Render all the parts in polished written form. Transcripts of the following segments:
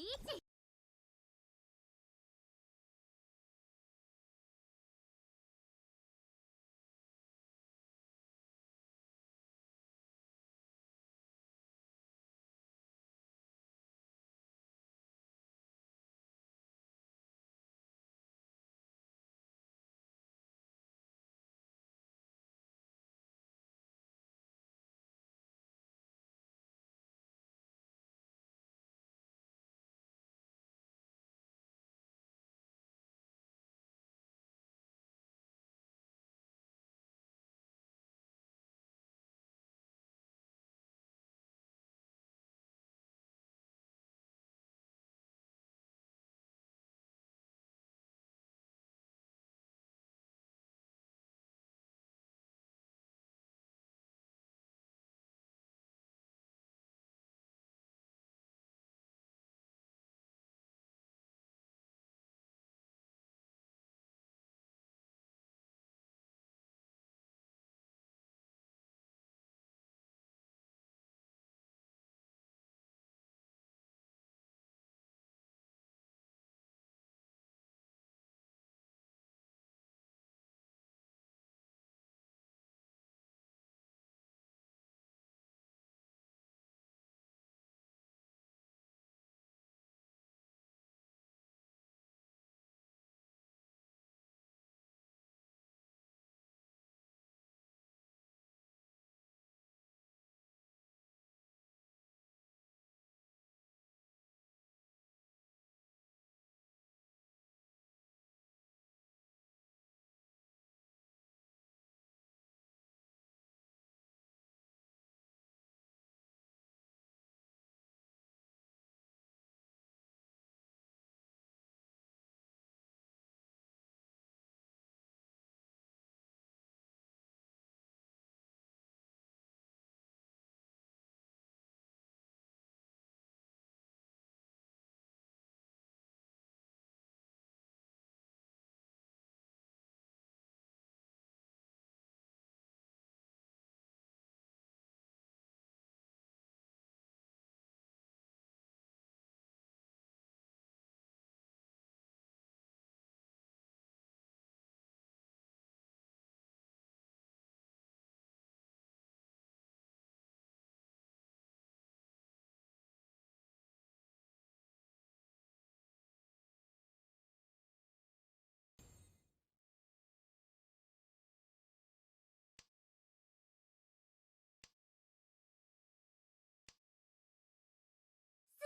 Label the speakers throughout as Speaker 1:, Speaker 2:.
Speaker 1: リーチ。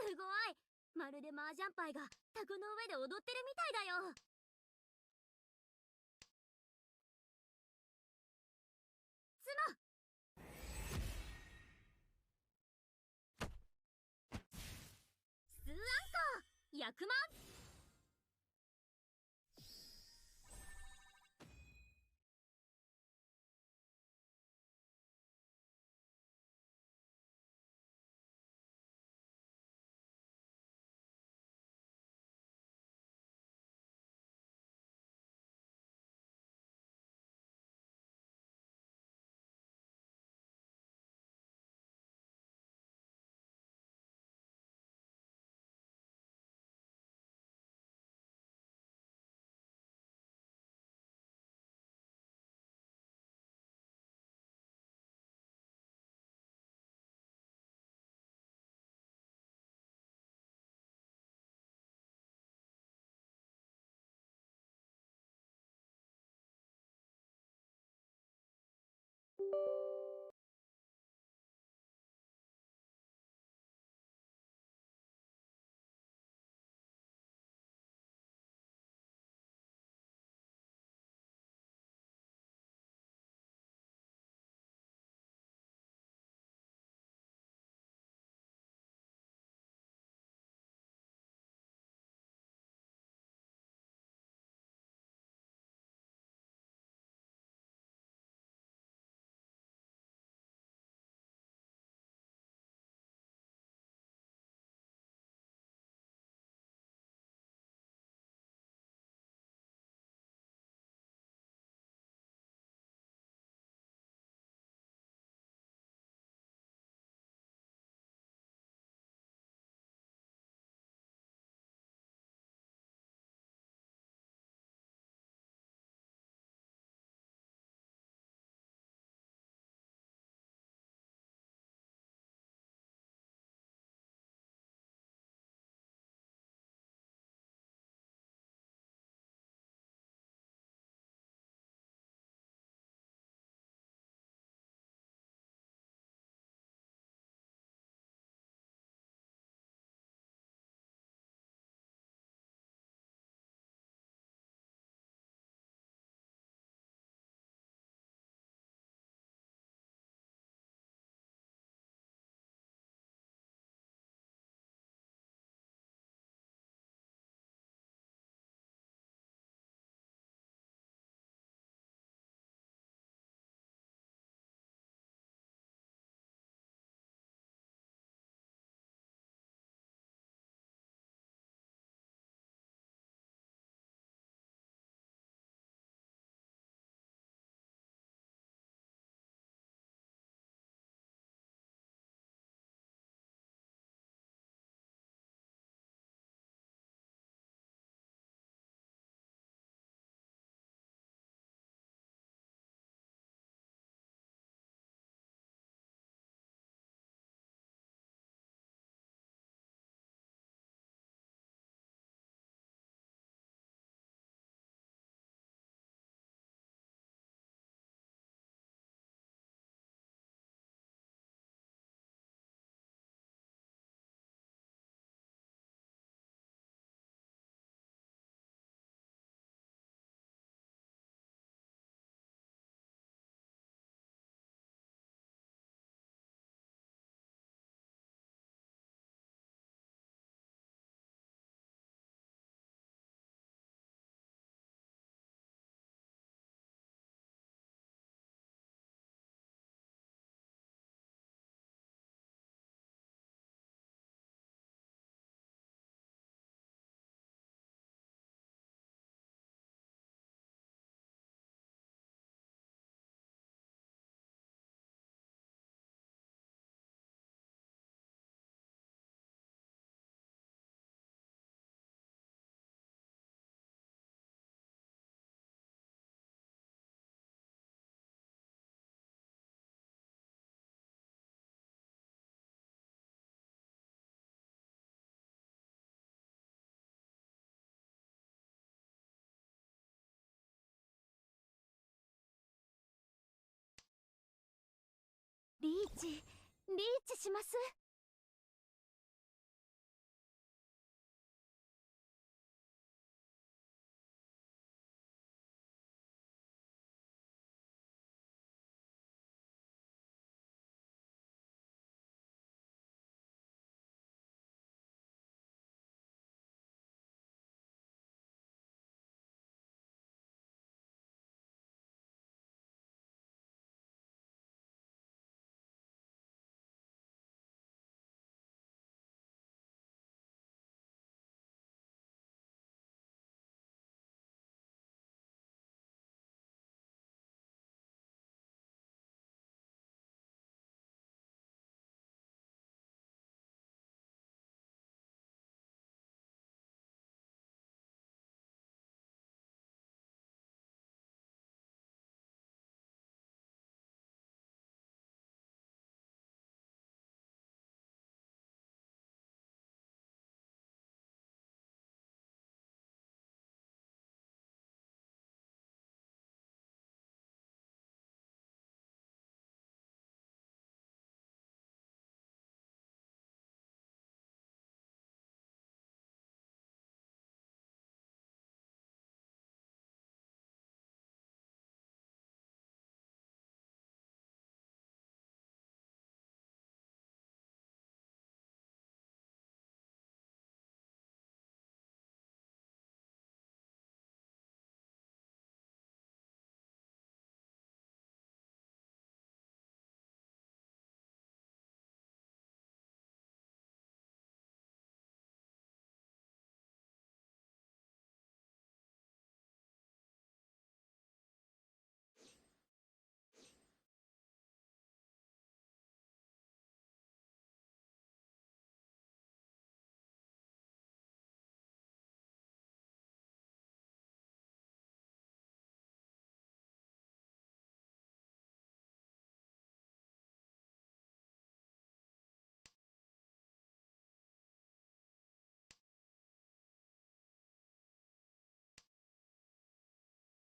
Speaker 1: すごい。まるで麻雀牌がタグの上で踊ってるみたいだよ。妻。スーアンカー役満。日リーチします。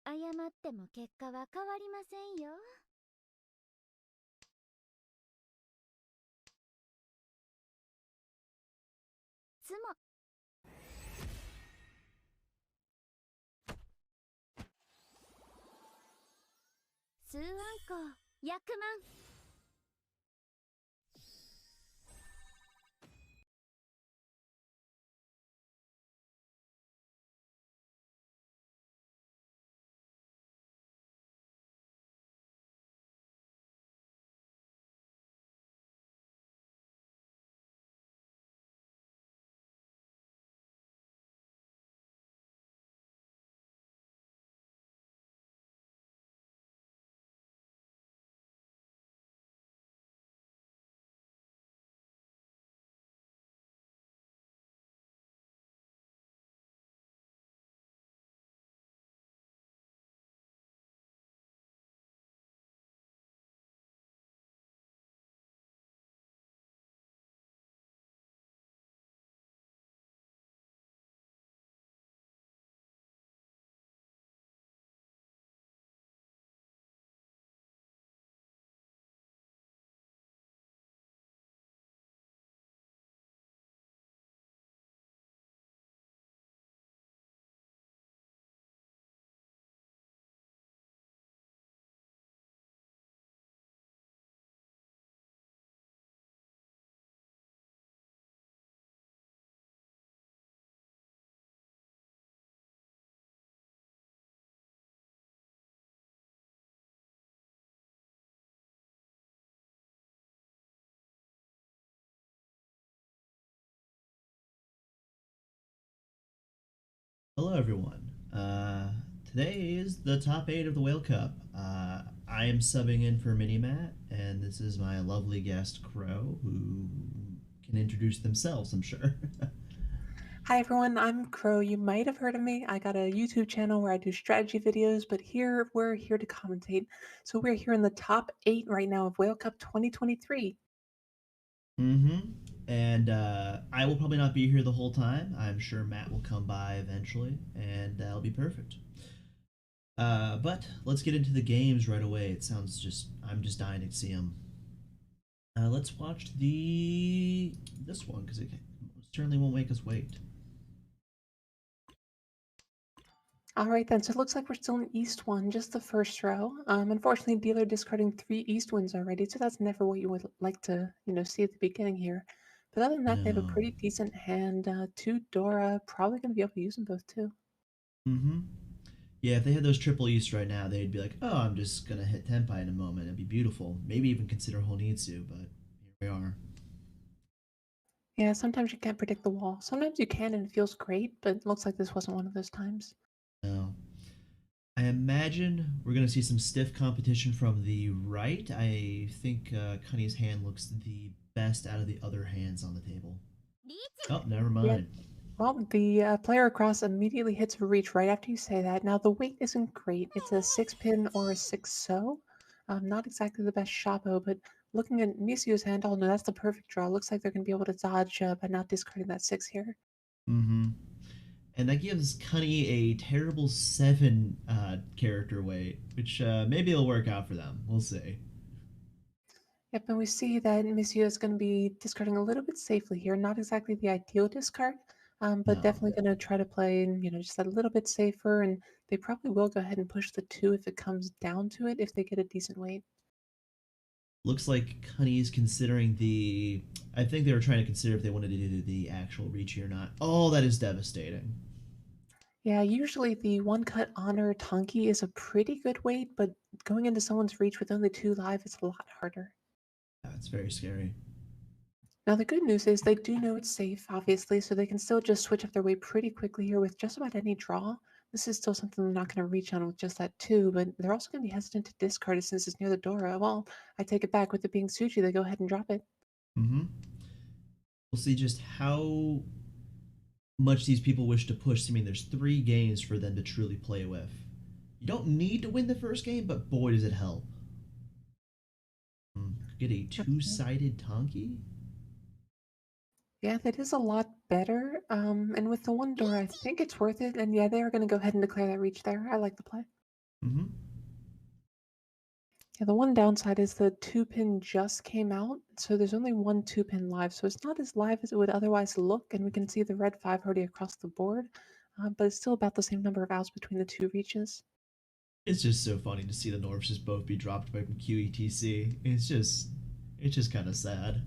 Speaker 1: 謝っても結果は変わりませんよ。つも数万個100万。
Speaker 2: Hello, everyone. Today is the top 8 of the Whale Cup. I am subbing in for Mini Matt, and this is my lovely guest, Crow, who can introduce themselves, I'm sure.
Speaker 3: Hi everyone, I'm Crow. You might have heard of me. I got a YouTube channel where I do strategy videos, but here we're here to commentate. So we're here in the top 8 right now of Whale Cup 2023.
Speaker 2: Mm-hmm. And I will probably not be here the whole time. I'm sure Matt will come by eventually, and that'll be perfect. But let's get into the games right away. I'm just dying to see them. Let's watch this one because it certainly won't make us wait.
Speaker 3: All right then, so it looks like we're still in East 1, just the first row. Unfortunately, dealer discarding 3 East wins already, so that's never what you would like to, see at the beginning here. But other than that, they have a
Speaker 2: No.
Speaker 3: pretty decent hand. 2 Dora, probably going to be able to use them both too.
Speaker 2: Mm-hmm. Yeah, if they had those triple East right now, they'd be like, oh, I'm just gonna hit Tenpai in a moment. It'd be beautiful. Maybe even consider Honitsu, but here we are.
Speaker 3: Yeah, sometimes you can't predict the wall. Sometimes you can and it feels great, but it looks like this wasn't one of those times.
Speaker 2: No. I imagine we're gonna see some stiff competition from the right. I think Cunny's hand looks the best out of the other hands on the table.
Speaker 1: リーチ
Speaker 2: Oh, never
Speaker 3: Yeah,
Speaker 2: mind.
Speaker 3: well, the player across immediately hits a reach right after you say that. Now, the weight isn't great. It's a 6-pin or a 6-so. Not exactly the best Shapo, but looking at Misu's hand, oh no, that's the perfect draw. Looks like they're going to be able to dodge by not discarding that 6 here.
Speaker 2: Mm-hmm. And that gives Cunny a terrible 7 character weight, which maybe it'll work out for them. We'll see.
Speaker 3: Yep, and we see that Misu is going to be discarding a little bit safely here. Not exactly the ideal discard, but
Speaker 2: No.
Speaker 3: definitely going to try to play, just a little bit safer. And they probably will go ahead and push the 2 if it comes down to it, if they get a decent weight.
Speaker 2: Looks like Cunny's considering the. I think they were trying to consider if they wanted to do the actual reach or not. Oh, that is devastating.
Speaker 3: Yeah, usually the one cut honor Tonki is a pretty good weight, but going into someone's reach with only 2 live is a lot harder.
Speaker 2: That's very scary.
Speaker 3: Now, the good news is they do know it's safe, obviously, so they can still just switch up their weight pretty quickly here with just about any draw. This is still something they're not going to reach on with just that 2, but they're also going to be hesitant to discard it since it's near the Dora. Well, I take it back with it being Suchi, they go ahead and drop it.
Speaker 2: Mm-hmm. We'll see just how much these people wish to push. I mean, there's 3 games for them to truly play with. You don't need to win the first game, but boy, does it help. Get a two-sided Tonki?
Speaker 3: Yeah, that is a lot better. And with the one Dora, I think it's worth it. And yeah, they are going to go ahead and declare that reach there. I like the play.
Speaker 2: Mm-hmm.
Speaker 3: Yeah, the one downside is the 2-pin just came out, so there's only one 2-pin live, so it's not as live as it would otherwise look, and we can see the red 5 already across the board, but it's still about the same number of outs between the 2 reaches.
Speaker 2: It's just so funny to see the Norphs just both be dropped by QETC. It's just kind of sad.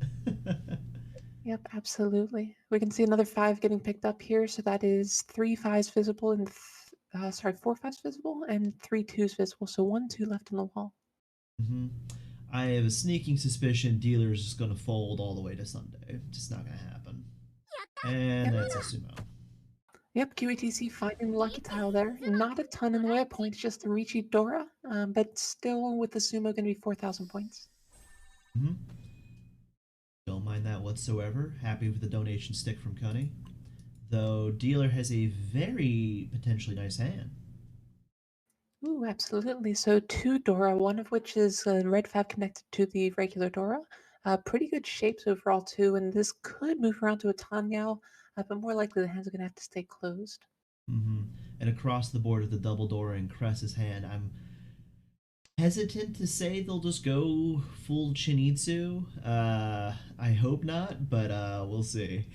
Speaker 3: Yep, absolutely. We can see another 5 getting picked up here, so that is 3 5s visible and 4 5s visible and 3 2s visible, so 1 2 left on the wall.
Speaker 2: Mm-hmm. I have a sneaking suspicion Dealer is just going to fold all the way to Sunday. Just not going to happen. And
Speaker 3: Yep.
Speaker 2: that's a sumo.
Speaker 3: Yep, QETC finding the lucky tile there. Not a ton in the way of points, just the Ricci Dora, but still with the sumo going to be 4,000 points.
Speaker 2: Mm-hmm. Don't mind that whatsoever. Happy with the donation stick from Cunny. Though Dealer has a very potentially nice hand.
Speaker 3: Ooh, absolutely. So 2 Dora, one of which is red 5 connected to the regular Dora. Pretty good shapes overall too, and this could move around to a Tanyao, but more likely the hands are going to have to stay closed.
Speaker 2: Mm-hmm. And across the board with the double Dora and Cress's hand, I'm hesitant to say they'll just go full Chinitsu. I hope not, but we'll see.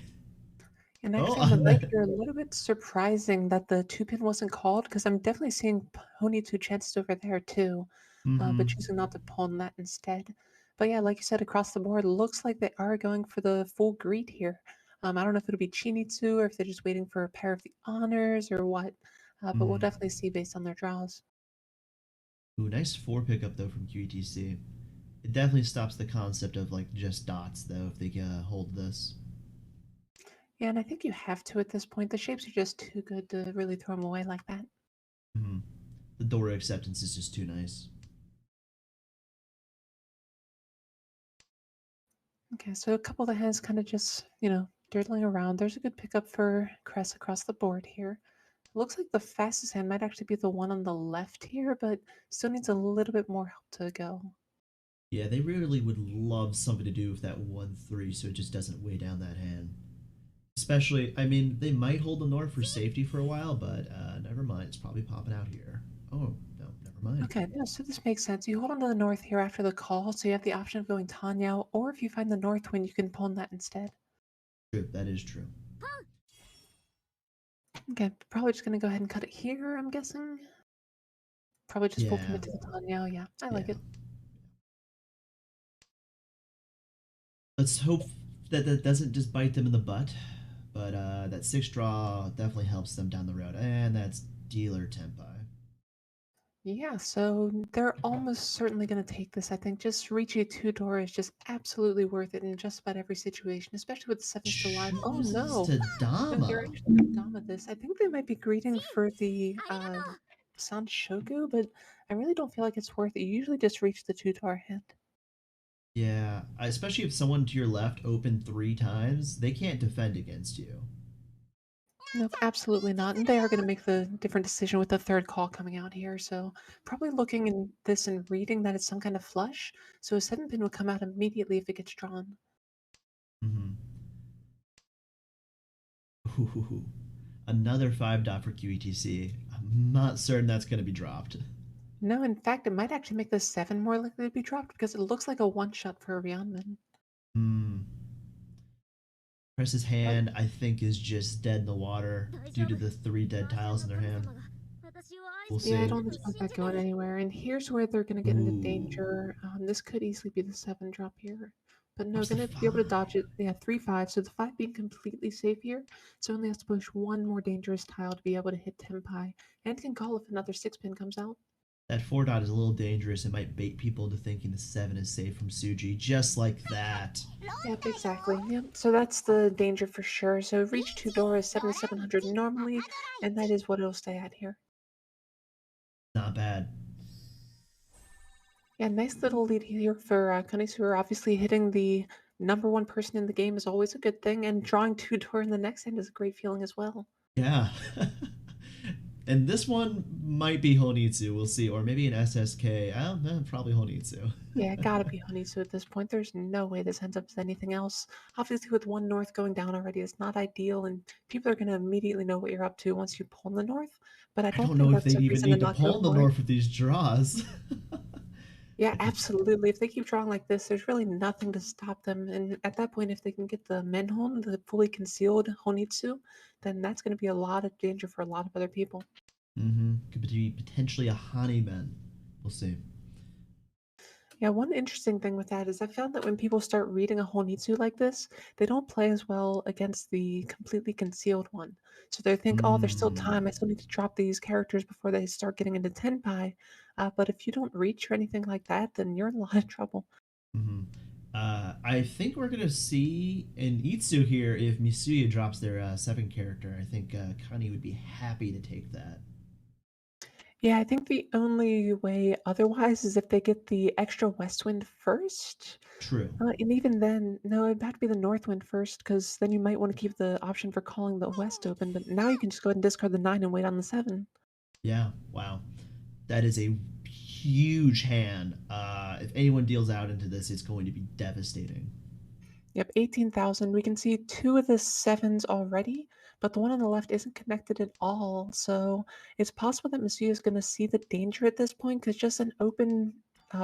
Speaker 3: And
Speaker 2: Oh,
Speaker 3: actually, on the right here, a little bit surprising that the 2-pin wasn't called, because I'm definitely seeing Pony 2 chances over there too, but
Speaker 2: mm-hmm.
Speaker 3: choosing not to pawn that instead. But yeah, like you said, across the board, looks like they are going for the full greet here. I don't know if it'll be Chinitsu or if they're just waiting for a pair of the honors or what, but we'll
Speaker 2: Mm.
Speaker 3: definitely see based on their draws.
Speaker 2: Ooh, nice 4 pickup though from QETC. It definitely stops the concept of like just dots though if they hold this.
Speaker 3: Yeah, and I think you have to at this point. The shapes are just too good to really throw them away like that.
Speaker 2: Mm. The Dora acceptance is just too nice.
Speaker 3: Okay, so a couple of the hands kind of just, dirtling around. There's a good pickup for Cress across the board here. Looks like the fastest hand might actually be the one on the left here, but still needs a little bit more help to go.
Speaker 2: Yeah, they really would love something to do with that 1-3 so it just doesn't weigh down that hand. Especially, I mean, they might hold the North for safety for a while, but never mind. It's probably popping out here. Oh, no, never Mind.
Speaker 3: Okay, no, so this makes sense. You hold on to the north here after the call, so you have the option of going Tanyao, or if you find the north wind, you can pawn that instead.
Speaker 2: True, that is true.
Speaker 3: Okay, probably just gonna go ahead and cut it here, I'm guessing. Probably just full
Speaker 2: Yeah.
Speaker 3: commit to the Tanyao, yeah. I like
Speaker 2: Yeah.
Speaker 3: it.
Speaker 2: Let's hope that that doesn't just bite them in the butt. But that 6 draw definitely helps them down the road. And that's dealer Tempai.
Speaker 3: Yeah, so they're almost certainly going to take this. I think just reaching two-door is just absolutely worth it in just about every situation, especially with the seven still alive. Oh
Speaker 2: Chooses
Speaker 3: no,
Speaker 2: to
Speaker 3: no, they're
Speaker 2: Dama.
Speaker 3: actually going to Dama this. I think they might be greeting for the
Speaker 1: Arigato.
Speaker 3: Sanshoku, but I really don't feel like it's worth it. You usually just reach the two-door hand.
Speaker 2: Yeah, especially if someone to your left opened 3 times, they can't defend against you.
Speaker 3: Nope, absolutely not. And they are going to make the different decision with the third call coming out here. So probably looking in this and reading that it's some kind of flush. So a seven pin would come out immediately if it gets drawn.
Speaker 2: Mm-hmm. Ooh, another 5 dot for QETC. I'm not certain that's going to be dropped.
Speaker 3: No, in fact, it might actually make the seven more likely to be dropped because it looks like a one shot for a Ryanman.
Speaker 2: Hmm. Press's
Speaker 3: But
Speaker 2: hand, I think, is just dead in the water due to
Speaker 1: 大丈夫。
Speaker 2: the 3 dead
Speaker 1: マージャン
Speaker 2: tiles
Speaker 1: の
Speaker 2: in their
Speaker 1: 神
Speaker 2: hand.
Speaker 1: 様が私を愛
Speaker 2: We'll
Speaker 1: して
Speaker 3: yeah,
Speaker 1: く
Speaker 3: I
Speaker 1: れ
Speaker 2: see.
Speaker 3: don't
Speaker 1: ると
Speaker 3: expect
Speaker 1: 信
Speaker 3: that
Speaker 1: じてる。
Speaker 3: going anywhere. And here's where they're going to get into
Speaker 2: Ooh.
Speaker 3: danger. This could easily be the seven drop here. But no,
Speaker 2: What's the
Speaker 3: going to be able to dodge
Speaker 2: 5?
Speaker 3: it. Yeah, 3-5. So the 5 being completely safe here. So only has to push one more dangerous tile to be able to hit Tenpai. And can call if another 6 pin comes out.
Speaker 2: That 4 dot is a little dangerous. It might bait people into thinking the 7 is safe from Suji, just like that.
Speaker 3: Yep, exactly. Yep. So that's the danger for sure. So reach two door is 7,700 normally, and that is what it'll stay at here.
Speaker 2: Not bad.
Speaker 3: Yeah, nice little lead here for Konisu. Obviously, hitting the number one person in the game is always a good thing, and drawing two door in the next hand is a great feeling as well.
Speaker 2: Yeah. And this one might be Honitsu, we'll see. Or maybe an SSK. I don't know, probably Honitsu.
Speaker 3: Yeah, gotta be Konisu at this point. There's no way this ends up as anything else. Obviously, with one north going down already, it's not ideal, and people are gonna immediately know what you're up to once you pull in the north. But I
Speaker 2: I
Speaker 3: don't
Speaker 2: don't know
Speaker 3: think
Speaker 2: if
Speaker 3: that's
Speaker 2: they'd
Speaker 3: a
Speaker 2: even
Speaker 3: reason to
Speaker 2: need to
Speaker 3: not go
Speaker 2: pull in the
Speaker 3: for it.
Speaker 2: north with these draws.
Speaker 3: Yeah, absolutely. If they keep drawing like this, there's really nothing to stop them. And at that point, if they can get the Menhon, the fully concealed Honitsu, then that's going to be a lot of danger for a lot of other people.
Speaker 2: Mm-hmm. Could be potentially a Hanimen. We'll see.
Speaker 3: Yeah, one interesting thing with that is I found that when people start reading a Honitsu like this, they don't play as well against the completely concealed one. So they think, oh, there's still time. I
Speaker 2: Mm.
Speaker 3: still need to drop these characters before they start getting into Tenpai. But if you don't reach or anything like that, then you're in a lot of trouble.
Speaker 2: Mm-hmm. I think we're gonna see in Itsu here if Misuya drops their 7 character. I think Kani would be happy to take that.
Speaker 3: Yeah, I think the only way otherwise is if they get the extra west wind first.
Speaker 2: True.
Speaker 3: And even then, no, it'd have to be the north wind first, because then you might want to keep the option for calling the west open. But now you can just go ahead and discard the 9 and wait on the 7.
Speaker 2: Yeah. Wow. That is a huge hand. If anyone deals out into this, it's going to be devastating.
Speaker 3: Yep, 18,000. We can see 2 of the 7s already, but the one on the left isn't connected at all. So it's possible that Masuya is going to see the danger at this point, because just an open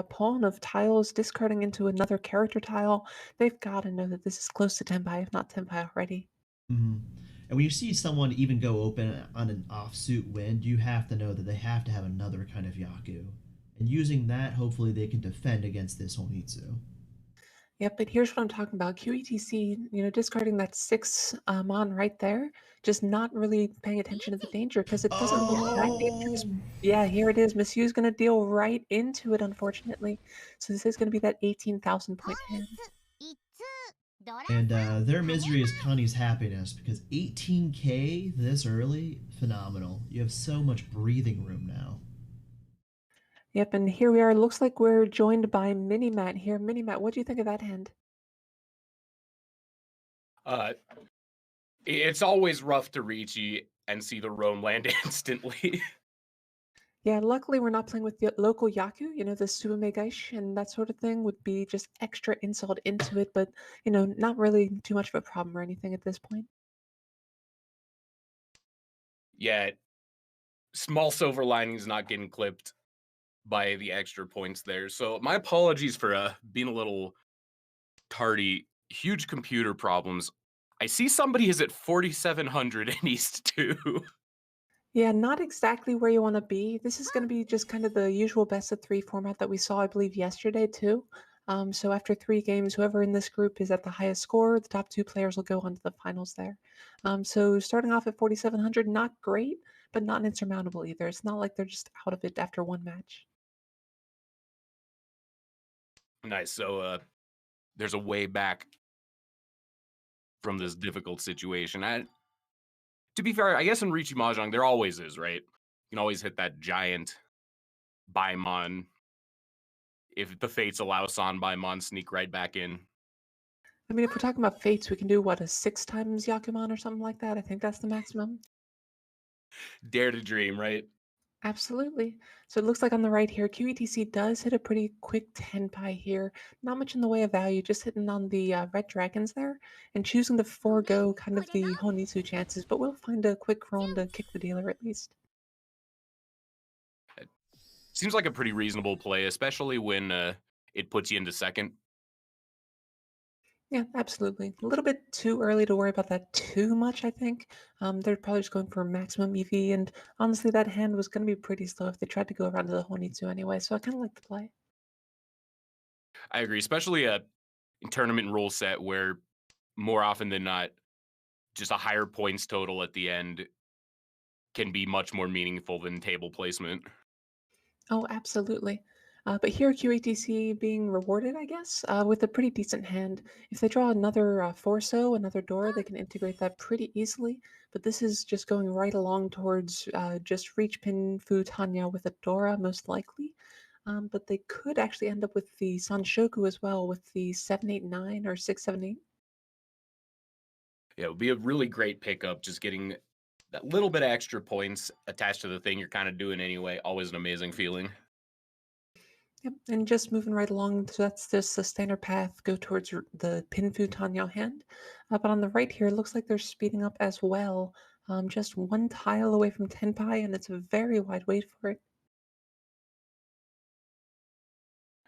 Speaker 3: pawn of tiles discarding into another character tile, they've got to know that this is close to Tenpai, if not Tenpai already.
Speaker 2: Mm-hmm. And when you see someone even go open on an offsuit wind, you have to know that they have to have another kind of Yaku. And using that, hopefully they can defend against this Honitsu.
Speaker 3: Yep, but here's what I'm talking about. QETC, discarding that 6 mon right there, just not really paying attention to the danger because it doesn't look that dangerous.
Speaker 2: Oh!
Speaker 3: Yeah, here it is. Masu's going to deal right into it, unfortunately. So this is going to be that 18,000 point hand.
Speaker 1: 一通ドラ
Speaker 2: And their misery is Connie's happiness because 18k this early, phenomenal. You have so much breathing room now.
Speaker 3: Yep, and here we are. Looks like we're joined by Minimat here. Minimat, what do you think of that hand?
Speaker 4: Uh, it's always rough to reach and see the roam land instantly.
Speaker 3: Yeah, luckily we're not playing with the local Yaku, the Subamegaish and that sort of thing would be just extra insult into it, but, not really too much of a problem or anything at this point.
Speaker 4: Yeah, small silver linings not getting clipped. by the extra points there. So my apologies for being a little tardy. Huge computer problems. I see somebody is at 4,700 in East 2.
Speaker 3: Yeah, not exactly where you want to be. This is going to be just kind of the usual best of three format that we saw, I believe, yesterday too. So after three games, whoever in this group is at the highest score, the top two players will go on to the finals there. So starting off at 4,700, not great, but not insurmountable either. It's not like they're just out of it after one match.
Speaker 4: Nice. So there's a way back from this difficult situation. To be fair, I guess in Riichi Mahjong, there always is, right? You can always hit that giant Baimon. If the fates allow San Baimon, sneak right back in.
Speaker 3: I mean, if we're talking about fates, we can do what, a 6 times Yakuman or something like that? I think that's the maximum.
Speaker 4: Dare to dream, right?
Speaker 3: Absolutely. So it looks like on the right here, QETC does hit a pretty quick 10 pie here. Not much in the way of value, just hitting on the red dragons there and choosing to forego kind of the Honitsu chances, but we'll find a quick roll to kick the dealer at least.
Speaker 4: Seems like a pretty reasonable play, especially when it puts you into second.
Speaker 3: Yeah, absolutely. A little bit too early to worry about that too much, I think. They're probably just going for maximum EV, and honestly, that hand was going to be pretty slow if they tried to go around to the Honitsu anyway, so I kind of like the play.
Speaker 4: I agree, especially in tournament rule set where more often than not, just a higher points total at the end can be much more meaningful than table placement.
Speaker 3: Oh, absolutely. But here, QATC being rewarded, I guess, with a pretty decent hand. If they draw another Forso, another Dora, they can integrate that pretty easily. But this is just going right along towards just Reach Pin Fu Tanya with a Dora, most likely. But they could actually end up with the Sanshoku as well, with the 789 or 678.
Speaker 4: Yeah, it would be a really great pickup, just getting that little bit of extra points attached to the thing you're kind of doing anyway. Always an amazing feeling.
Speaker 3: Yep, and just moving right along, so that's just the standard path, go towards the Pinfu Tanyao hand. But on the right here, it looks like they're speeding up as well. Just one tile away from Tenpai, and it's a very wide wait for it.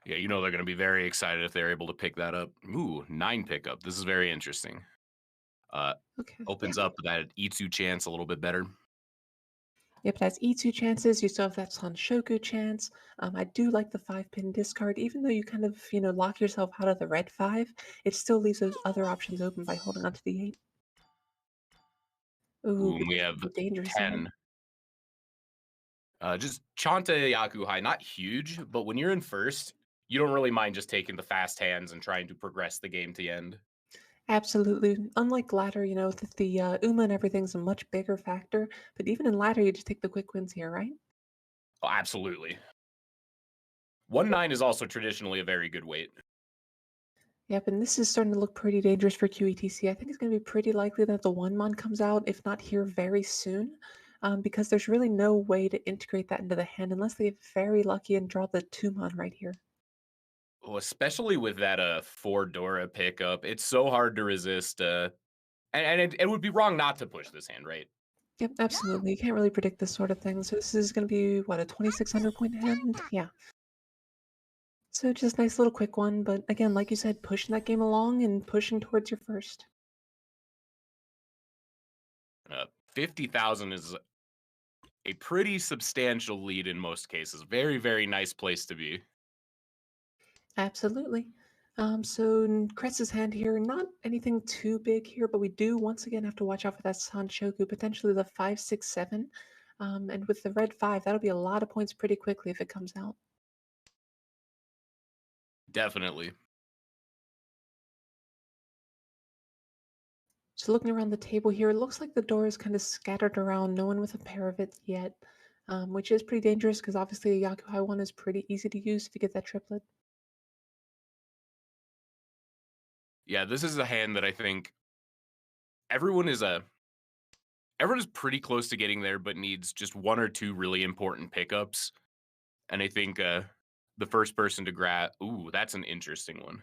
Speaker 4: Yeah, you know they're going to be very excited if they're able to pick that up. Ooh, 9 pickup. This is very interesting.
Speaker 3: Okay.
Speaker 4: Opens up that Itsu chance a little bit better.
Speaker 3: Yep, it has E2 chances. You still have that Sanshoku chance. I do like the 5-pin discard, even though you kind of, lock yourself out of the red 5, it still leaves those other options open by holding onto the 8. Ooh,
Speaker 4: Ooh, we have
Speaker 3: a dangerous
Speaker 4: 10.
Speaker 3: hand.
Speaker 4: Just Chanta Yakuhai, not huge, but when you're in first, you don't really mind just taking the fast hands and trying to progress the game to the end.
Speaker 3: Absolutely. Unlike ladder, the UMA and everything's a much bigger factor. But even in ladder, you just take the quick wins here, right?
Speaker 4: Oh, absolutely. 1-9 is also traditionally a very good weight.
Speaker 3: Yep, and this is starting to look pretty dangerous for QETC. I think it's going to be pretty likely that the 1-mon comes out, if not here very soon, because there's really no way to integrate that into the hand unless they get very lucky and draw the 2-mon right here.
Speaker 4: Well, especially with that 4 Dora pickup, it's so hard to resist. And it would be wrong not to push this hand, right?
Speaker 3: Yep, absolutely. You can't really predict this sort of thing. So this is going to be, what, a 2,600 point hand? Yeah. So just nice little quick one, but again, like you said, pushing that game along and pushing towards your first.
Speaker 4: 50,000 is a pretty substantial lead in most cases. Very, very nice place to be.
Speaker 3: Absolutely. So Kretz's hand here, not anything too big here, but we do once again have to watch out for that Sanshoku, potentially the 5-6-7. And with the red 5, that'll be a lot of points pretty quickly if it comes out.
Speaker 4: Definitely.
Speaker 3: So looking around the table here, it looks like the door is kind of scattered around, no one with a pair of it yet, which is pretty dangerous because obviously the Yakuhai one is pretty easy to use if you get that triplet.
Speaker 4: Yeah, this is a hand that I think everyone is pretty close to getting there, but needs just 1 or 2 really important pickups. And I think the first person to grab, ooh, that's an interesting one.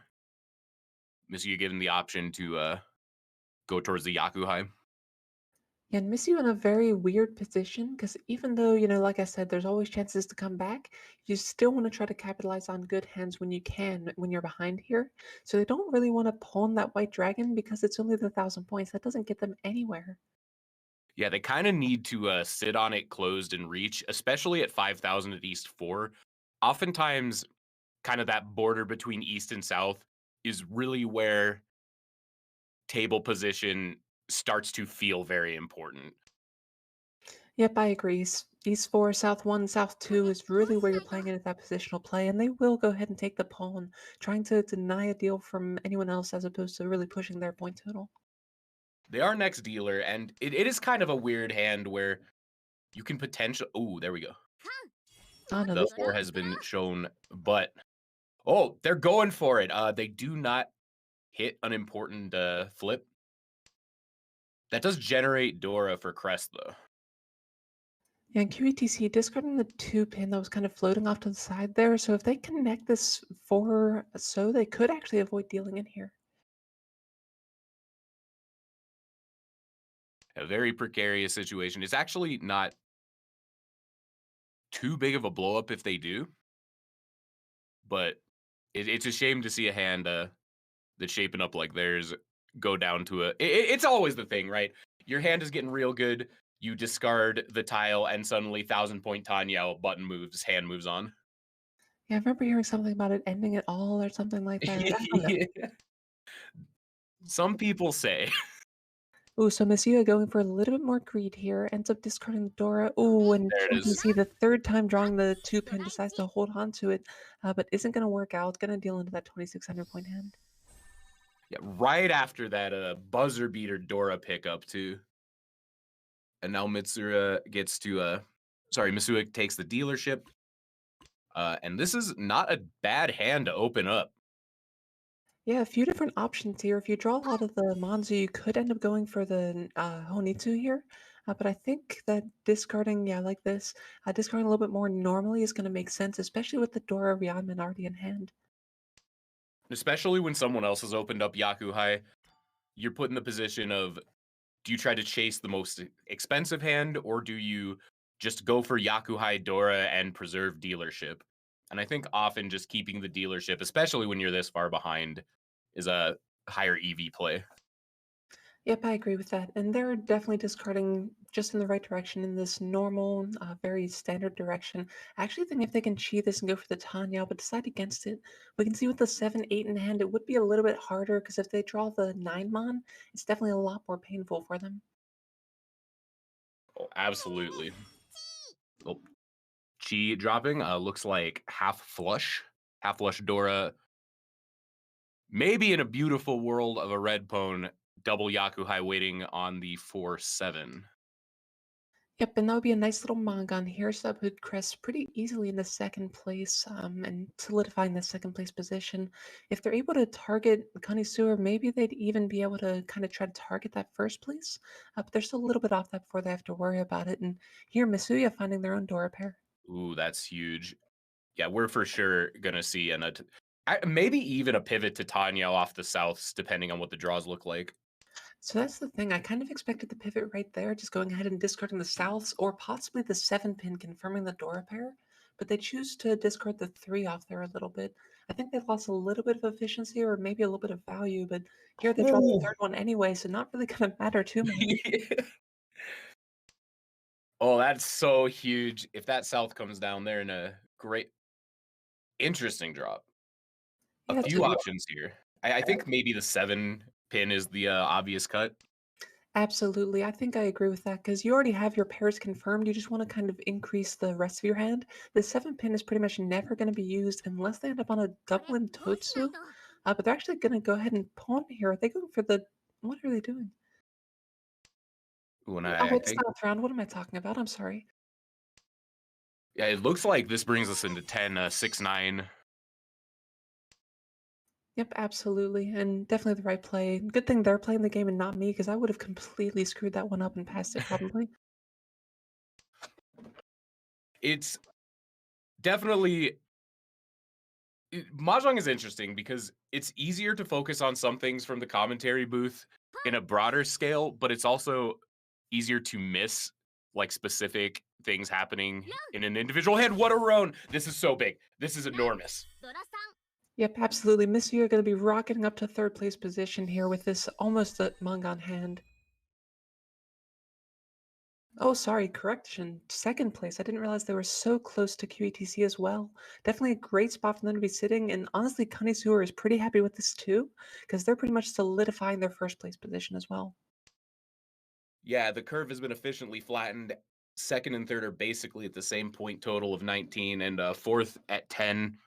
Speaker 4: Is you given the option to go towards the Yakuhai?
Speaker 3: Yeah, and miss you in a very weird position because even though, like I said, there's always chances to come back, you still want to try to capitalize on good hands when you can when you're behind here. So they don't really want to pawn that white dragon because it's only the 1,000 points. That doesn't get them anywhere.
Speaker 4: Yeah, they kind of need to sit on it closed and reach, especially at 5,000 at East 4. Oftentimes, kind of that border between East and South is really where table position starts to feel very important.
Speaker 3: Yep, I agree. East 4, South 1, South 2 is really where you're playing it at that positional play, and they will go ahead and take the pawn, trying to deny a deal from anyone else as opposed to really pushing their point total.
Speaker 4: They are next dealer, and it is kind of a weird hand where you can potentially. Oh, there we go.
Speaker 3: Oh, no,
Speaker 4: The
Speaker 3: this
Speaker 4: 4 has been shown, but they're going for it. They do not hit an important flip. That does generate Dora for Crest, though.
Speaker 3: Yeah, in QETC, discarding the 2 pin that was kind of floating off to the side there. So if they connect this 4 so, they could actually avoid dealing in here.
Speaker 4: A very precarious situation. It's actually not too big of a blow up if they do, but it's a shame to see a hand that's shaping up like theirs go down to it's always the thing, right? Your hand is getting real good. You discard the tile, and suddenly 1,000-point Tanya button moves, hand moves on.
Speaker 3: Yeah, I remember hearing something about it ending it all or something like that. I don't know.
Speaker 4: Yeah. Some people say.
Speaker 3: Ooh, so Messiah going for a little bit more greed here, ends up discarding the Dora. Ooh, and
Speaker 4: There it
Speaker 3: you can
Speaker 4: is.
Speaker 3: see the third time drawing the 2 pin decides to hold on to it, but isn't going to work out. Going to deal into that 2,600-point hand.
Speaker 4: Yeah, right after that buzzer beater Dora pickup too. And now Mitsura gets to Mitsura takes the dealership. And this is not a bad hand to open up.
Speaker 3: Yeah, a few different options here. If you draw a lot of the Monzu, you could end up going for the Honitsu here. But I think that discarding, yeah, like this, discarding a little bit more normally is going to make sense, especially with the Dora Ryanman already in hand.
Speaker 4: Especially when someone else has opened up Yakuhai, you're put in the position of, do you try to chase the most expensive hand, or do you just go for Yakuhai Dora and preserve dealership? And I think often just keeping the dealership, especially when you're this far behind, is a higher EV play.
Speaker 3: Yep, I agree with that. And they're definitely discarding just in the right direction in this normal, very standard direction. I actually think if they can cheat this and go for the Tanya, but decide against it, we can see with the 7-8 in hand, it would be a little bit harder because if they draw the 9 Mon, it's definitely a lot more painful for them.
Speaker 4: Oh, absolutely. Oh, Chi dropping looks like half flush Dora. Maybe in a beautiful world of a red pwn, double Yakuhai waiting on the 4-7.
Speaker 3: Yep, and that would be a nice little manga on here. So that would crest pretty easily into second place and solidifying the second place position. If they're able to target Kanisua, maybe they'd even be able to kind of try to target that first place. But they're still a little bit off that before they have to worry about it. And here, Misuya finding their own Dora pair.
Speaker 4: Ooh, that's huge. Yeah, we're for sure gonna see maybe even a pivot to Tanya off the souths, depending on what the draws look like.
Speaker 3: So that's the thing. I kind of expected the pivot right there, just going ahead and discarding the Souths or possibly the 7 pin confirming the Dora pair. But they choose to discard the 3 off there a little bit. I think they lost a little bit of efficiency or maybe a little bit of value, but here they draw the third one anyway, so not really going to matter too much.
Speaker 4: Oh, that's so huge. If that south comes down, they're in a great, interesting drop.
Speaker 3: Yeah,
Speaker 4: A few options here. I think maybe the 7 pin is the obvious cut.
Speaker 3: absolutely. I think I agree with that because you already have your pairs confirmed. You just want to kind of increase the rest of your hand. The 7 pin is pretty much never going to be used unless they end up on a double in Totsu. But they're actually going to go ahead and pawn here. Are they going for the... What are they doing?
Speaker 4: Ooh, and
Speaker 3: Oh,
Speaker 4: I
Speaker 3: it's
Speaker 4: think,
Speaker 3: not round. What am I talking about? I'm sorry.
Speaker 4: yeah, it looks like this brings us into 10, 6-9.
Speaker 3: Yep, absolutely. And definitely the right play. Good thing they're playing the game and not me because I would have completely screwed that one up and passed it probably.
Speaker 4: It's definitely Mahjong is interesting because it's easier to focus on some things from the commentary booth in a broader scale, but it's also easier to miss like specific things happening in an individual hand. What a roan! This is so big. This is enormous.
Speaker 1: ドラさん
Speaker 3: Yep, absolutely. Miss Yu are going to be rocketing up to third place position here with this almost a Mongon hand. Oh, sorry, correction. Second place. I didn't realize they were so close to QETC as well. Definitely a great spot for them to be sitting, and honestly, Kanisura is pretty happy with this too, because they're pretty much solidifying their first place position as well.
Speaker 4: Yeah, the curve has been efficiently flattened. Second and third are basically at the same point total of 19, and fourth at 10.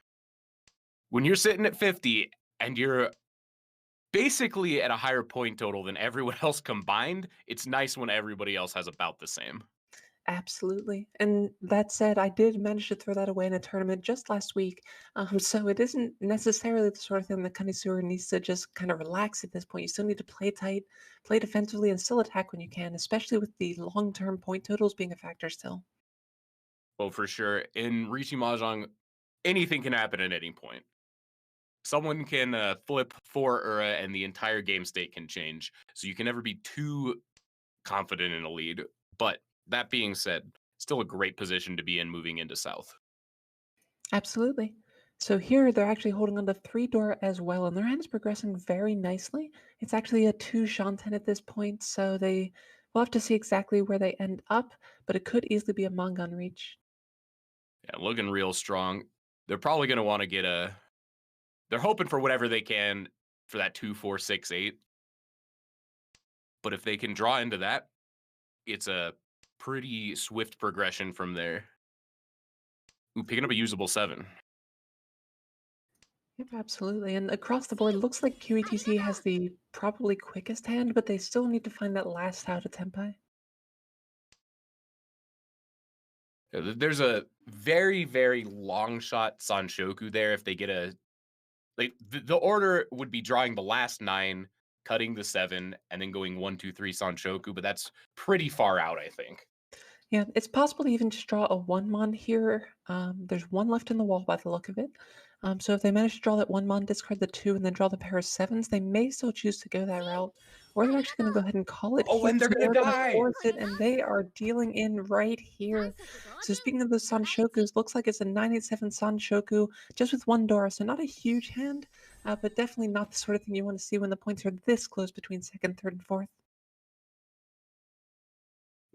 Speaker 4: When you're sitting at 50 and you're basically at a higher point total than everyone else combined, it's nice when everybody else has about the same.
Speaker 3: Absolutely. And that said, I did manage to throw that away in a tournament just last week. So it isn't necessarily the sort of thing that Kanisura needs to just kind of relax at this point. You still need to play tight, play defensively, and still attack when you can, especially with the long-term point totals being a factor still.
Speaker 4: Well, for sure. In Riichi Mahjong, anything can happen at any point. Someone can flip 4 Ura and the entire game state can change. So you can never be too confident in a lead. But that being said, still a great position to be in moving into South.
Speaker 3: Absolutely. So here they're actually holding on to 3 Dora as well, and their hand is progressing very nicely. It's actually a 2 Shanten at this point, so they will have to see exactly where they end up, but it could easily be a Mongon reach.
Speaker 4: Yeah, looking real strong. They're probably going to want to get a... They're hoping for whatever they can for that 2, 4, 6, 8. But if they can draw into that, it's a pretty swift progression from there. Ooh, picking up a usable 7.
Speaker 3: Yep, absolutely. And across the board, looks like QETC has the probably quickest hand, but they still need to find that last out of Tenpai.
Speaker 4: There's a very, very long shot Sanshoku there if they get a... Like the order would be drawing the last 9, cutting the 7, and then going 1, 2, 3 Sanshoku, but that's pretty far out, I think.
Speaker 3: Yeah, it's possible to even just draw a 1-mon here. There's 1 left in the wall by the look of it. So if they manage to draw that 1-mon, discard the 2, and then draw the pair of 7s, they may still choose to go that route. Or they're actually going to go ahead and call it
Speaker 4: Oh,
Speaker 3: here.
Speaker 4: and they're
Speaker 3: So
Speaker 4: gonna
Speaker 3: they're gonna
Speaker 4: die!
Speaker 3: force it, and they are dealing in right here. So speaking of those Sanshokus, looks like it's a 987 Sanshoku, just with 1 Dora, so not a huge hand, but definitely not the sort of thing you want to see when the points are this close between second, third, and fourth.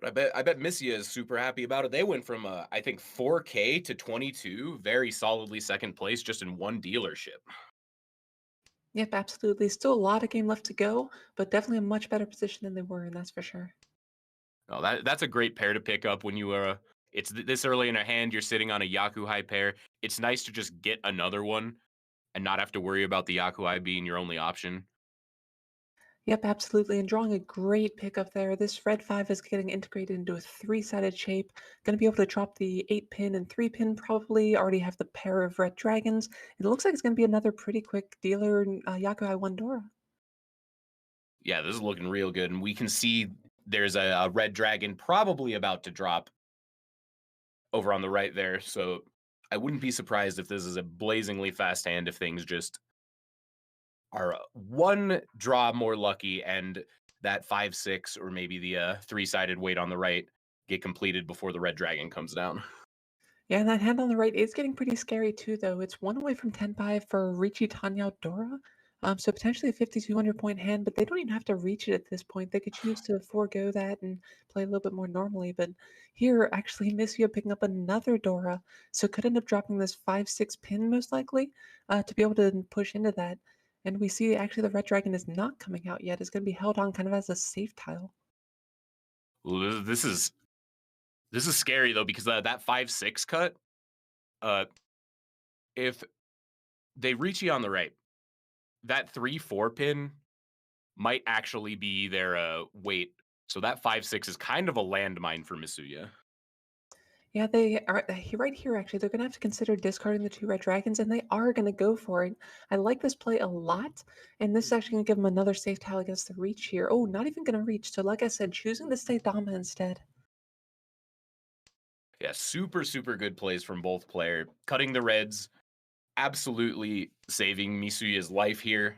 Speaker 4: I bet Missia is super happy about it. They went from I think 4K to 22, very solidly second place just in 1 dealership.
Speaker 3: Yep, absolutely. Still a lot of game left to go, but definitely a much better position than they were in, that's for sure.
Speaker 4: Oh, that's a great pair to pick up when you are it's this early in a hand, you're sitting on a Yakuhai pair. It's nice to just get another one and not have to worry about the Yakuhai being your only option.
Speaker 3: Yep, absolutely. And drawing a great pickup there. This red 5 is getting integrated into a 3-sided shape. Going to be able to drop the 8-pin and 3-pin probably. Already have the pair of red dragons. It looks like it's going to be another pretty quick dealer Yakuhai 1 Dora.
Speaker 4: Yeah, this is looking real good. And we can see there's a red dragon probably about to drop over on the right there. So I wouldn't be surprised if this is a blazingly fast hand if things just are 1 draw more lucky and that 5, 6, or maybe the 3-sided weight on the right get completed before the red dragon comes down.
Speaker 3: Yeah, and that hand on the right is getting pretty scary too, though. It's 1 away from Tenpai for Riichi Tanyao Dora. So potentially a 5,200 point hand, but they don't even have to reach it at this point. They could choose to forego that and play a little bit more normally. But here, actually, Missia picking up another Dora, so could end up dropping this 5-6 pin most likely to be able to push into that. And we see actually the red dragon is not coming out yet. It's going to be held on kind of as a safe tile.
Speaker 4: Ooh, this is scary though because that 5, 6 cut, if they reach you on the right, that 3, 4 pin might actually be their weight. So that 5, 6 is kind of a landmine for Misuya.
Speaker 3: Yeah, they are right here. Actually, they're gonna have to consider discarding the 2 red dragons, and they are gonna go for it. I like this play a lot, and this is actually gonna give them another safe tile against the reach here. Oh, not even gonna reach. So, like I said, choosing to stay Dama instead.
Speaker 4: Yeah, super, super good plays from both player. Cutting the reds, absolutely saving Misuya's life here.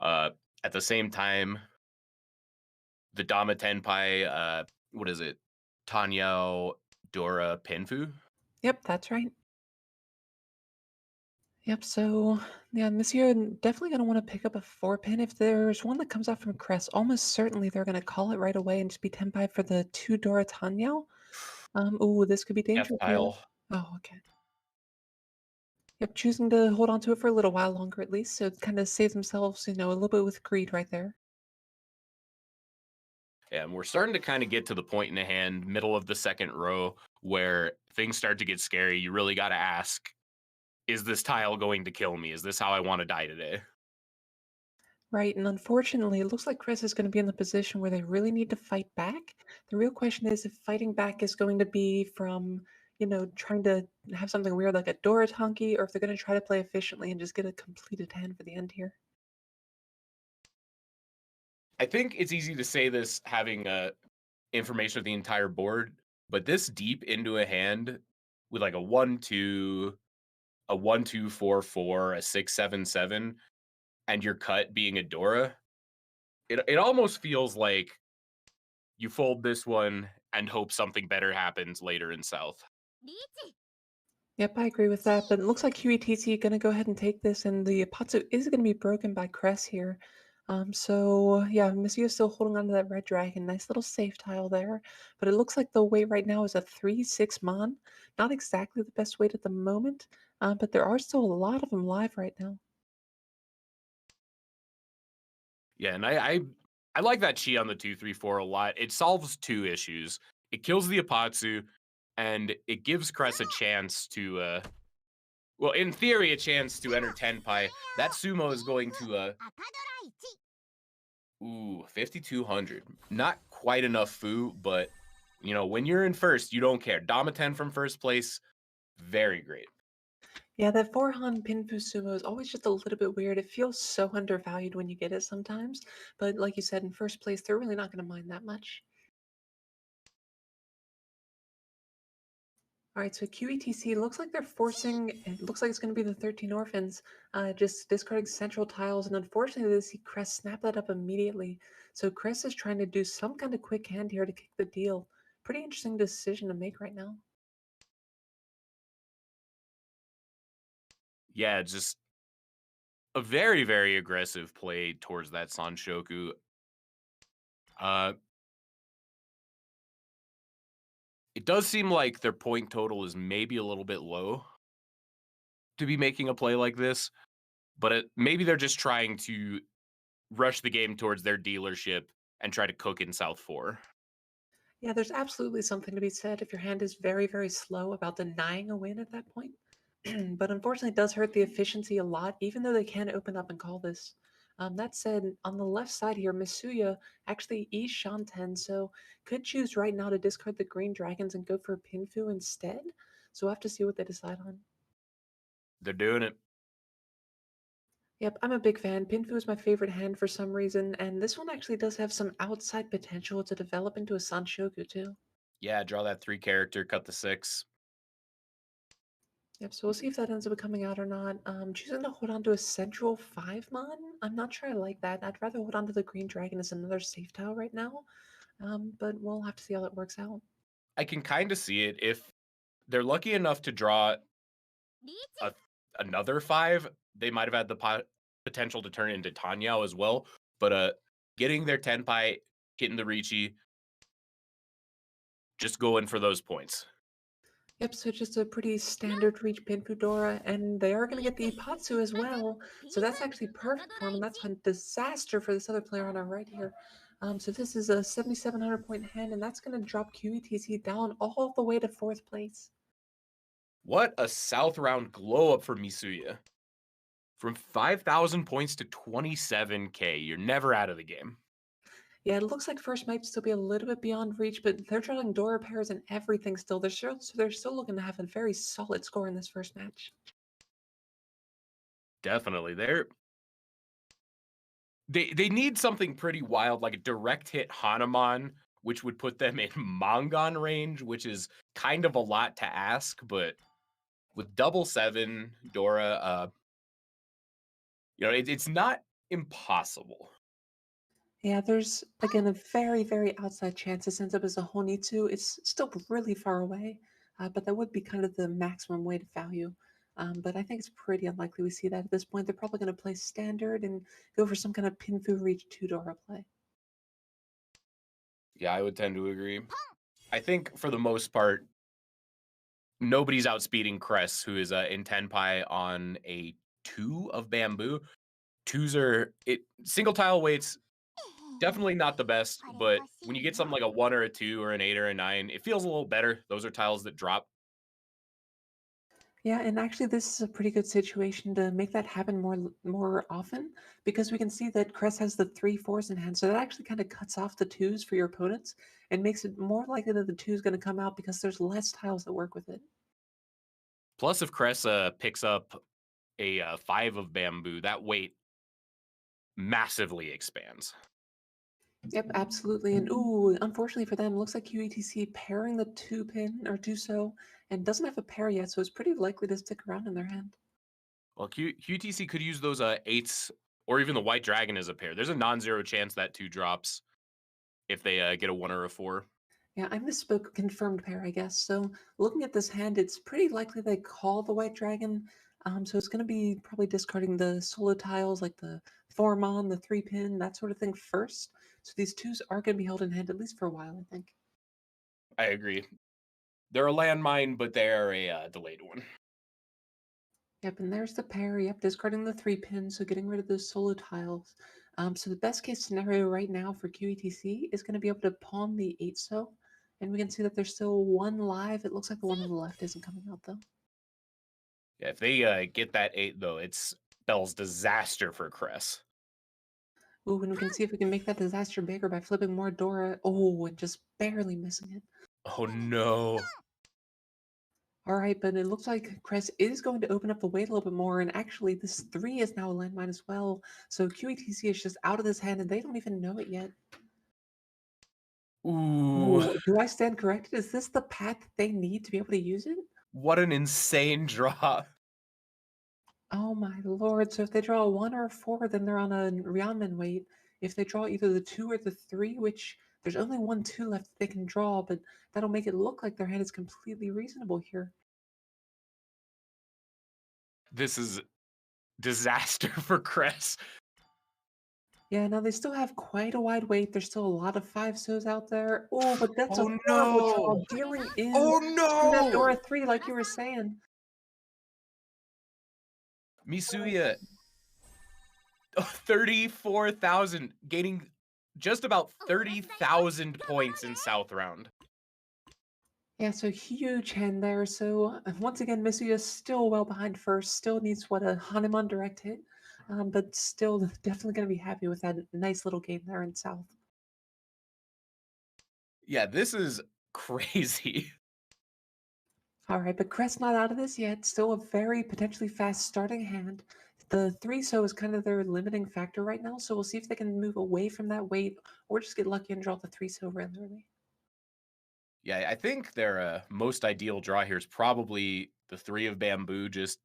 Speaker 4: At the same time, the Dama Tenpai, what is it? Tanyao Dora Pinfu?
Speaker 3: Yep, that's right. Yep, so yeah, Monsieur definitely gonna want to pick up a 4 pin. If there's one that comes out from Crest, almost certainly they're gonna call it right away and just be Tenpai for the 2 Dora Tanyao. Ooh, this could be
Speaker 4: F
Speaker 3: dangerous here.
Speaker 4: tile.
Speaker 3: Oh, okay. Yep, choosing to hold on to it for a little while longer at least, so it kind of saves themselves, a little bit with greed right there.
Speaker 4: Yeah, and we're starting to kind of get to the point in the hand, middle of the second row, where things start to get scary. You really got to ask, is this tile going to kill me? Is this how I want to die today?
Speaker 3: Right, and unfortunately, it looks like Chris is going to be in the position where they really need to fight back. The real question is if fighting back is going to be from, trying to have something weird like a Dora Tonki, or if they're going to try to play efficiently and just get a completed hand for the end here.
Speaker 4: I think it's easy to say this having information of the entire board, but this deep into a hand with like a 1-2, a 1-2-4-4, a 6-7-7, and your cut being a Dora, it almost feels like you fold this one and hope something better happens later in South.
Speaker 1: リーチ
Speaker 3: Yep, I agree with that, but it looks like QETC going to go ahead and take this, and the Patsu is going to be broken by Cress here. So yeah, Monsieur is still holding on to that red dragon. Nice little safe tile there. But it looks like the weight right now is a 3-6 mon. Not exactly the best weight at the moment, but there are still a lot of them live right now.
Speaker 4: Yeah, and I like that chi on the 2-3-4 a lot. It solves two issues. It kills the Apatsu, and it gives Cress a chance to well, in theory, a chance to enter Tenpai. That sumo is going to
Speaker 1: 赤ドラ1
Speaker 4: ooh, 5,200. Not quite enough foo, but when you're in first, you don't care. Damaten from first place, very great.
Speaker 3: Yeah, that Forhan Pinfu Sumo is always just a little bit weird. It feels so undervalued when you get it sometimes. But like you said, in first place, they're really not going to mind that much. All right, so QETC looks like they're forcing, it looks like it's going to be the 13 Orphans, just discarding central tiles. And unfortunately, they see Crest snap that up immediately. So Crest is trying to do some kind of quick hand here to kick the deal. Pretty interesting decision to make right now.
Speaker 4: Yeah, just a very, very aggressive play towards that Sanshoku. It does seem like their point total is maybe a little bit low to be making a play like this, but maybe they're just trying to rush the game towards their dealership and try to cook in South 4.
Speaker 3: Yeah, there's absolutely something to be said if your hand is very, very slow about denying a win at that point. But unfortunately, it does hurt the efficiency a lot, even though they can open up and call this. That said, on the left side here, Misuya actually is Shanten, so could choose right now to discard the green dragons and go for Pinfu instead. So we'll have to see what they decide on.
Speaker 4: They're doing it.
Speaker 3: Yep, I'm a big fan. Pinfu is my favorite hand for some reason, and this one actually does have some outside potential to develop into a Sanshoku too.
Speaker 4: Yeah, draw that 3 character, cut the 6.
Speaker 3: Yep, so we'll see if that ends up coming out or not. Choosing to hold on to a central 5 mon? I'm not sure I like that. I'd rather hold on to the green dragon as another safe tile right now. But we'll have to see how that works out.
Speaker 4: I can kind of see it. If they're lucky enough to draw
Speaker 1: リーチ
Speaker 4: another 5, they might have had the potential to turn it into Tanyao as well. But getting their Tenpai, hitting the Richi, just going for those points.
Speaker 3: Yep, so just a pretty standard reach Pinfu Dora, and they are going to get the Ipatsu as well. So that's actually perfect for them, and that's a disaster for this other player on our right here. So this is a 7,700 point hand, and that's going to drop QETC down all the way to 4th place.
Speaker 4: What a South round glow up for Misuya. From 5,000 points to 27K. You're never out of the game.
Speaker 3: Yeah, it looks like first might still be a little bit beyond reach, but they're drawing Dora pairs and everything still. They're still looking to have a very solid score in this first match.
Speaker 4: Definitely. They need something pretty wild, like a direct hit Hanuman, which would put them in Mangon range, which is kind of a lot to ask, but with 7/7 Dora, it's not impossible.
Speaker 3: Yeah, there's again a very, very outside chance this ends up as a Honitsu. It's still really far away, but that would be kind of the maximum weighted value. But I think it's pretty unlikely we see that at this point. They're probably going to play standard and go for some kind of Pinfu Reach Tudora play.
Speaker 4: Yeah, I would tend to agree. I think for the most part, nobody's outspeeding Cress, who is in Tenpai on a 2 of Bamboo. 2s are single tile weights, definitely not the best, but when you get something like a 1 or a 2 or an 8 or a 9, it feels a little better. Those are tiles that drop.
Speaker 3: Yeah, and actually, this is a pretty good situation to make that happen more often because we can see that Cress has the 3/4s in hand, so that actually kind of cuts off the 2s for your opponents and makes it more likely that the 2 is going to come out because there's less tiles that work with it.
Speaker 4: Plus, if Cress picks up a 5 of Bamboo, that weight massively expands.
Speaker 3: Yep, absolutely. And ooh, unfortunately for them, looks like QETC pairing the 2-pin or 2-so and doesn't have a pair yet, so it's pretty likely to stick around in their hand.
Speaker 4: Well, QTC could use those 8s or even the White Dragon as a pair. There's a non-zero chance that 2 drops if they get a 1 or a 4.
Speaker 3: Yeah, I misspoke. Confirmed pair, I guess. So looking at this hand, it's pretty likely they call the White Dragon. So it's going to be probably discarding the solo tiles like the 4-mon, the 3-pin, that sort of thing first. So these 2s are going to be held in hand at least for a while, I think.
Speaker 4: I agree. They're a landmine, but they're a delayed one.
Speaker 3: Yep, and there's the pair. Yep, discarding the 3-pin, so getting rid of those solo tiles. So the best case scenario right now for QETC is going to be able to pawn the 8-so, and we can see that there's still 1 live. It looks like the one on the left isn't coming out though.
Speaker 4: Yeah, if they get that 8 though, it spells disaster for Cress.
Speaker 3: Ooh, and we can see if we can make that disaster bigger by flipping more Dora. Oh, and just barely missing it.
Speaker 4: Oh no.
Speaker 3: All right, but it looks like Cress is going to open up the weight a little bit more, and actually this 3 is now a landmine as well. So QETC is just out of this hand, and they don't even know it yet.
Speaker 4: Ooh.
Speaker 3: Ooh, do I stand corrected? Is this the path that they need to be able to use it?
Speaker 4: What an insane draw.
Speaker 3: Oh my lord. So if they draw a 1 or a 4, then they're on a Ryanman weight. If they draw either the 2 or the 3, which there's only 1 2 left that they can draw, but that'll make it look like their hand is completely reasonable here.
Speaker 4: This is disaster for Cress.
Speaker 3: Yeah, now they still have quite a wide weight. There's still a lot of 5-sos out there. Oh, but that's
Speaker 4: Oh
Speaker 3: a horrible draw.
Speaker 4: no.
Speaker 3: Dealing in
Speaker 4: Oh
Speaker 3: that
Speaker 4: no.
Speaker 3: Dora 3, like you were saying.
Speaker 4: Misuya, 34,000, gaining just about 30,000 points in South Round.
Speaker 3: Yeah, so huge hand there. So once again, Misuya still well behind first. Still needs what a Hanuman direct hit, but still definitely going to be happy with that nice little game there in South.
Speaker 4: Yeah, this is crazy.
Speaker 3: All right, but Crest not out of this yet. Still a very potentially fast starting hand. The 3-so is kind of their limiting factor right now, so we'll see if they can move away from that weight or just get lucky and draw the 3-so regularly.
Speaker 4: Yeah, I think their most ideal draw here is probably the 3 of Bamboo. Just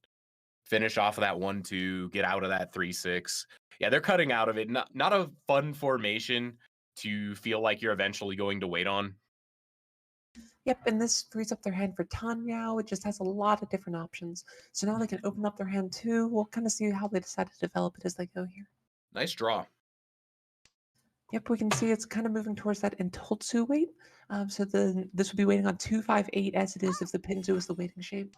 Speaker 4: finish off of that 1-2, get out of that 3-6. Yeah, they're cutting out of it. Not a fun formation to feel like you're eventually going to wait on.
Speaker 3: Yep, and this frees up their hand for Tanyao. It just has a lot of different options. So now they can open up their hand too. We'll kind of see how they decide to develop it as they go here.
Speaker 4: Nice draw.
Speaker 3: Yep, we can see it's kind of moving towards that Intotsu weight. So this would be waiting on 258 as it is if the Pinzu is the waiting shape.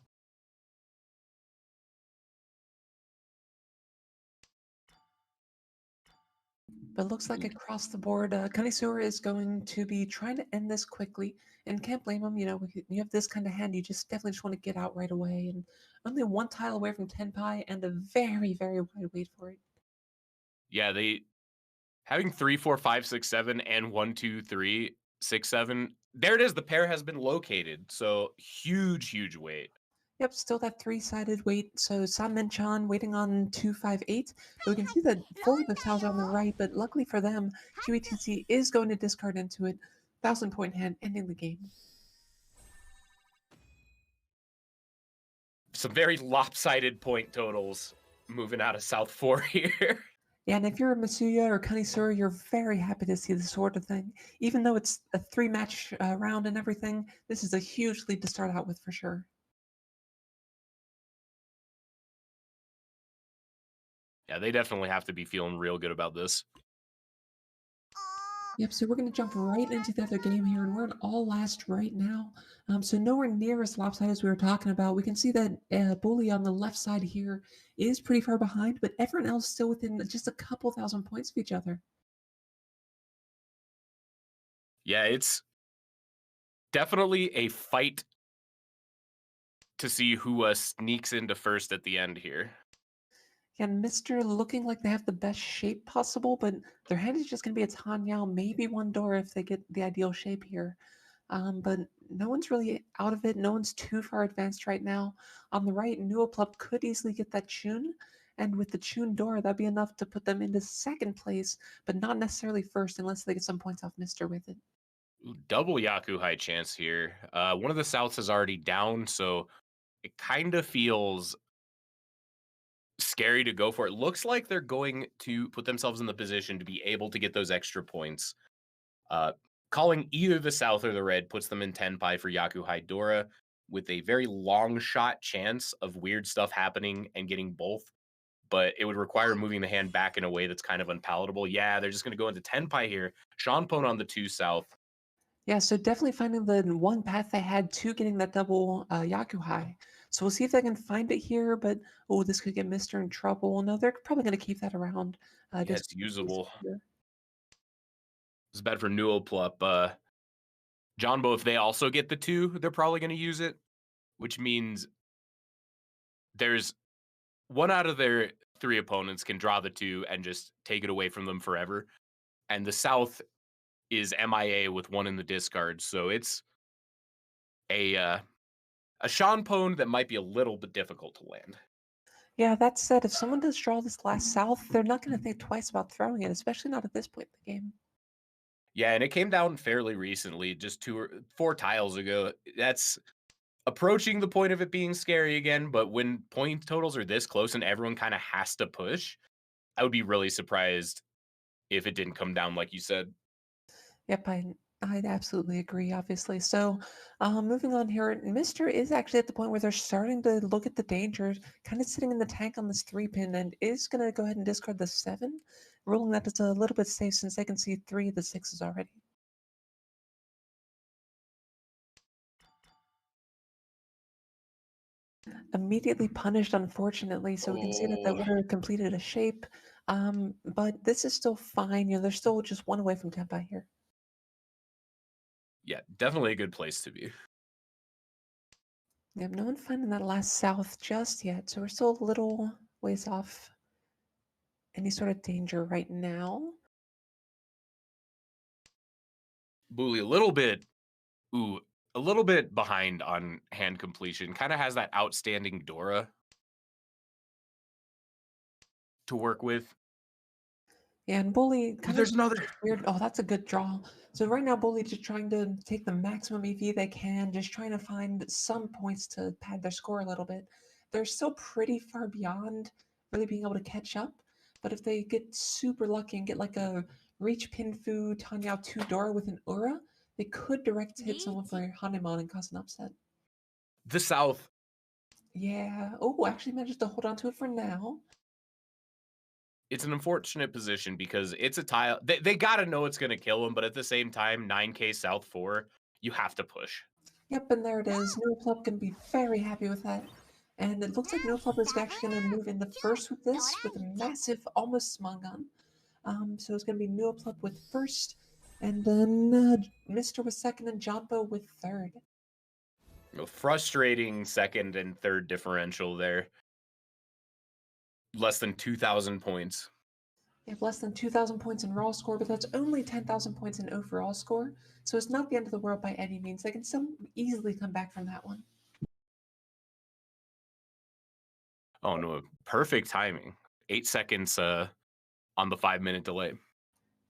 Speaker 3: But looks like across the board, Kanisura is going to be trying to end this quickly. And can't blame him. You know, when you have this kind of hand, you definitely just want to get out right away. And only 1 tile away from Tenpai and a very, very wide wait for it.
Speaker 4: Yeah, they having 3, 4, 5, 6, 7, and 1, 2, 3, 6, 7. There it is. The pair has been located. So huge wait.
Speaker 3: Yep, still that 3-sided wait. So Sanmen-chan waiting on 258. But we can see that 4 of the tiles are on the right, but luckily for them, QETC is going to discard into it. 1,000-point hand, ending the game.
Speaker 4: Some very lopsided point totals moving out of South 4 here.
Speaker 3: Yeah, and if you're a Masuya or Kanisura, you're very happy to see this sort of thing. Even though it's a three-match round and everything, this is a huge lead to start out with for sure.
Speaker 4: Yeah, they definitely have to be feeling real good about this.
Speaker 3: Yep, so we're going to jump right into the other game here, and we're in all last right now. So nowhere near as lopsided as we were talking about. We can see that Bully on the left side here is pretty far behind, but everyone else still within just a couple thousand points of each other.
Speaker 4: Yeah, it's definitely a fight to see who sneaks into first at the end here.
Speaker 3: And Mr. looking like they have the best shape possible, but their hand is just going to be a Tanyao, maybe one door if they get the ideal shape here. But no one's really out of it. No one's too far advanced right now. On the right, Nuoplup could easily get that Chun. And with the Chun door, that'd be enough to put them into second place, but not necessarily first unless they get some points off Mr. with it.
Speaker 4: Ooh, double Yakuhai chance here. One of the Souths is already down, so it kind of feels scary to go for it. Looks like they're going to put themselves in the position to be able to get those extra points. Calling either the South or the Red puts them in Tenpai for Yakuhai Dora with a very long shot chance of weird stuff happening and getting both. But it would require moving the hand back in a way that's kind of unpalatable. Yeah, they're just going to go into Tenpai here. Shanpon on the 2 South.
Speaker 3: Yeah, so definitely finding the one path they had to getting that double Yakuhai. So we'll see if they can find it here, but oh, this could get Mr. in trouble. No, they're probably going to keep that around.
Speaker 4: Yeah,
Speaker 3: Just
Speaker 4: it's usable.
Speaker 3: here.
Speaker 4: It's bad for Nuoplup. Jonbo, if they also get the 2, they're probably going to use it, which means there's one out of their 3 opponents can draw the 2 and just take it away from them forever. And the South is MIA with 1 in the discard. So it's a Shanpon that might be a little bit difficult to land.
Speaker 3: Yeah, that said, if someone does draw this last South, they're not going to think twice about throwing it, especially not at this point in the game.
Speaker 4: Yeah, and it came down fairly recently, just 2 or 4 tiles ago. That's approaching the point of it being scary again, but when point totals are this close and everyone kind of has to push, I would be really surprised if it didn't come down like you said.
Speaker 3: Yep, I'd absolutely agree, obviously. So, moving on here, Mr. is actually at the point where they're starting to look at the dangers, kind of sitting in the tank on this 3-pin, and is going to go ahead and discard the 7, ruling that it's a little bit safe since they can see 3 of the 6s already. Immediately punished, unfortunately, so we can see that that would have completed a shape. But this is still fine. You know, they're still just one away from Tenpai here.
Speaker 4: Yeah, definitely a good place to be.
Speaker 3: Yeah, no one finding that last South just yet, so we're still a little ways off any sort of danger right now.
Speaker 4: Bully a little bit behind on hand completion. Kind of has that outstanding Dora to work with.
Speaker 3: Yeah, and Bully kind
Speaker 4: There's
Speaker 3: of
Speaker 4: another.
Speaker 3: weird. Oh, that's a good draw. So right now, Bully just trying to take the maximum EV they can, just trying to find some points to pad their score a little bit. They're still pretty far beyond really being able to catch up, but if they get super lucky and get like a Reach Pinfu Tanyao 2 Dora with an Ura, they could direct hit someone for Hanemon and cause an upset.
Speaker 4: The South.
Speaker 3: Yeah. Oh, actually managed to hold on to it for now.
Speaker 4: It's an unfortunate position because it's a tile. They got to know it's going to kill them, but at the same time, 9K South 4, you have to push.
Speaker 3: Yep, and there it is. Nuoplup can be very happy with that. And it looks like Nuoplup is actually going to move in the first with this with a massive, almost Smongon. So it's going to be Nuoplup with first, and then Mr. with second, and Jonbo with third.
Speaker 4: Frustrating second and third differential there. Less than 2,000 points.
Speaker 3: They have less than 2,000 points in raw score, but that's only 10,000 points in overall score. So it's not the end of the world by any means. They can still easily come back from that one.
Speaker 4: Oh no, perfect timing. 8 seconds on the 5-minute delay.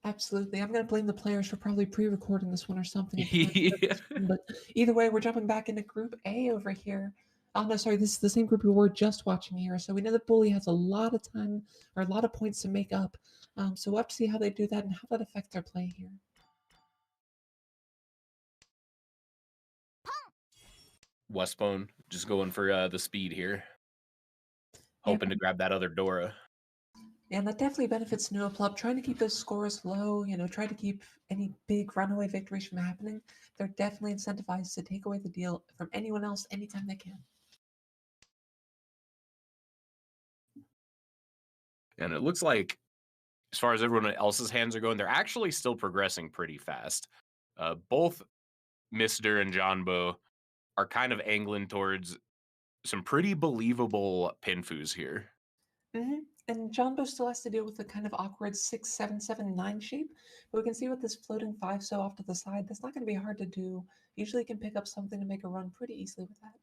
Speaker 3: Absolutely. I'm going to blame the players for probably pre-recording this one or something.
Speaker 4: Yeah.
Speaker 3: But either way, we're jumping back into Group A over here. Oh, no, sorry, this is the same group we were just watching here. So we know that Bully has a lot of time or a lot of points to make up. So we'll have to see how they do that and how that affects their play here.
Speaker 4: Westbone just going for the speed here,
Speaker 3: Yeah,
Speaker 4: hoping to grab that other Dora.
Speaker 3: and that definitely benefits Neoplup. Trying to keep those scores low, try to keep any big runaway victories from happening. They're definitely incentivized to take away the deal from anyone else anytime they can.
Speaker 4: And it looks like, as far as everyone else's hands are going, they're actually still progressing pretty fast. Both Mr. and Johnbo are kind of angling towards some pretty believable pinfoos here.
Speaker 3: And Jumbo still has to deal with the kind of awkward 6, 7, 7, 9 shape, but we can see with this floating 5 so off to the side, that's not going to be hard to do. Usually can pick up something to make a run pretty easily with that.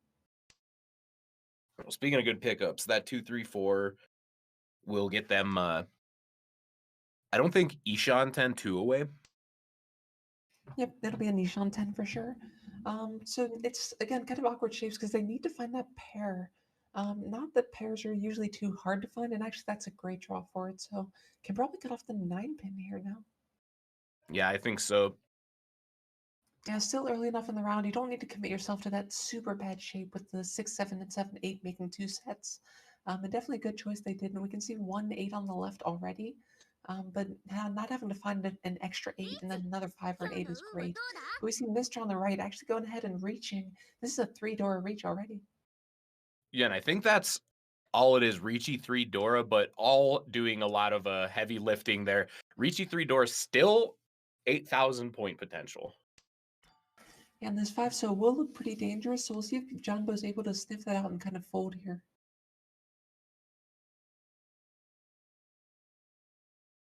Speaker 4: Well, speaking of good pickups, that 2-3-4 will get them. I don't think Ishan 10-2 away.
Speaker 3: Yep, it'll be a niche on 10 for sure. So it's, again, kind of awkward shapes because they need to find that pair. Not that pairs are usually too hard to find, and actually that's a great draw for it, so can probably cut off the 9 pin here now.
Speaker 4: Yeah, I think so.
Speaker 3: Yeah, still early enough in the round. You don't need to commit yourself to that super bad shape with the 6, 7, and 7, 8 making 2 sets. And definitely a good choice they did. And we can see 1, 8 on the left already. But not having to find an extra 8 and then another 5 or an 8 is great. But we see Mr. on the right actually going ahead and reaching. This is a 3-door reach already.
Speaker 4: Yeah, and I think that's all it is. Ricci 3 Dora, but all doing a lot of heavy lifting there. Ricci 3 Dora still 8,000 point potential.
Speaker 3: Yeah, and this 5 so will look pretty dangerous. So we'll see if John Bo's able to sniff that out and kind of fold here.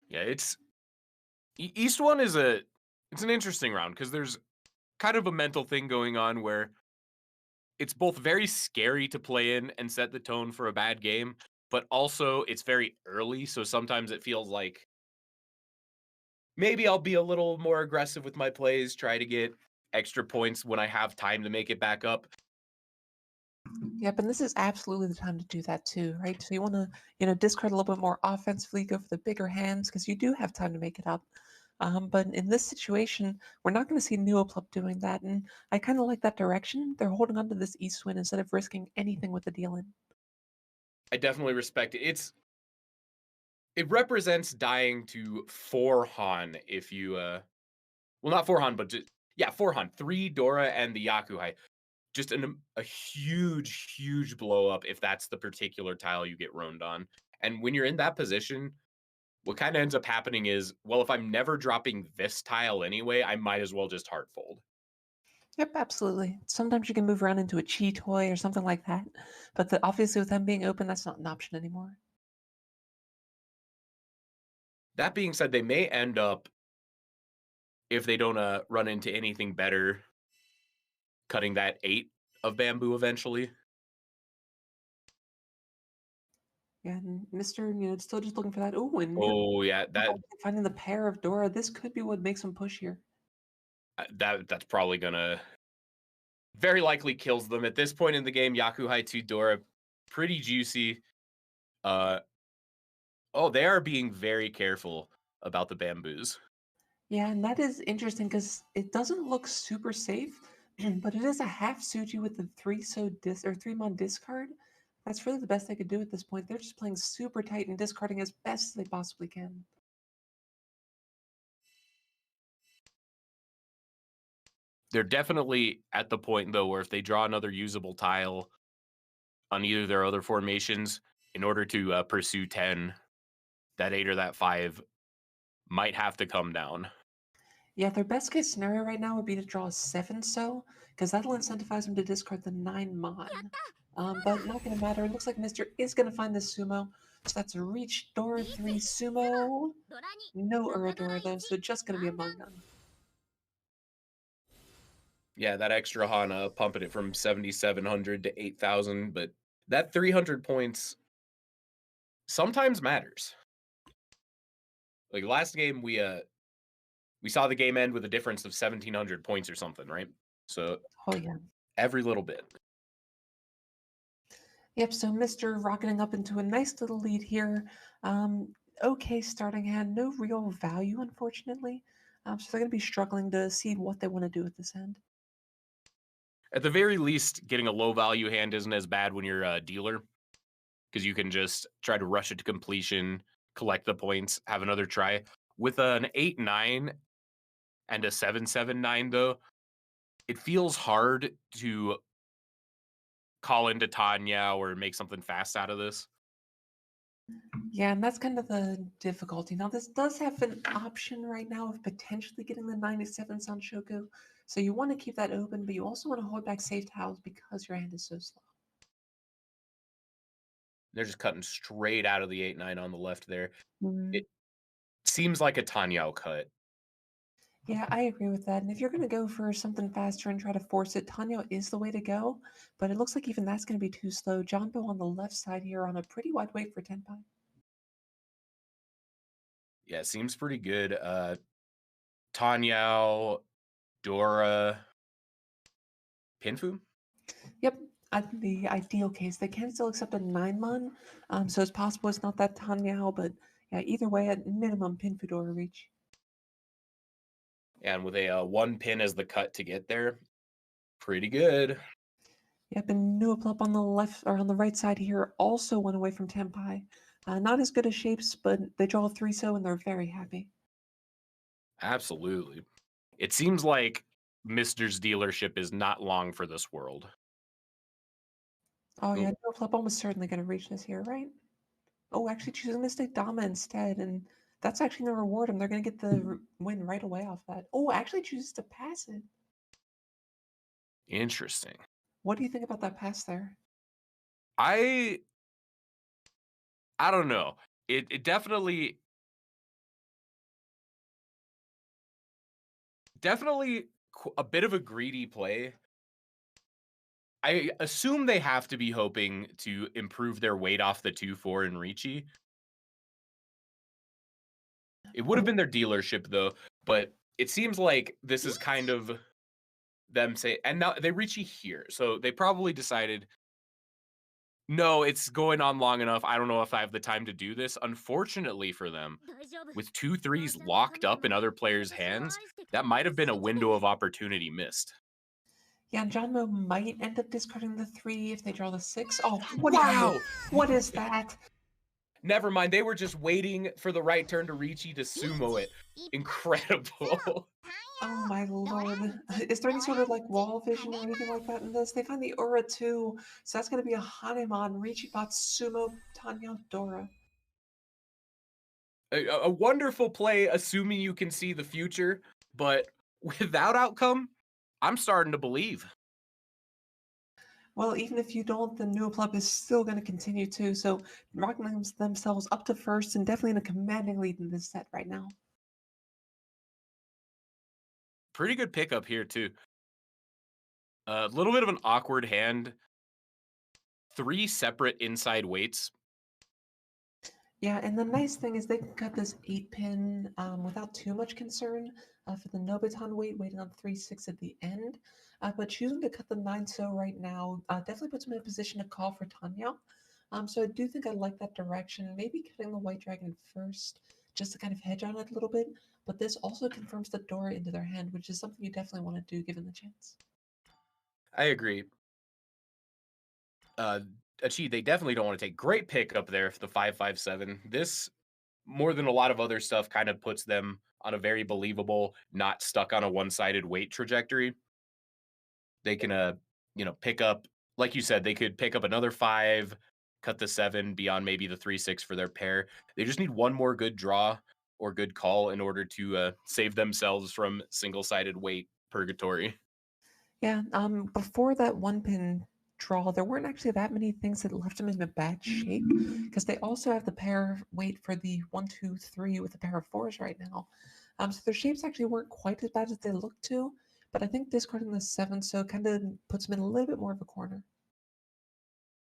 Speaker 4: Yeah, it's East one is it's an interesting round because there's kind of a mental thing going on where it's both very scary to play in and set the tone for a bad game, but also it's very early, so sometimes it feels like maybe I'll be a little more aggressive with my plays, try to get extra points when I have time to make it back up.
Speaker 3: Yep, and this is absolutely the time to do that too, right? So you want to, discard a little bit more offensively, go for the bigger hands because you do have time to make it up. But in this situation, we're not going to see Neoplup doing that, and I kind of like that direction. They're holding on to this east win instead of risking anything with the deal in.
Speaker 4: I definitely respect it. It represents dying to 4 Han if you well, not 4 Han, but just 4 Han, 3 Dora and the Yakuhai. Just a huge blow up if that's the particular tile you get roamed on. And when you're in that position, what kind of ends up happening is, well, if I'm never dropping this tile anyway, I might as well just heart fold.
Speaker 3: Yep, absolutely. Sometimes you can move around into a chi toy or something like that, but obviously with them being open, that's not an option anymore.
Speaker 4: That being said, they may end up, if they don't run into anything better, cutting that 8 of bamboo eventually.
Speaker 3: Yeah, and Mr. Still just looking for that. Oh, and
Speaker 4: Oh yeah,
Speaker 3: finding the pair of Dora. This could be what makes him push here.
Speaker 4: that's probably gonna very likely kills them at this point in the game. Yakuhai 2 Dora, pretty juicy. They are being very careful about the bamboos.
Speaker 3: Yeah, and that is interesting because it doesn't look super safe, but it is a half Suji with the 3-mon discard. That's really the best they could do at this point. They're just playing super tight and discarding as best as they possibly can.
Speaker 4: They're definitely at the point, though, where if they draw another usable tile on either their other formations, in order to pursue 10, that 8 or that 5 might have to come down.
Speaker 3: Yeah, their best case scenario right now would be to draw a 7 so, because that'll incentivize them to discard the 9-mon. But not going to matter. It looks like Mr. is going to find this sumo. So that's a reach, Dora 3 sumo. No Uradora though, so just going to be a Mangnan.
Speaker 4: Yeah, that extra Hana pumping it from 7,700 to 8,000, but that 300 points sometimes matters. Like last game, we saw the game end with a difference of 1,700 points or something, right? So
Speaker 3: Oh yeah.
Speaker 4: every little bit.
Speaker 3: Yep, so Mr. rocketing up into a nice little lead here. Okay, starting hand, no real value, unfortunately. So they're going to be struggling to see what they want to do with this hand.
Speaker 4: At the very least, getting a low value hand isn't as bad when you're a dealer, because you can just try to rush it to completion, collect the points, have another try. With an 8-9 and a 7-7-9, though, it feels hard to call into Tanya or make something fast out of this.
Speaker 3: Yeah, and that's kind of the difficulty. Now, this does have an option right now of potentially getting the 97 Sanshoku. So you want to keep that open, but you also want to hold back safe tiles because your hand is so slow.
Speaker 4: They're just cutting straight out of the 8-9 on the left there.
Speaker 3: Mm.
Speaker 4: It seems like a Tanyao cut.
Speaker 3: Yeah, I agree with that. And if you're going to go for something faster and try to force it, Tanya is the way to go. But it looks like even that's going to be too slow. Jonbo on the left side here on a pretty wide wait for Tenpai.
Speaker 4: Yeah, seems pretty good. Tanyao, Dora, Pinfu?
Speaker 3: Yep, the ideal case. They can still accept a 9-mon, so it's possible it's not that Tanyao, but yeah, either way, at minimum, Pin Fedora reach.
Speaker 4: And with a 1 pin as the cut to get there, pretty good.
Speaker 3: Yep, and Nuaplop on the left or on the right side here also went away from Tenpai. Not as good as shapes, but they draw a 3-so and they're very happy.
Speaker 4: Absolutely. It seems like Mister's dealership is not long for this world.
Speaker 3: Oh yeah, Nuaplop almost certainly going to reach this here, right? Oh, actually choosing Mystic Dama instead, and that's actually going to reward them. They're going to get the win right away off that. Oh, actually chooses to pass it.
Speaker 4: Interesting.
Speaker 3: What do you think about that pass there?
Speaker 4: I don't know. It definitely a bit of a greedy play. I assume they have to be hoping to improve their weight off the 2-4 in Ricci. It would have been their dealership though, but it seems like this is kind of them say, and now they Ricci here, so they probably decided, no, it's going on long enough. I don't know if I have the time to do this. Unfortunately for them, with 2-3s locked up in other players' hands, that might have been a window of opportunity missed.
Speaker 3: Yeah, and Jonmo might end up discarding the 3 if they draw the 6. Oh,
Speaker 4: Wow!
Speaker 3: What is that?
Speaker 4: Never mind. They were just waiting for the right turn to Ricci to sumo it. Incredible.
Speaker 3: Oh my lord. Is there any sort of like wall vision or anything like that in this? They find the Ura too, so that's going to be a Hanemon, Richibot, Sumo, Tanya, Dora.
Speaker 4: A wonderful play, assuming you can see the future, but without outcome, I'm starting to believe.
Speaker 3: Well, even if you don't, the Nuaplop is still going to continue too, so rocking themselves up to first and definitely in a commanding lead in this set right now.
Speaker 4: Pretty good pickup here, too. A little bit of an awkward hand. 3 separate inside weights.
Speaker 3: Yeah, and the nice thing is they can cut this 8-pin without too much concern for the Nobutan weight, waiting on 3-6 at the end. But choosing to cut the 9-so right now definitely puts them in a position to call for Tanya. So I do think I like that direction. Maybe cutting the White Dragon first, just to kind of hedge on it a little bit. But this also confirms the Dora into their hand, which is something you definitely want to do given the chance.
Speaker 4: I agree. Achie, they definitely don't want to take great pickup there for the 5-5-7. This, more than a lot of other stuff, kind of puts them on a very believable, not stuck on a one-sided weight trajectory. They can, pick up, like you said, they could pick up another 5, cut the 7 beyond maybe the 3-6 for their pair. They just need one more good draw or good call in order to save themselves from single-sided weight purgatory.
Speaker 3: Yeah, before that 1-pin draw, there weren't actually that many things that left them in a bad shape because they also have the pair weight for the 1-2-3 with a pair of 4s right now. So their shapes actually weren't quite as bad as they looked to, but I think discarding the 7 so kind of puts them in a little bit more of a corner.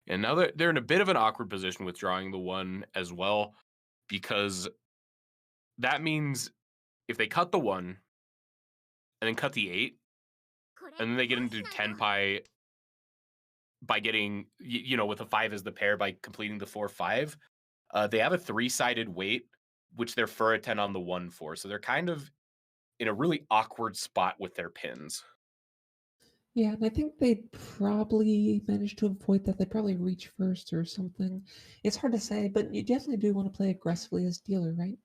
Speaker 4: And now they're in a bit of an awkward position with drawing the 1 as well, because that means if they cut the 1 and then cut the 8, and then they get into Tenpai by getting, with a 5 as the pair by completing the 4-5. They have a 3-sided weight, which they're for a 10 on the 1-4. So they're kind of in a really awkward spot with their pins.
Speaker 3: Yeah, and I think they'd probably manage to avoid that. They'd probably reach first or something. It's hard to say, but you definitely do want to play aggressively as dealer, right?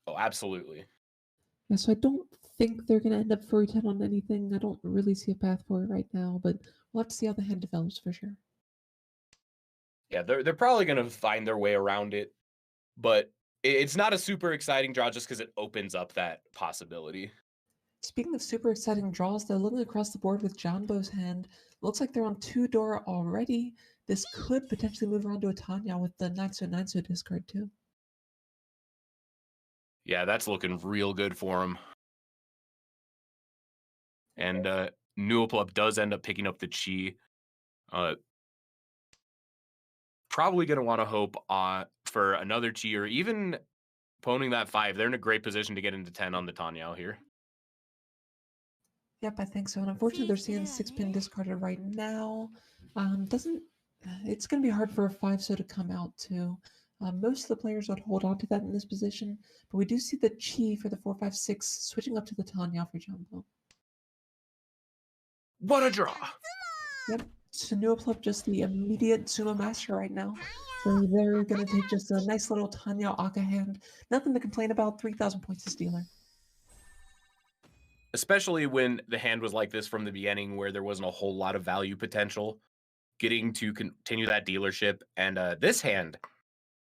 Speaker 4: Oh, absolutely.
Speaker 3: Yeah, so I don't think they're going to end up furry 10 on anything. I don't really see a path for it right now, but we'll have to see how the hand develops for sure.
Speaker 4: Yeah, they're probably going to find their way around it, but it's not a super exciting draw just because it opens up that possibility.
Speaker 3: Speaking of super exciting draws, though, looking across the board with Janbo's hand, looks like they're on 2 Dora already. This could potentially move around to a Tanya with the 9-so discard, too.
Speaker 4: Yeah, that's looking real good for him. And Nuoplup does end up picking up the Chi. Probably going to want to hope for another Chi, or even poning that 5. They're in a great position to get into 10 on the Tanyao here.
Speaker 3: Yep, I think so. And unfortunately, they're seeing 6-pin discarded right now. It's going to be hard for a 5-so to come out, too. Most of the players would hold on to that in this position, but we do see the Chi for the 4-5-6 switching up to the Tanya for Jumbo.
Speaker 4: What a draw!
Speaker 3: Yep, so Nuoplup just the immediate Sumo Master right now. So they're going to take just a nice little Tanya Aka hand. Nothing to complain about, 3,000 points as dealer.
Speaker 4: Especially when the hand was like this from the beginning, where there wasn't a whole lot of value potential. Getting to continue that dealership. And this hand,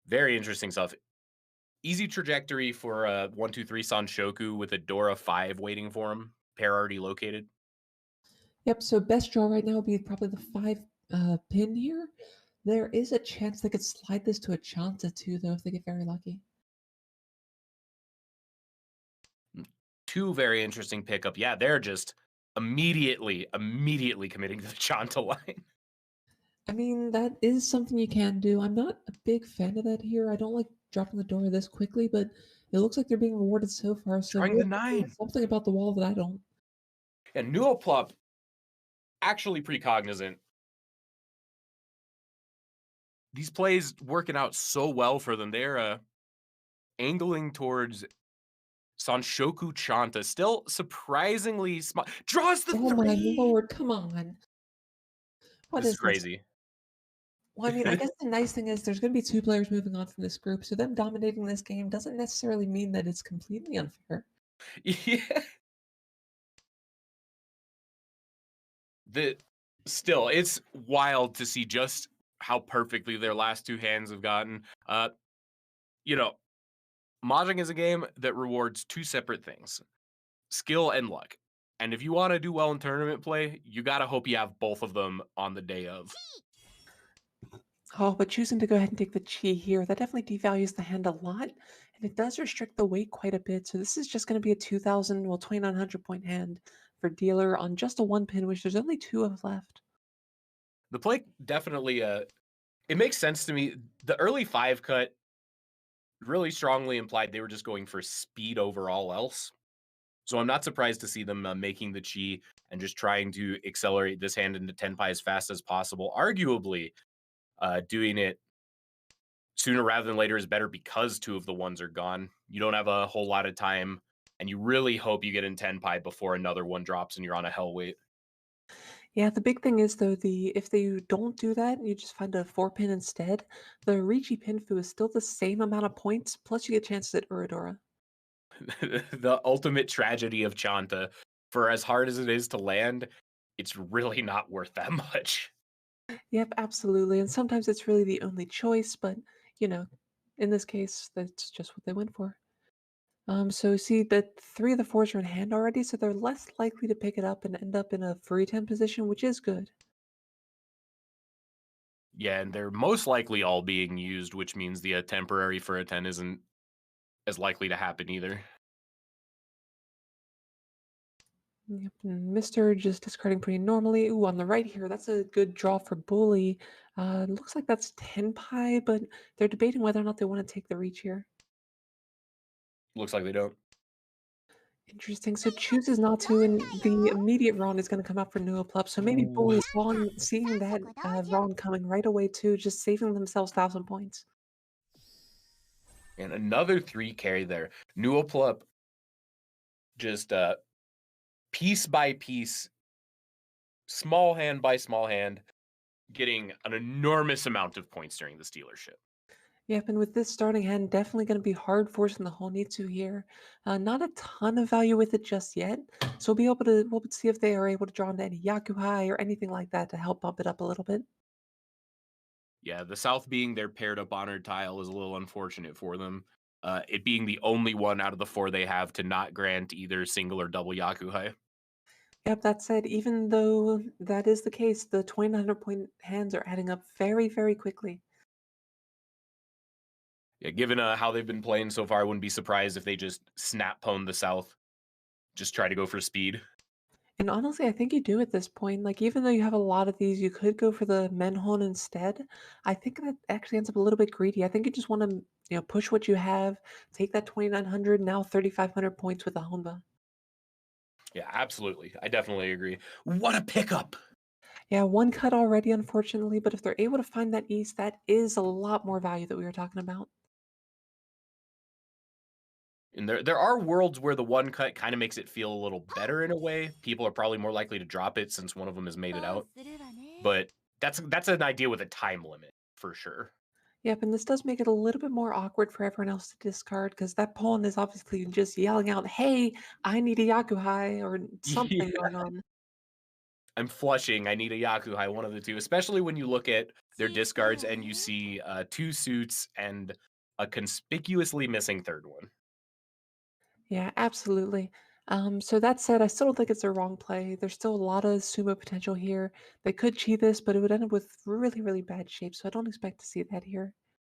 Speaker 4: very interesting stuff. Easy trajectory for 1-2-3 Sanshoku with a Dora 5 waiting for him. Pair already located.
Speaker 3: Yep, so best draw right now would be probably the 5 pin here. There is a chance they could slide this to a Chanta too, though, if they get very lucky.
Speaker 4: 2 very interesting pickup. Yeah, they're just immediately committing to the Chanta line.
Speaker 3: I mean, that is something you can do. I'm not a big fan of that here. I don't like dropping the door this quickly, but it looks like they're being rewarded so far. So
Speaker 4: Trying the 9.
Speaker 3: Something about the wall that I don't.
Speaker 4: And Nuoplup actually pretty cognizant. These plays working out so well for them. They're angling towards Sanshoku Chanta, still surprisingly small. Draws the 3.
Speaker 3: Oh my lord, come on. What
Speaker 4: This
Speaker 3: is
Speaker 4: is crazy.
Speaker 3: Well, I mean, I guess the nice thing is there's going to be 2 players moving on from this group, so them dominating this game doesn't necessarily mean that it's completely unfair.
Speaker 4: Yeah. Still, it's wild to see just how perfectly their last 2 hands have gotten. Mahjong is a game that rewards 2 separate things: skill and luck. And if you want to do well in tournament play, you got to hope you have both of them on the day of.
Speaker 3: Oh, but choosing to go ahead and take the Chi here, that definitely devalues the hand a lot, and it does restrict the weight quite a bit. So this is just going to be a 2,900 point hand for dealer on just a 1-pin, which there's only 2 of left.
Speaker 4: The play definitely, it makes sense to me. The early 5 cut really strongly implied they were just going for speed over all else. So I'm not surprised to see them making the Chi and just trying to accelerate this hand into Tenpai as fast as possible. Arguably, doing it sooner rather than later is better because 2 of the 1s are gone. You don't have a whole lot of time, and you really hope you get in Tenpai before another 1 drops and you're on a hell weight.
Speaker 3: Yeah, the big thing is though, if they don't do that, and you just find a 4-pin instead, the Riichi Pinfu is still the same amount of points, plus you get chances at Uradora.
Speaker 4: The ultimate tragedy of Chanta. For as hard as it is to land, it's really not worth that much.
Speaker 3: Yep, absolutely. And sometimes it's really the only choice, but in this case, that's just what they went for. So see that 3 of the 4s are in hand already, so they're less likely to pick it up and end up in a free 10 position, which is good.
Speaker 4: Yeah, and they're most likely all being used, which means the temporary for a 10 isn't as likely to happen either.
Speaker 3: Yep, and Mr. just discarding pretty normally. Ooh, on the right here, that's a good draw for Bully. Looks like that's Tenpai, but they're debating whether or not they want to take the reach here.
Speaker 4: Looks like they don't.
Speaker 3: Interesting. So chooses not to, and the immediate Ron is going to come out for Nuaplup. So maybe
Speaker 4: Ooh.
Speaker 3: Bully seeing that Ron coming right away too, just saving themselves 1,000 points.
Speaker 4: And another 3 carry there. Nuaplup just piece by piece, small hand by small hand, getting an enormous amount of points during this dealership.
Speaker 3: Yep, and with this starting hand, definitely going to be hard forcing the Honitsu here. Not a ton of value with it just yet, so we'll see if they are able to draw into any Yakuhai or anything like that to help bump it up a little bit.
Speaker 4: Yeah, the South being their paired up honored tile is a little unfortunate for them. It being the only one out of the 4 they have to not grant either single or double Yakuhai.
Speaker 3: Yep, that said, even though that is the case, the 2,900 point hands are adding up very, very quickly.
Speaker 4: Yeah, given how they've been playing so far, I wouldn't be surprised if they just snap pwn the South. Just try to go for speed.
Speaker 3: And honestly, I think you do at this point. Like, even though you have a lot of these, you could go for the Menhon instead. I think that actually ends up a little bit greedy. I think you just want to, push what you have, take that 2,900, now 3,500 points with the Honba.
Speaker 4: Yeah, absolutely. I definitely agree. What a pickup!
Speaker 3: Yeah, one cut already, unfortunately, but if they're able to find that east, that is a lot more value that we were talking about.
Speaker 4: And there are worlds where the one cut kind of makes it feel a little better in a way. People are probably more likely to drop it since one of them has made it out. But that's an idea with a time limit for sure.
Speaker 3: Yep, and this does make it a little bit more awkward for everyone else to discard because that pawn is obviously just yelling out, "Hey, I need a Yakuhai," or something
Speaker 4: Yeah,
Speaker 3: going on.
Speaker 4: I'm flushing. I need a Yakuhai, one of the two. Especially when you look at their discards and you see 2 suits and a conspicuously missing third one.
Speaker 3: Yeah, absolutely. So that said, I still don't think it's a wrong play. There's still a lot of sumo potential here. They could cheat this, but it would end up with really, really bad shape. So I don't expect to see that here.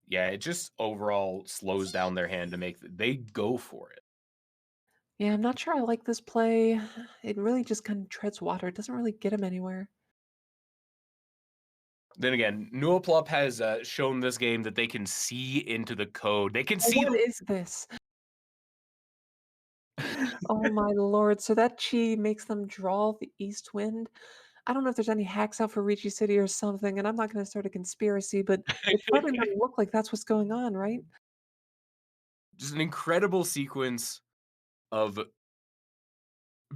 Speaker 4: Yeah, it just overall slows down their hand to make they go for it.
Speaker 3: Yeah, I'm not sure I like this play. It really just kind of treads water. It doesn't really get him anywhere.
Speaker 4: Then again, Nuaplup has shown this game that they can see into the code. They can
Speaker 3: Oh,
Speaker 4: see
Speaker 3: what is this? Oh my lord. So that chi makes them draw the east wind. I don't know if there's any hacks out for Ricci City or something, and I'm not going to start a conspiracy, but it's starting to look like that's what's going on, right?
Speaker 4: just an incredible sequence of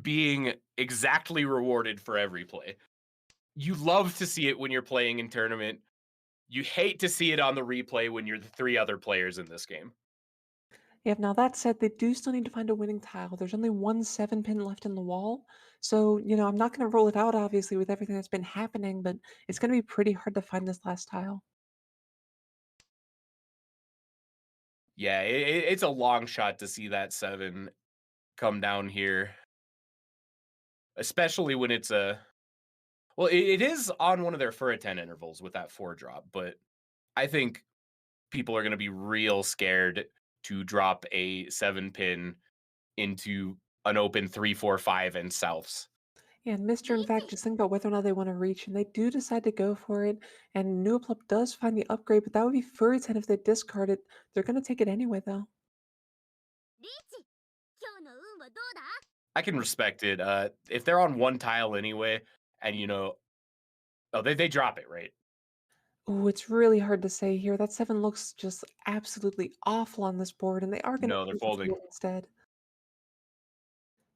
Speaker 4: being exactly rewarded for every play. You love to see it when you're playing in tournament. You hate to see it on the replay when you're the 3 other players in this game.
Speaker 3: Yeah, now that said, they do still need to find a winning tile. There's only one 7 pin left in the wall. So, I'm not going to rule it out, obviously, with everything that's been happening, but it's going to be pretty hard to find this last tile.
Speaker 4: Yeah, it's a long shot to see that 7 come down here. Especially when it's a well, it is on one of their Fura 10 intervals with that 4 drop, but I think people are going to be real scared to drop a 7 pin into an open 3, 4, 5 and Souths.
Speaker 3: Yeah, and Mr. In fact, just think about whether or not they want to reach, and they do decide to go for it. And Nuaplup does find the upgrade, but that would be Furry 10 if they discard it. They're going to take it anyway, though.
Speaker 1: リーチ今日の運はどうだ
Speaker 4: I can respect it. If they're on one tile anyway, and oh, they drop it, right?
Speaker 3: Oh, it's really hard to say here. That 7 looks just absolutely awful on this board, and they are going to
Speaker 4: No, they're
Speaker 3: use the
Speaker 4: folding.
Speaker 3: field instead.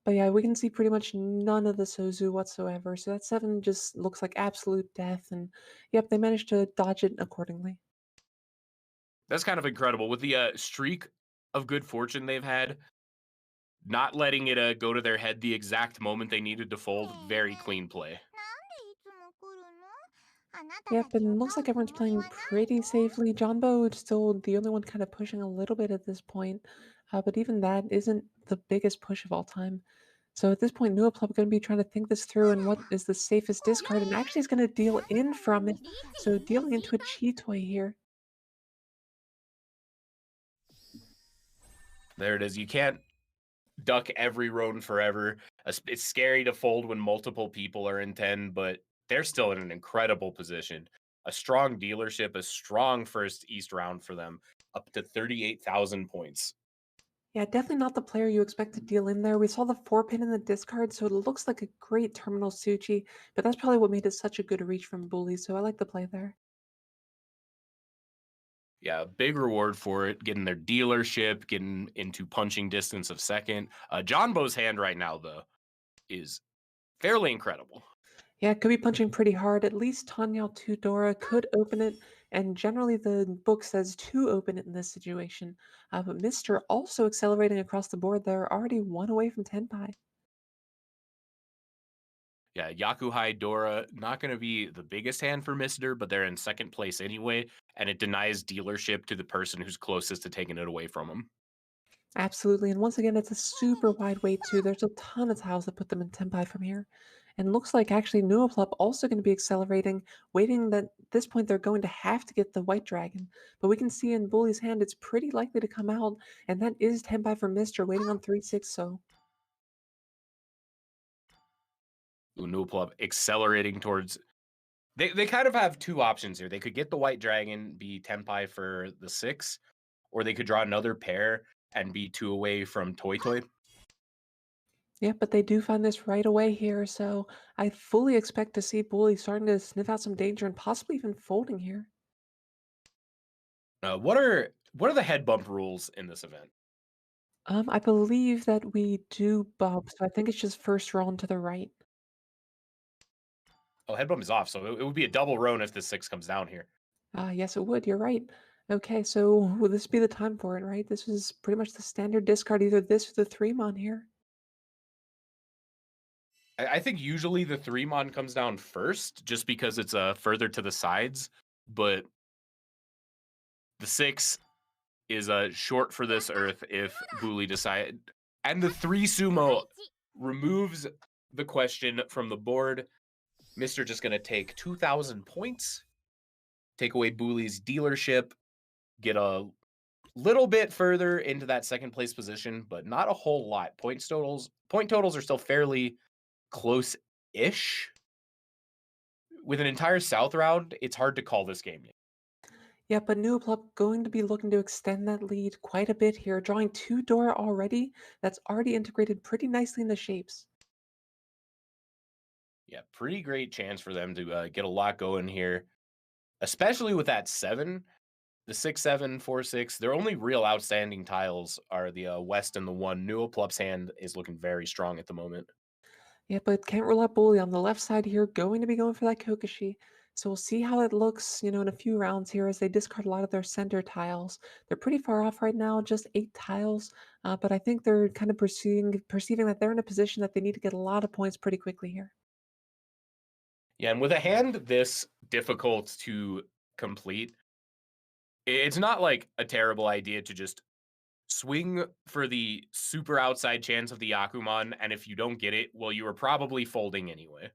Speaker 3: But yeah, we can see pretty much none of the Sozu whatsoever. So that 7 just looks like absolute death. And yep, they managed to dodge it accordingly.
Speaker 4: That's kind of incredible with the streak of good fortune they've had. Not letting it go to their head the exact moment they needed to fold. Very clean play.
Speaker 3: Yep, and looks like everyone's playing pretty safely. Jonbo is still the only one kind of pushing a little bit at this point. But even that isn't the biggest push of all time. So at this point, Nuaplup going to be trying to think this through and what is the safest discard, and actually is going to deal in from it. So dealing into a Chi Toy here.
Speaker 4: There it is. You can't duck every roan forever. It's scary to fold when multiple people are in 10, but they're still in an incredible position. A strong dealership, a strong first East round for them, up to 38,000 points.
Speaker 3: Yeah, definitely not the player you expect to deal in there. We saw the 4-pin in the discard, so it looks like a great terminal Suchi, but that's probably what made it such a good reach from Bully, so I like the play there.
Speaker 4: Yeah, big reward for it, getting their dealership, getting into punching distance of second. Jonbo's hand right now, though, is fairly incredible.
Speaker 3: Yeah, it could be punching pretty hard. At least Tanyao Tudora could open it, and generally the book says to open it in this situation. But Mr. also accelerating across the board there, already one away from Tenpai.
Speaker 4: Yeah, Yakuhai Dora, not going to be the biggest hand for Mister, but they're in second place anyway, and it denies dealership to the person who's closest to taking it away from them.
Speaker 3: Absolutely, and once again, it's a super wide weight too. There's a ton of tiles that put them in Tenpai from here. And looks like actually Nuaplup also going to be accelerating, waiting that at this point they're going to have to get the White Dragon. But we can see in Bully's hand it's pretty likely to come out, and that is Tenpai for Mr. waiting on 3-6 so.
Speaker 4: Nuaplup accelerating towards. They kind of have two options here. They could get the White Dragon, be Tenpai for the 6, or they could draw another pair and be 2 away from Toy Toy.
Speaker 3: Yeah, but they do find this right away here, so I fully expect to see Bully starting to sniff out some danger and possibly even folding here.
Speaker 4: What are the head bump rules in this event?
Speaker 3: I believe that we do bump, so I think it's just first roll to the right.
Speaker 4: Oh, head bump is off, so it would be a double roan if the 6 comes down here.
Speaker 3: Yes, it would. You're right. Okay, so will this be the time for it, right? This is pretty much the standard discard, either this or the 3-mon here.
Speaker 4: I think usually the 3-mon comes down first, just because it's further to the sides, but the 6 is short for this earth if Bully decide. And the 3 sumo removes the question from the board. Mr. just going to take 2,000 points, take away Bully's dealership, get a little bit further into that second place position, but not a whole lot. Point totals are still fairly close-ish. With an entire South round, it's hard to call this game yet.
Speaker 3: Yeah, but Nuaplup going to be looking to extend that lead quite a bit here, drawing 2 Dora already. That's already integrated pretty nicely in the shapes.
Speaker 4: Yeah, pretty great chance for them to get a lot going here, especially with that 7. The 6-7, 4-6, their only real outstanding tiles are the West and the 1. Nuaplup's hand is looking very strong at the moment.
Speaker 3: Yeah, but can't rule out Bully on the left side here, going to be going for that Kokoshi. So we'll see how it looks, in a few rounds here as they discard a lot of their center tiles. They're pretty far off right now, just 8 tiles, but I think they're kind of perceiving that they're in a position that they need to get a lot of points pretty quickly here.
Speaker 4: Yeah, and with a hand this difficult to complete, it's not like a terrible idea to just swing for the super outside chance of the Yakuman, and if you don't get it, well, you were probably folding anyway.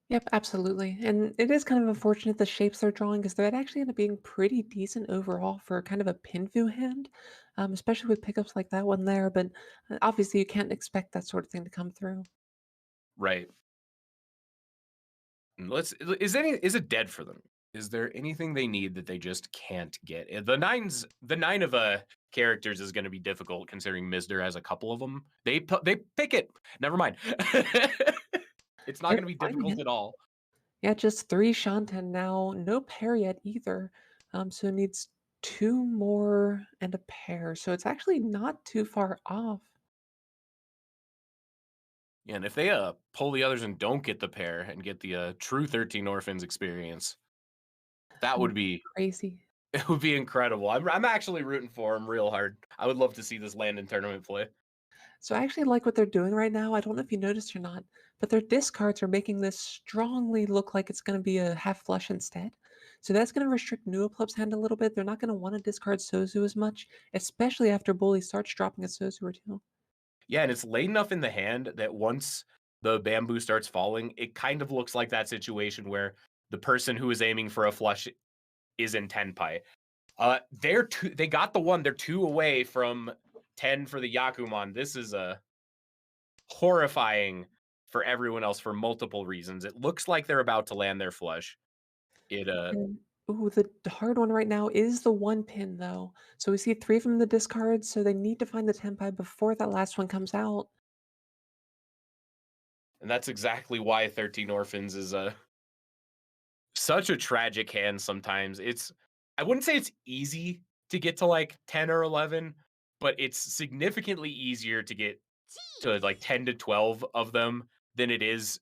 Speaker 3: Yep, absolutely. And it is kind of unfortunate the shapes they're drawing because that actually end up being pretty decent overall for kind of a Pinfu hand, especially with pickups like that one there. But obviously, you can't expect that sort of thing to come through.
Speaker 4: Right. Is it dead for them? Is there anything they need that they just can't get? The 9 of characters is going to be difficult considering Mizder has a couple of them. They pick it. Never mind. It's not
Speaker 3: They're
Speaker 4: going to be
Speaker 3: finding
Speaker 4: difficult
Speaker 3: it.
Speaker 4: at all.
Speaker 3: Yeah, just 3 Shanten now. No pair yet either. So it needs 2 more and a pair. So it's actually not too far off.
Speaker 4: Yeah, and if they pull the others and don't get the pair and get the true 13 Orphans experience, that would be
Speaker 3: Crazy.
Speaker 4: it would be incredible. I'm actually rooting for them real hard. I would love to see this land in tournament play.
Speaker 3: So I actually like what they're doing right now. I don't know if you noticed or not, but their discards are making this strongly look like it's going to be a half flush instead. So that's going to restrict Nuaplup's hand a little bit. They're not going to want to discard Sozu as much, especially after Bully starts dropping a Sozu or 2.
Speaker 4: Yeah, and it's late enough in the hand that once the bamboo starts falling, it kind of looks like that situation where the person who is aiming for a flush is in Tenpai. They got the 1. They're 2 away from 10 for the Yakuman. This is horrifying for everyone else for multiple reasons. It looks like they're about to land their flush.
Speaker 3: And Ooh, the hard one right now is the one pin, though. So we see three from the discard, so they need to find the Tenpai before that last one comes out.
Speaker 4: And that's exactly why 13 Orphans is such a tragic hand sometimes. I wouldn't say it's easy to get to like 10 or 11, but it's significantly easier to get to like 10 to 12 of them than it is.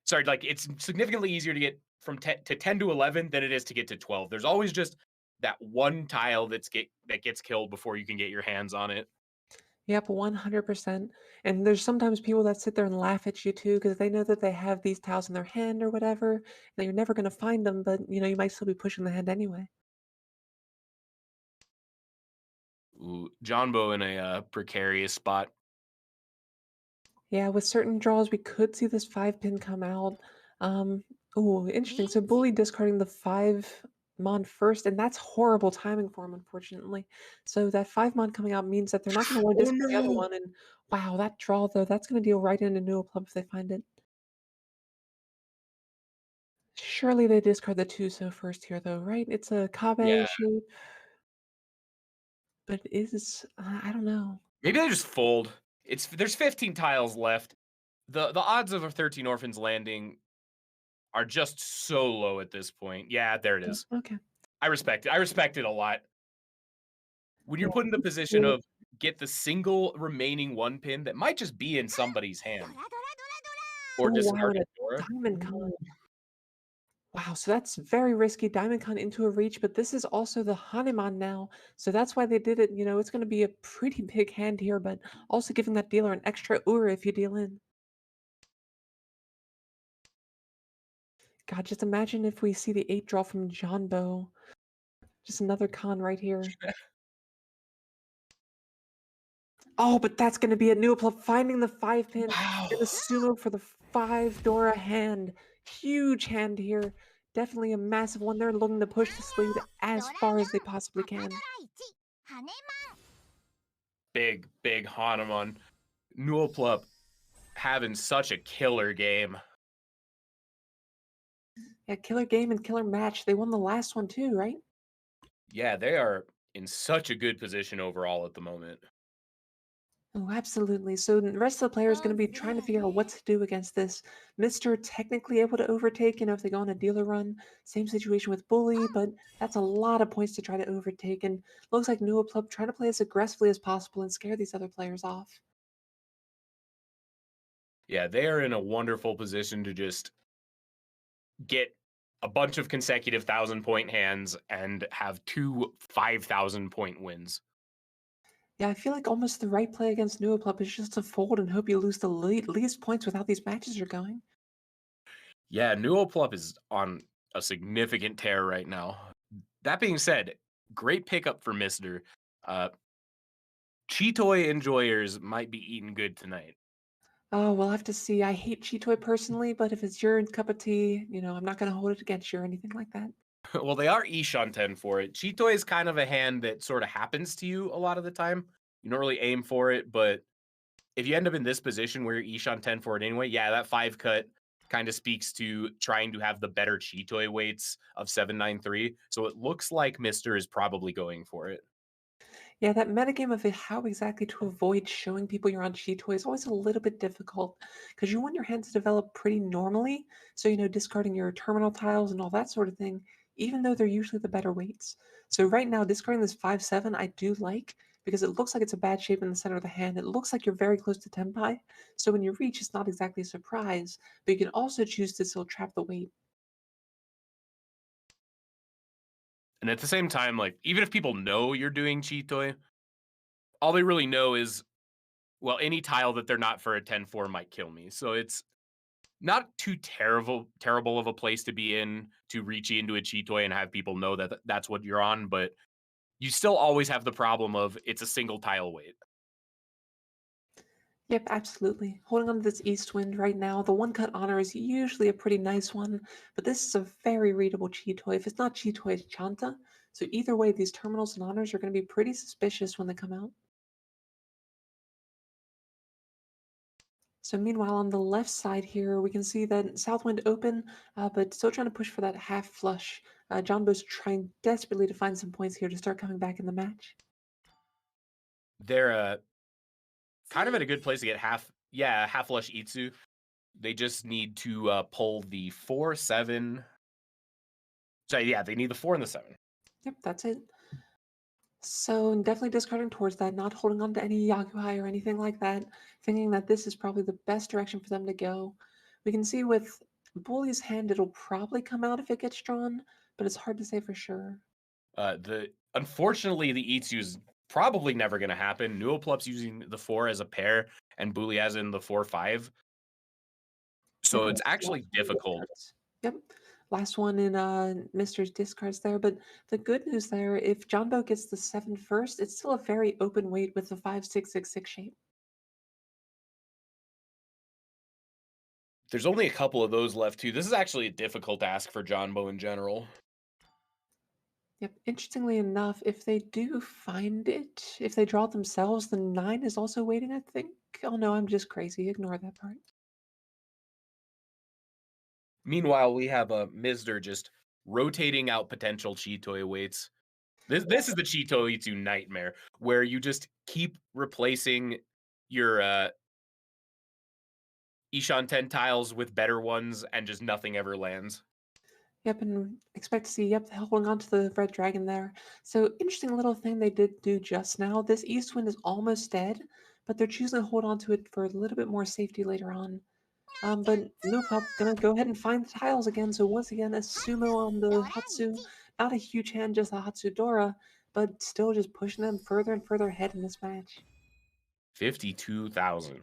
Speaker 4: Sorry, like it's significantly easier to get from 10 to 11 than it is to get to 12. There's always just that one tile that gets killed before you can get your hands on it.
Speaker 3: Yep, 100%. And there's sometimes people that sit there and laugh at you too because they know that they have these tiles in their hand or whatever, and that you're never going to find them, but you might still be pushing the hand anyway.
Speaker 4: Ooh, Johnbo in a precarious spot.
Speaker 3: Yeah, with certain draws, we could see this 5 pin come out. Ooh, interesting. So Bully discarding the 5 mon first, and that's horrible timing for him, unfortunately. So that 5 mon coming out means that they're not going to want to
Speaker 4: Oh
Speaker 3: discard the other
Speaker 4: no!
Speaker 3: one. And wow, that draw though, that's going to deal right into Nuoplub if they find it. Surely they discard the Tuso first here, though, right? It's a
Speaker 4: Yeah,
Speaker 3: Kabe shape, but it is I don't know.
Speaker 4: maybe they just fold. There's 15 tiles left. The odds of a 13 Orphans landing are just so low at this point. Yeah, there it
Speaker 3: Yeah,
Speaker 4: is.
Speaker 3: okay.
Speaker 4: I respect it. I respect it a lot. When you're
Speaker 3: Yeah,
Speaker 4: put in the position of get the single remaining one pin that might just be in somebody's hand
Speaker 3: oh
Speaker 4: or
Speaker 3: wow, and
Speaker 4: discarded
Speaker 3: a
Speaker 4: Dora.
Speaker 3: Diamond Con.
Speaker 4: Ooh.
Speaker 3: Wow, so that's very risky. Diamond Con into a reach, but this is also the Hanuman now. So that's why they did it. It's going to be a pretty big hand here, but also giving that dealer an extra Ur if you deal in. God, just imagine if we see the 8 draw from John Bow. Just another con right here. Oh, but that's going to be a Nuoplub finding the 5 pin
Speaker 4: Wow.
Speaker 3: and a sumo for the 5 Dora hand. Huge hand here. Definitely a massive one. They're looking to push this lead as far as they possibly can.
Speaker 4: Big, big Hanuman. Nuoplup having such a killer game.
Speaker 3: Yeah, killer game and killer match. They won the last one too, right?
Speaker 4: Yeah, they are in such a good position overall at the moment.
Speaker 3: Oh, absolutely. So the rest of the players going to be trying to figure out what to do against this. Mr. technically able to overtake, if they go on a dealer run. Same situation with Bully, but that's a lot of points to try to overtake. And looks like Nuoplub trying to play as aggressively as possible and scare these other players off.
Speaker 4: Yeah, they are in a wonderful position to just get a bunch of consecutive 1,000-point hands and have 2 5,000-point wins.
Speaker 3: Yeah, I feel like almost the right play against Nuoplub is just to fold and hope you lose the least points with how these matches are going.
Speaker 4: Yeah, Nuoplup is on a significant tear right now. That being said, great pickup for Mister. Cheetoy enjoyers might be eating good tonight.
Speaker 3: Oh, we'll have to see. I hate Cheetoy personally, but if it's your cup of tea, I'm not going to hold it against you or anything like that.
Speaker 4: Well, they are Ishan 10 for it. Cheetoy is kind of a hand that sort of happens to you a lot of the time. You don't really aim for it, but if you end up in this position where you're Ishan 10 for it anyway, yeah, that 5 cut kind of speaks to trying to have the better Cheetoy weights of 793. So it looks like Mister is probably going for it.
Speaker 3: Yeah, that metagame of how exactly to avoid showing people you're on Cheetoy is always a little bit difficult because you want your hand to develop pretty normally. So, discarding your terminal tiles and all that sort of thing, even though they're usually the better weights. So, right now, discarding this 5/7, I do like because it looks like it's a bad shape in the center of the hand. It looks like you're very close to Tenpai. So, when you reach, it's not exactly a surprise, but you can also choose to still trap the weight.
Speaker 4: And at the same time, like, even if people know you're doing Cheetoy, all they really know is, well, any tile that they're not for a 10-4 might kill me. So it's not too terrible of a place to be in to reach into a Cheetoy and have people know that that's what you're on, but you still always have the problem of it's a single tile weight.
Speaker 3: Yep, absolutely. Holding on to this east wind right now. The one cut honor is usually a pretty nice one, but this is a very readable Cheetoy. If it's not Cheetoy, it's Chanta. So either way, these terminals and honors are going to be pretty suspicious when they come out. So meanwhile, on the left side here, we can see that Southwind open, but still trying to push for that half flush. John Bo's trying desperately to find some points here to start coming back in the match.
Speaker 4: They're kind of at a good place to get half flush Itsu. They just need to pull the 4, 7. So yeah, they need the 4 and the 7.
Speaker 3: Yep, that's it. So definitely discarding towards that, not holding on to any Yakuhai or anything like that, thinking that this is probably the best direction for them to go. We can see with Bully's hand, it'll probably come out if it gets drawn, but it's hard to say for sure.
Speaker 4: Unfortunately, the Itsu is probably never going to happen. Nuoplup's using the 4 as a pair, and Bully has in the 4-5. So
Speaker 3: Yep,
Speaker 4: it's actually difficult.
Speaker 3: Yep. Last one in Mr.'s discards there, but the good news there, if Jonbo gets the 7 first, it's still a very open weight with the 5-6-6-6 shape.
Speaker 4: There's only a couple of those left too. This is actually a difficult ask for Jonbo in general.
Speaker 3: Yep. Interestingly enough, if they do find it, if they draw it themselves, the 9 is also waiting, I think. Oh no, I'm just crazy. Ignore that part.
Speaker 4: Meanwhile, we have a Mizder just rotating out potential Chitoi weights. This is the Chitoi Itsu nightmare, where you just keep replacing your Ishan 10 tiles with better ones, and just nothing ever lands.
Speaker 3: Yep, and expect to see, yep, holding on to the red dragon there. So interesting little thing they did do just now. This east wind is almost dead, but they're choosing to hold on to it for a little bit more safety later on. But Nuopop gonna go ahead and find the tiles again. So once again, a sumo on the Hatsu. Not a huge hand, just a Hatsudora, but still just pushing them further and further ahead in this match.
Speaker 4: 52,000.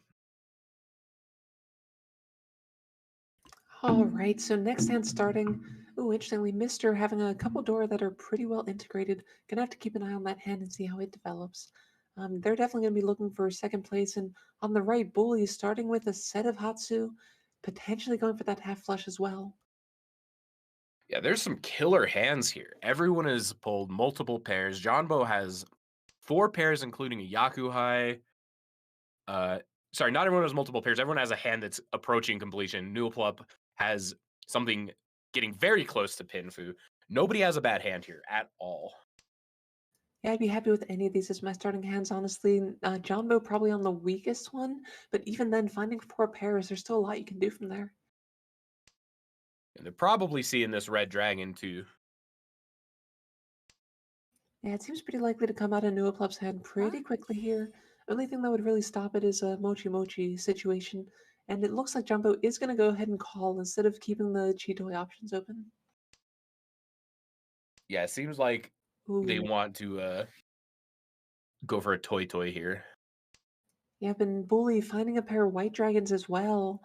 Speaker 3: All right, so next hand starting. Ooh, interestingly, Mr. having a couple Dora that are pretty well integrated. Gonna have to keep an eye on that hand and see how it develops. They're definitely gonna be looking for second place. And on the right, Bully starting with a set of Hatsu, potentially going for that half flush as well.
Speaker 4: Yeah, there's some killer hands here. Everyone has pulled multiple pairs. Jonbo has 4 pairs, including a Yakuhai. Sorry, not everyone has multiple pairs. Everyone has a hand that's approaching completion. Nuoplup has something getting very close to Pinfu. Nobody has a bad hand here at all.
Speaker 3: Yeah, I'd be happy with any of these as my starting hands, honestly. Jonbo probably on the weakest one, but even then, finding 4 pairs, there's still a lot you can do from there.
Speaker 4: And they're probably seeing this red dragon too.
Speaker 3: Yeah, it seems pretty likely to come out of Nuoplup's hand pretty quickly here. Only thing that would really stop it is a Mochi Mochi situation. And it looks like Jumbo is going to go ahead and call instead of keeping the Chitoi options open.
Speaker 4: Yeah, it seems like they
Speaker 3: Ooh.
Speaker 4: want to go for a Toy here.
Speaker 3: Yep, and Bully finding a pair of white dragons as well.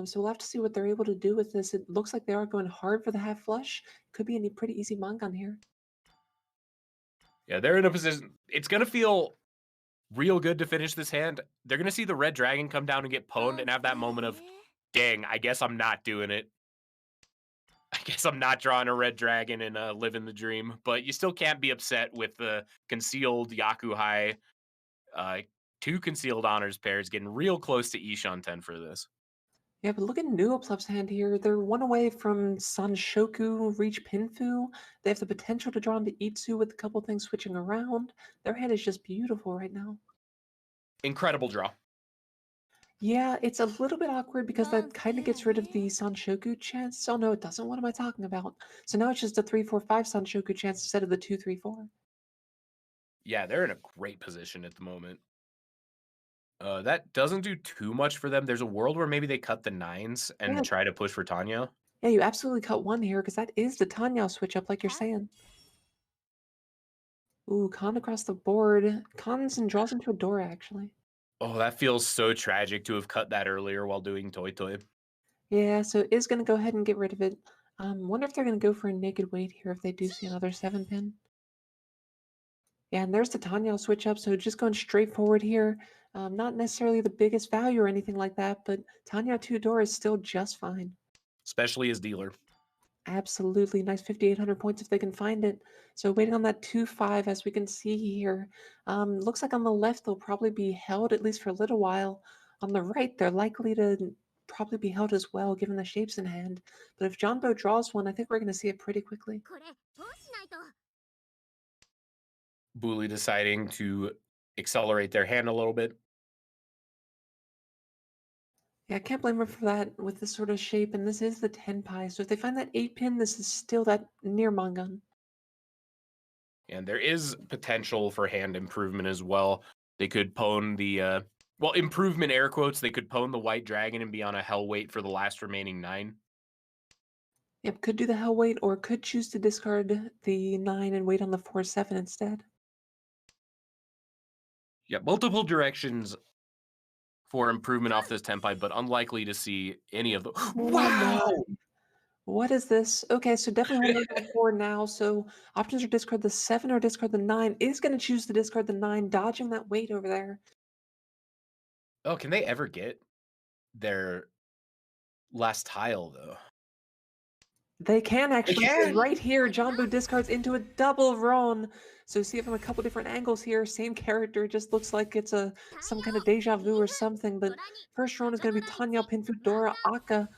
Speaker 3: So we'll have to see what they're able to do with this. It looks like they are going hard for the half flush. Could be a pretty easy Mangan here.
Speaker 4: Yeah, they're in a position. It's going to feel real good to finish this hand. They're going to see the red dragon come down and get pwned and have that moment of, dang, I guess I'm not doing it. I guess I'm not drawing a red dragon and living the dream. But you still can't be upset with the concealed Yakuhai. 2 concealed honors pairs getting real close to Ishan 10 for this.
Speaker 3: Yeah, but look at Nuoplup's hand here. They're one away from Sanshoku, reach Pinfu. They have the potential to draw into Itsu with a couple things switching around. Their hand is just beautiful right now.
Speaker 4: Incredible draw.
Speaker 3: Yeah, it's a little bit awkward because that kind of gets rid of the Sanshoku chance. Oh no, it doesn't. What am I talking about? So now it's just a 3-4-5 Sanshoku chance instead of the 2-3-4.
Speaker 4: Yeah, they're in a great position at the moment. That doesn't do too much for them. There's a world where maybe they cut the 9s and
Speaker 3: Yeah.
Speaker 4: try to push for Tanya.
Speaker 3: Yeah, you absolutely cut one here because that is the Tanya switch up like you're saying. Ooh, Khan across the board. Khan's and draws into a door actually.
Speaker 4: Oh, that feels so tragic to have cut that earlier while doing Toy.
Speaker 3: Yeah, so is going to go ahead and get rid of it. Wonder if they're going to go for a naked weight here if they do see another 7-pin. Yeah, and there's the Tanya switch up, so just going straight forward here. Not necessarily the biggest value or anything like that, but Tanya 2-door is still just fine.
Speaker 4: Especially as dealer.
Speaker 3: Absolutely. Nice 5,800 points if they can find it. So waiting on that 2-5 as we can see here. Looks like on the left they'll probably be held at least for a little while. On the right, they're likely to probably be held as well, given the shapes in hand. But if Jonbo draws one, I think we're going to see it pretty quickly.
Speaker 1: これどうしないと。
Speaker 4: Booley deciding to accelerate their hand a little bit.
Speaker 3: Yeah, I can't blame her for that with this sort of shape, and this is the 10 pie. So if they find that 8 pin, this is still that near Mongun.
Speaker 4: And there is potential for hand improvement as well. They could pwn the well, improvement air quotes. They could pwn the white dragon and be on a hell wait for the last remaining 9.
Speaker 3: Yep, could do the hell wait, or could choose to discard the 9 and wait on the 4/7 instead.
Speaker 4: Yeah, multiple directions for improvement off this tempai, but unlikely to see any of them. Wow!
Speaker 3: What is this? Okay, so definitely holding on to the 4 now. So options are discard the 7 or discard the 9. Is going to choose to discard the 9, dodging that wait over there.
Speaker 4: Oh, can they ever get their last tile, though?
Speaker 3: They can actually. So
Speaker 4: can?
Speaker 3: right here, Jonbo discards into a double Ron. So see it from a couple different angles here. Same character, just looks like it's some kind of deja vu or something. But first Ron is going to be Tanya, Pinfu, Dora, Akka.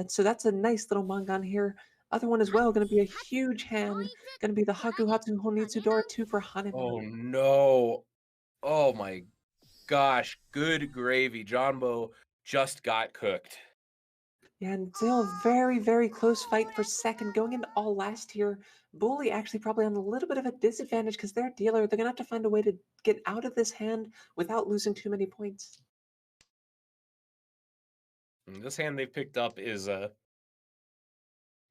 Speaker 3: So that's a nice little Mangan here. Other one as well, going to be a huge hand. Going to be the Haku Hatsu Honitsu Dora 2 for Hanema.
Speaker 4: Oh, no. Oh, my gosh. Good gravy. Jonbo just got cooked.
Speaker 3: Yeah, and still a very, very close fight for second. Going into all last here, Bully actually probably on a little bit of a disadvantage because they're dealer. They're going to have to find a way to get out of this hand without losing too many points.
Speaker 4: And this hand they've picked up is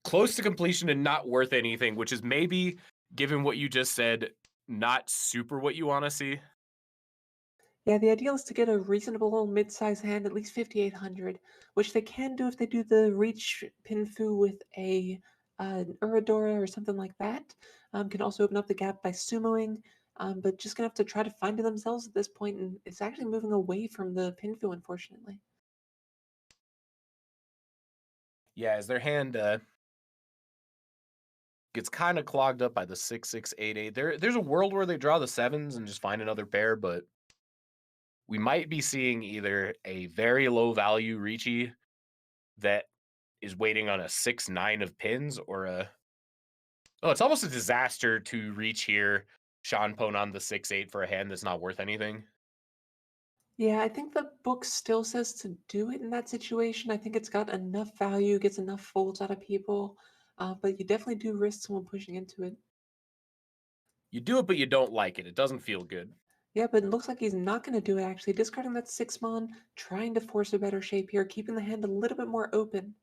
Speaker 4: close to completion and not worth anything, which is maybe, given what you just said, not super what you want to see.
Speaker 3: Yeah, the ideal is to get a reasonable mid-size hand, at least 5,800, which they can do if they do the reach Pinfu with a Uradora or something like that. Can also open up the gap by sumoing, but just gonna have to try to find it themselves at this point, and it's actually moving away from the Pinfu, unfortunately.
Speaker 4: Yeah, as their hand gets kind of clogged up by the 6-6-8-8. There's a world where they draw the 7s and just find another pair, but we might be seeing either a very low value Ricci that is waiting on a 6-9 of pins, or it's almost a disaster to reach here. Sean Pone on the 6-8 for a hand that's not worth anything.
Speaker 3: Yeah, I think the book still says to do it in that situation. I think it's got enough value, gets enough folds out of people, but you definitely do risk someone pushing into it.
Speaker 4: You do it, but you don't like it. It doesn't feel good.
Speaker 3: Yeah, but it looks like he's not going to do it, actually. Discarding that 6-mon, trying to force a better shape here, keeping the hand a little bit more open.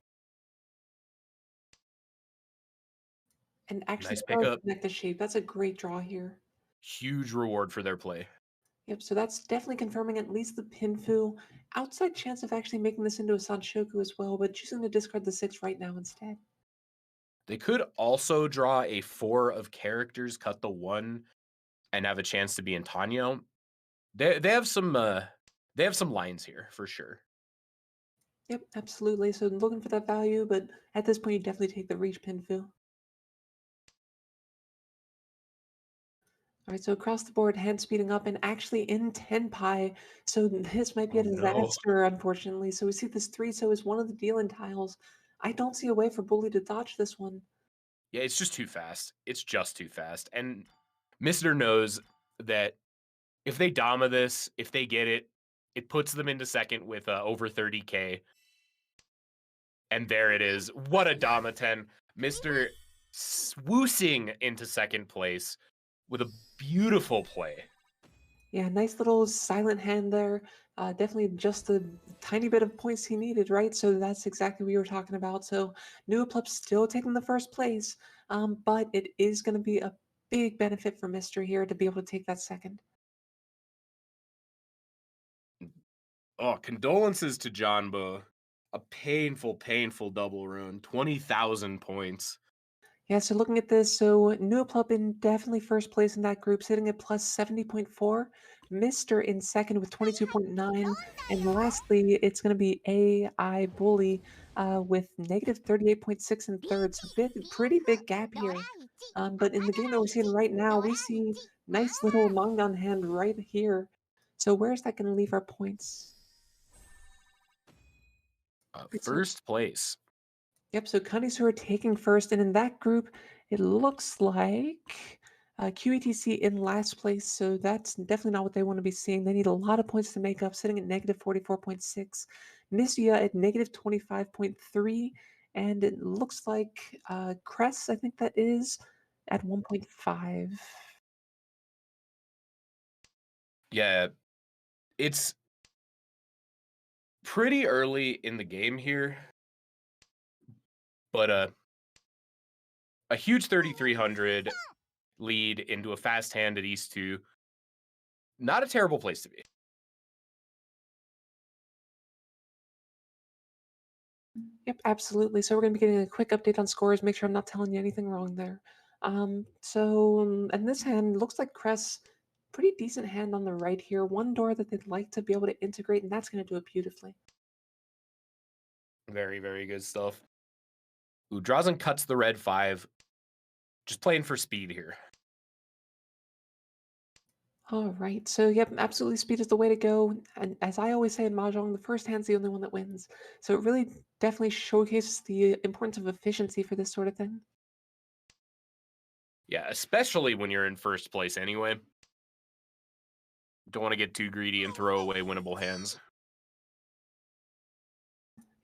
Speaker 3: And actually
Speaker 4: Nice
Speaker 3: does
Speaker 4: pickup.
Speaker 3: connect the shape. That's a great draw here.
Speaker 4: Huge reward for their play.
Speaker 3: Yep, so that's definitely confirming at least the Pinfu. Outside chance of actually making this into a Sanshoku as well, but choosing to discard the 6 right now instead.
Speaker 4: They could also draw a 4 of characters, cut the 1, and have a chance to be in Tanyo. They have some lines here for sure.
Speaker 3: Yep, absolutely. So looking for that value, but at this point you definitely take the reach Pinfu. All right, so across the board, hand speeding up and actually in 10 pi. So this might be a
Speaker 4: Oh, no.
Speaker 3: disaster, unfortunately. So we see this 3, so is one of the dealing tiles. I don't see a way for Bully to dodge this one.
Speaker 4: Yeah, it's just too fast. It's just too fast. And Mr. knows that if they Dama this, if they get it, it puts them into second with over 30K. And there it is. What a Dama 10. Mr. swoosing into second place with a beautiful play.
Speaker 3: Yeah, nice little silent hand there. Definitely just a tiny bit of points he needed, right? So that's exactly what we were talking about. So Nuaplup still taking the first place, but it is going to be a big benefit for Mister here to be able to take that second.
Speaker 4: Oh, condolences to Jonbo. A painful, painful double run. 20,000 points.
Speaker 3: Yeah, so looking at this, so Nuaplup in definitely first place in that group, sitting at plus 70.4. Mister in second with 22.9. And lastly, it's going to be AI Bully with negative 38.6 in third. So pretty big gap here. But in the game that we're seeing right now, we see nice little Mangan hand right here. So where's that going to leave our points? Right, so
Speaker 4: First place.
Speaker 3: yep, so Connoisseur taking first, and in that group, it looks like QETC in last place, so that's definitely not what they want to be seeing. They need a lot of points to make up, sitting at negative 44.6. Misuya at negative 25.3, and it looks like Cress, I think that is, at 1.5.
Speaker 4: Yeah, it's pretty early in the game here, but a huge 3,300 lead into a fast hand at East 2. Not a terrible place to be.
Speaker 3: Yep, absolutely. So we're going to be getting a quick update on scores. Make sure I'm not telling you anything wrong there. And this hand looks like Cress, pretty decent hand on the right here. One door that they'd like to be able to integrate, and that's going to do it beautifully.
Speaker 4: Very, very good stuff. Ooh, draws and cuts the red 5. Just playing for speed here.
Speaker 3: All right. So, yep, absolutely speed is the way to go. And as I always say in Mahjong, the first hand's the only one that wins. So it really definitely showcases the importance of efficiency for this sort of thing.
Speaker 4: Yeah, especially when you're in first place anyway. Don't want to get too greedy and throw away winnable hands.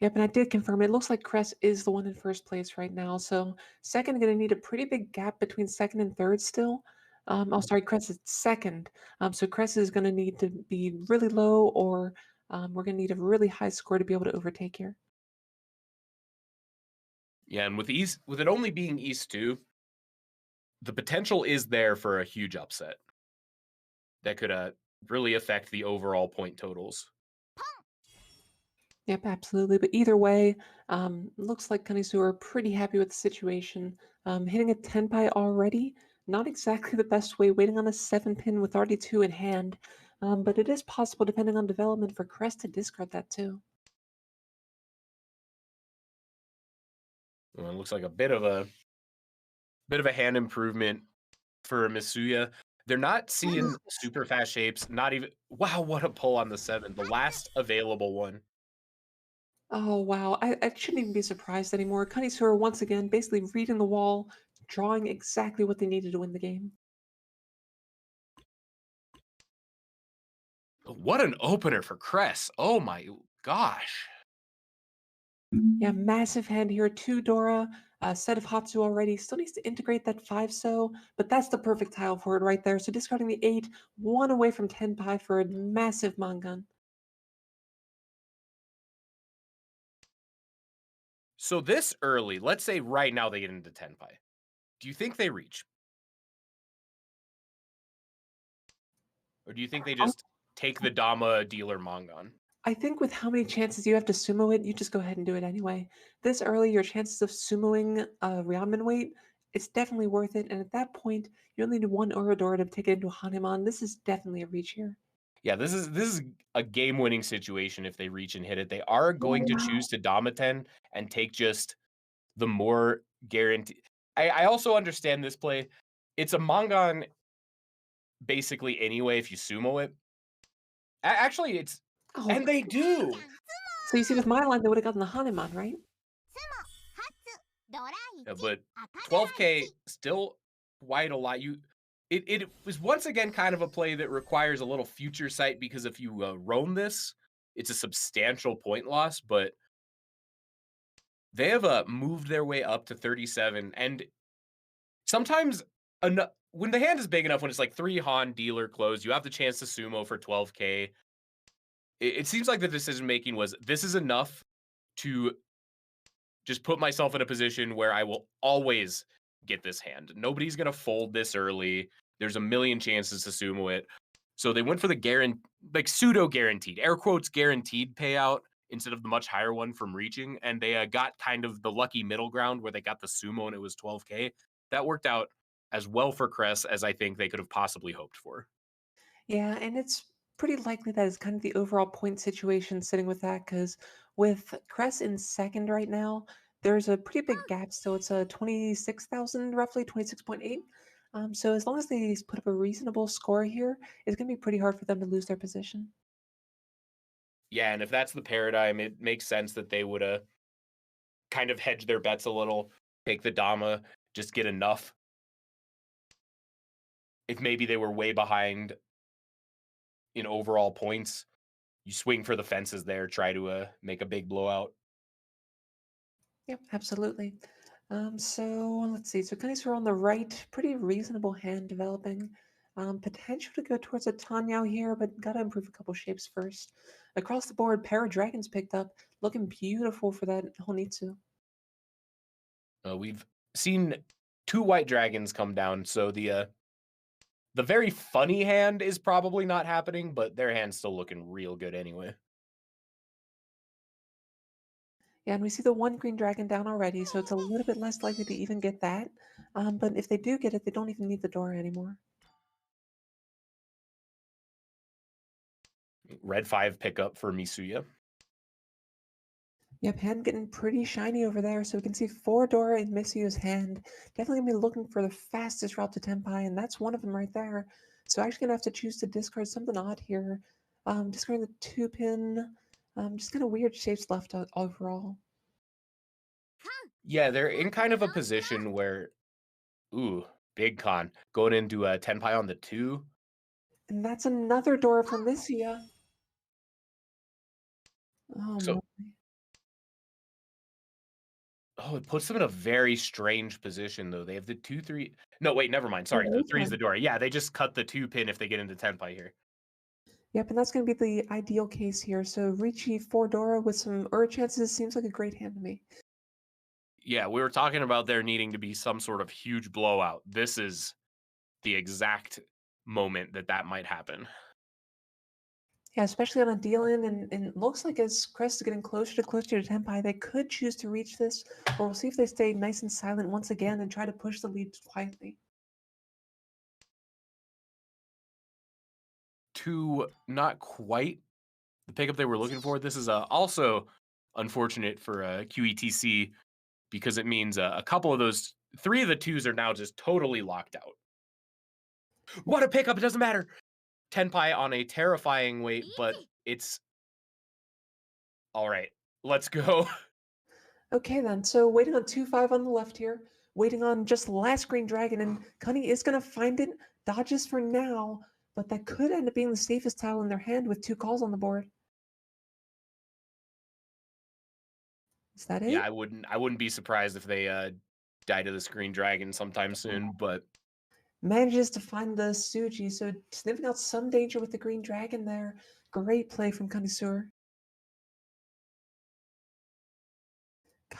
Speaker 3: Yep, and I did confirm. It looks like Cress is the one in first place right now. So second, going to need a pretty big gap between second and third still. Oh, sorry, Cress is second. So Cress is going to need to be really low, or we're going to need a really high score to be able to overtake here.
Speaker 4: Yeah, and with it only being East 2, the potential is there for a huge upset that could really affect the overall point totals.
Speaker 3: Yep, absolutely. But either way, looks like Kanisu are pretty happy with the situation. Hitting a 10 pie already, not exactly the best way, waiting on a 7 pin with already 2 in hand. But it is possible, depending on development, for Crest to discard that too.
Speaker 4: Well, it looks like a bit of a hand improvement for Misuya. They're not seeing super fast shapes. Not even. Wow, what a pull on the 7. The last available one.
Speaker 3: Oh, wow. I shouldn't even be surprised anymore. Kanisu are once again basically reading the wall, drawing exactly what they needed to win the game.
Speaker 4: What an opener for Cress. Oh my gosh.
Speaker 3: Yeah, massive hand here. 2 Dora, a set of Hatsu already. Still needs to integrate that 5 so, but that's the perfect tile for it right there. So discarding the 8, 1 away from 10 pi for a massive Mangan.
Speaker 4: So this early, let's say right now they get into 10 pi. Do you think they reach? Or do you think they just take the Dama dealer Mangan?
Speaker 3: I think with how many chances you have to sumo it, you just go ahead and do it anyway. This early, your chances of sumoing Ryaman weight, it's definitely worth it. And at that point, you only need 1 Oradora to take it into a Hanuman. This is definitely a reach here.
Speaker 4: Yeah, this is a game-winning situation if they reach and hit it. They are going to choose to Damaten and take just the more guarantee. I also understand this play. It's a Mangan basically anyway if you sumo it. Actually, it's
Speaker 3: Oh,
Speaker 4: and they do.
Speaker 3: so you see, with my line, they would have gotten the Hanuman, right?
Speaker 4: Yeah, but 12K still quite a lot. It was once again kind of a play that requires a little future sight because if you roam this, it's a substantial point loss. But they have moved their way up to 37, and sometimes when the hand is big enough, when it's like 3 Han dealer close, you have the chance to sumo for 12K. It seems like the decision making was this is enough to just put myself in a position where I will always get this hand. Nobody's going to fold this early. There's a million chances to sumo it. So they went for the pseudo guaranteed, air quotes, guaranteed payout instead of the much higher one from reaching. And they got kind of the lucky middle ground where they got the sumo and it was 12K. That worked out as well for Cress as I think they could have possibly hoped for.
Speaker 3: Yeah, and it's pretty likely that is kind of the overall point situation sitting with that, because with Cress in second right now, there's a pretty big gap still. It's a 26,000, roughly 26.8. So as long as they put up a reasonable score here, it's going to be pretty hard for them to lose their position.
Speaker 4: Yeah, and if that's the paradigm, it makes sense that they would kind of hedge their bets a little, take the Dama, just get enough. If maybe they were way behind in overall points, you swing for the fences there, try to make a big blowout.
Speaker 3: Yep, absolutely. So let's see. So Kaiser on the right, pretty reasonable hand developing. Potential to go towards a Tanyao here, but gotta improve a couple shapes first. Across the board, pair of dragons picked up, looking beautiful for that Honitsu.
Speaker 4: We've seen 2 white dragons come down, so the very funny hand is probably not happening, but their hand's still looking real good anyway.
Speaker 3: Yeah, and we see the one green dragon down already, so it's a little bit less likely to even get that. But if they do get it, they don't even need the door anymore.
Speaker 4: Red 5 pickup for Misuya.
Speaker 3: Yep, hand getting pretty shiny over there, so we can see 4 Dora in Misuya's hand. Definitely gonna be looking for the fastest route to Tenpai, and that's one of them right there. So actually gonna have to choose to discard something odd here. Discarding the 2-pin. Just kind of weird shapes left out overall.
Speaker 4: Yeah, they're in kind of a position where, ooh, big con. Going into a Tenpai on the 2.
Speaker 3: And that's another Dora for Misuya. Oh
Speaker 4: So,
Speaker 3: my.
Speaker 4: it puts them in a very strange position, though. They have the 2, 3. No, wait, never mind. Sorry, the
Speaker 3: Oh,
Speaker 4: 3 is
Speaker 3: okay.
Speaker 4: the door. Yeah, they just cut the 2 pin if they get into Tenpai here.
Speaker 3: Yep, and that's going to be the ideal case here. So Ricci 4 Dora with some Ur chances seems like a great hand to me.
Speaker 4: Yeah, we were talking about there needing to be some sort of huge blowout. This is the exact moment that might happen.
Speaker 3: Yeah, especially on a deal in, and it looks like as Crest is getting closer to Tenpai, they could choose to reach this, or we'll see if they stay nice and silent once again and try to push the lead quietly.
Speaker 4: To not quite the pickup they were looking for. This is also unfortunate for QETC because it means a couple of those 3 of the 2s are now just totally locked out. What a pickup! It doesn't matter. Tenpai on a terrifying weight, but it's all right. Let's go.
Speaker 3: Okay then, so waiting on 2-5 on the left here, waiting on just the last green dragon, and Cunny is going to find it, dodges for now, but that could end up being the safest tile in their hand with 2 calls on the board. Is that it?
Speaker 4: Yeah, I wouldn't be surprised if they die to the Green Dragon sometime soon, but
Speaker 3: Manages to find the Suji, so sniffing out some danger with the green dragon there. Great play from Connoisseur.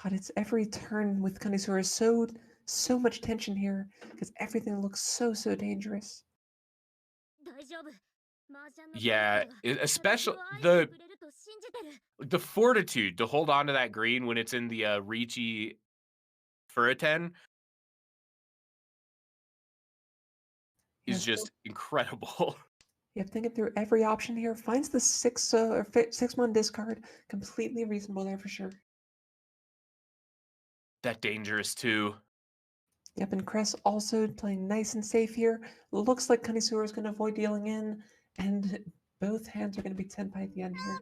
Speaker 3: God, it's every turn with Connoisseur is so much tension here because everything looks so dangerous.
Speaker 4: yeah, especially the fortitude to hold on to that green when it's in the Ricci Furiten is
Speaker 3: Yes,
Speaker 4: just incredible.
Speaker 3: yep, thinking through every option here. Finds the 6-1 discard. Completely reasonable there for sure.
Speaker 4: That dangerous too.
Speaker 3: Yep, and Cress also playing nice and safe here. Looks like Connoisseur is going to avoid dealing in, and both hands are going to be Tenpai at the end here.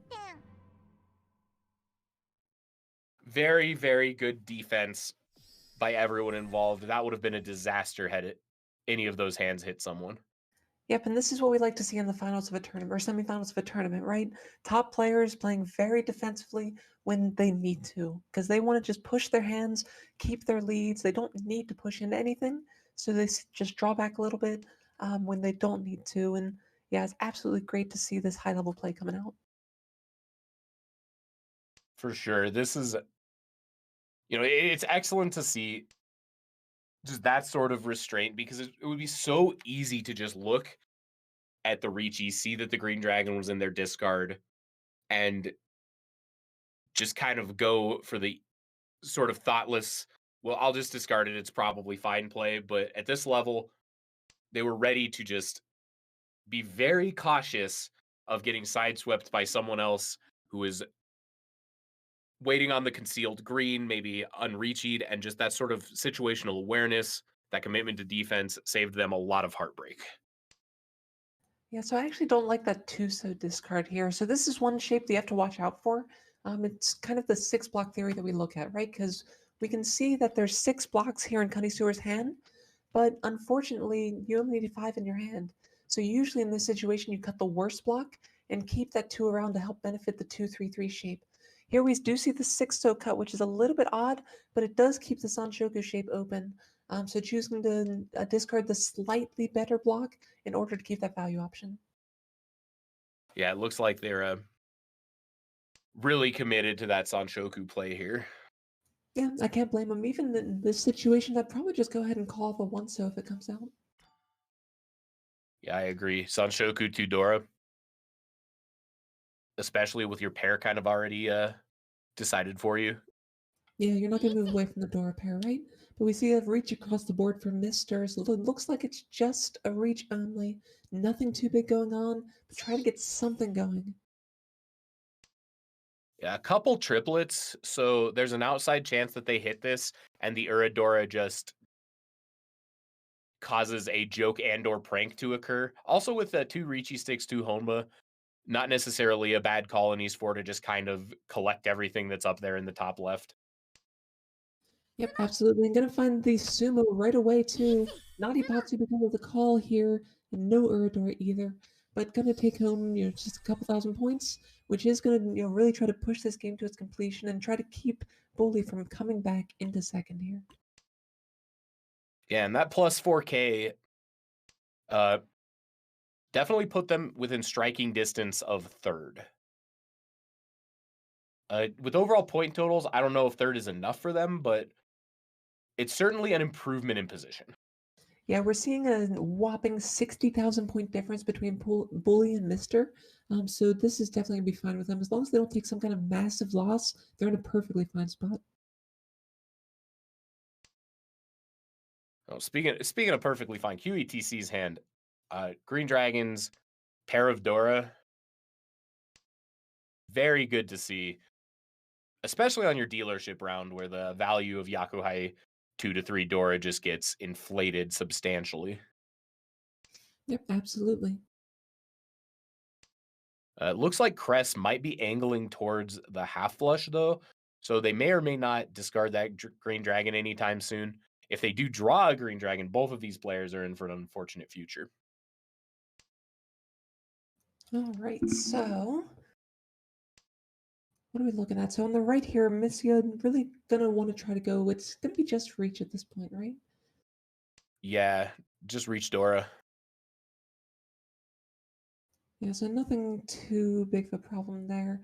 Speaker 4: Very, very good defense by everyone involved. That would have been a disaster had any of those hands hit someone.
Speaker 3: Yep, and this is what we like to see in the finals of a tournament or semifinals of a tournament, right? Top players playing very defensively when they need to, because they want to just push their hands, keep their leads. They don't need to push into anything, so they just draw back a little bit when they don't need to. And yeah, it's absolutely great to see this high level play coming out.
Speaker 4: For sure. This is, it's excellent to see just that sort of restraint because it would be so easy to just look at the Ricci, see that the Green Dragon was in their discard, and just kind of go for the sort of thoughtless, well, I'll just discard it. It's probably fine play. But at this level, they were ready to just be very cautious of getting sideswept by someone else who is waiting on the concealed green, maybe unreached, and just that sort of situational awareness, that commitment to defense saved them a lot of heartbreak.
Speaker 3: Yeah, so I actually don't like that two-so discard here. So this is one shape that you have to watch out for. It's kind of the six block theory that we look at, right? Because we can see that there's six blocks here in Connoisseur's hand, but unfortunately, you only need five in your hand. So usually in this situation, you cut the worst block and keep that two around to help benefit the 2-3-3 shape. Here we do see the six-so cut, which is a little bit odd, but it does keep the Sanshoku shape open. So choosing to discard the slightly better block in order to keep that value option.
Speaker 4: Yeah, it looks like they're really committed to that Sanshoku play here.
Speaker 3: Yeah, I can't blame them. Even in this situation, I'd probably just go ahead and call the one-so if it comes out.
Speaker 4: Yeah, I agree. Sanshoku to Dora, especially with your pair kind of already decided for you.
Speaker 3: Yeah, you're not going to move away from the Dora pair, right? But we see a reach across the board for Mister, so it looks like it's just a reach only. Nothing too big going on, but try to get something going.
Speaker 4: Yeah, a couple triplets, so there's an outside chance that they hit this, and the Uradora just causes a joke and or prank to occur. Also with two Ricci sticks, two Honma, not necessarily a bad colonies for to just kind of collect everything that's up there in the top left.
Speaker 3: Yep, absolutely. I'm going to find the Sumo right away, too. Naughty Potsu because of the call here, and no Uradora either. But going to take home, just a couple thousand points, which is going to, really try to push this game to its completion and try to keep Bully from coming back into second here.
Speaker 4: Yeah, and that plus 4K definitely put them within striking distance of third. With overall point totals, I don't know if third is enough for them, but it's certainly an improvement in position.
Speaker 3: Yeah, we're seeing a whopping 60,000 point difference between Bully and Mister. So this is definitely going to be fine with them. As long as they don't take some kind of massive loss, they're in a perfectly fine spot.
Speaker 4: Oh, speaking of perfectly fine, QETC's hand, Green Dragons, pair of Dora, very good to see, especially on your dealership round where the value of Yakuhai 2 to 3 Dora just gets inflated substantially.
Speaker 3: Yep, absolutely.
Speaker 4: Looks like Cress might be angling towards the half flush though, so they may or may not discard that Green Dragon anytime soon. If they do draw a Green Dragon, both of these players are in for an unfortunate future.
Speaker 3: All right, so what are we looking at? So on the right here, Missia really gonna want to try to go. It's gonna be just reach at this point, right?
Speaker 4: Yeah, just reach Dora.
Speaker 3: Yeah, so nothing too big of a problem there.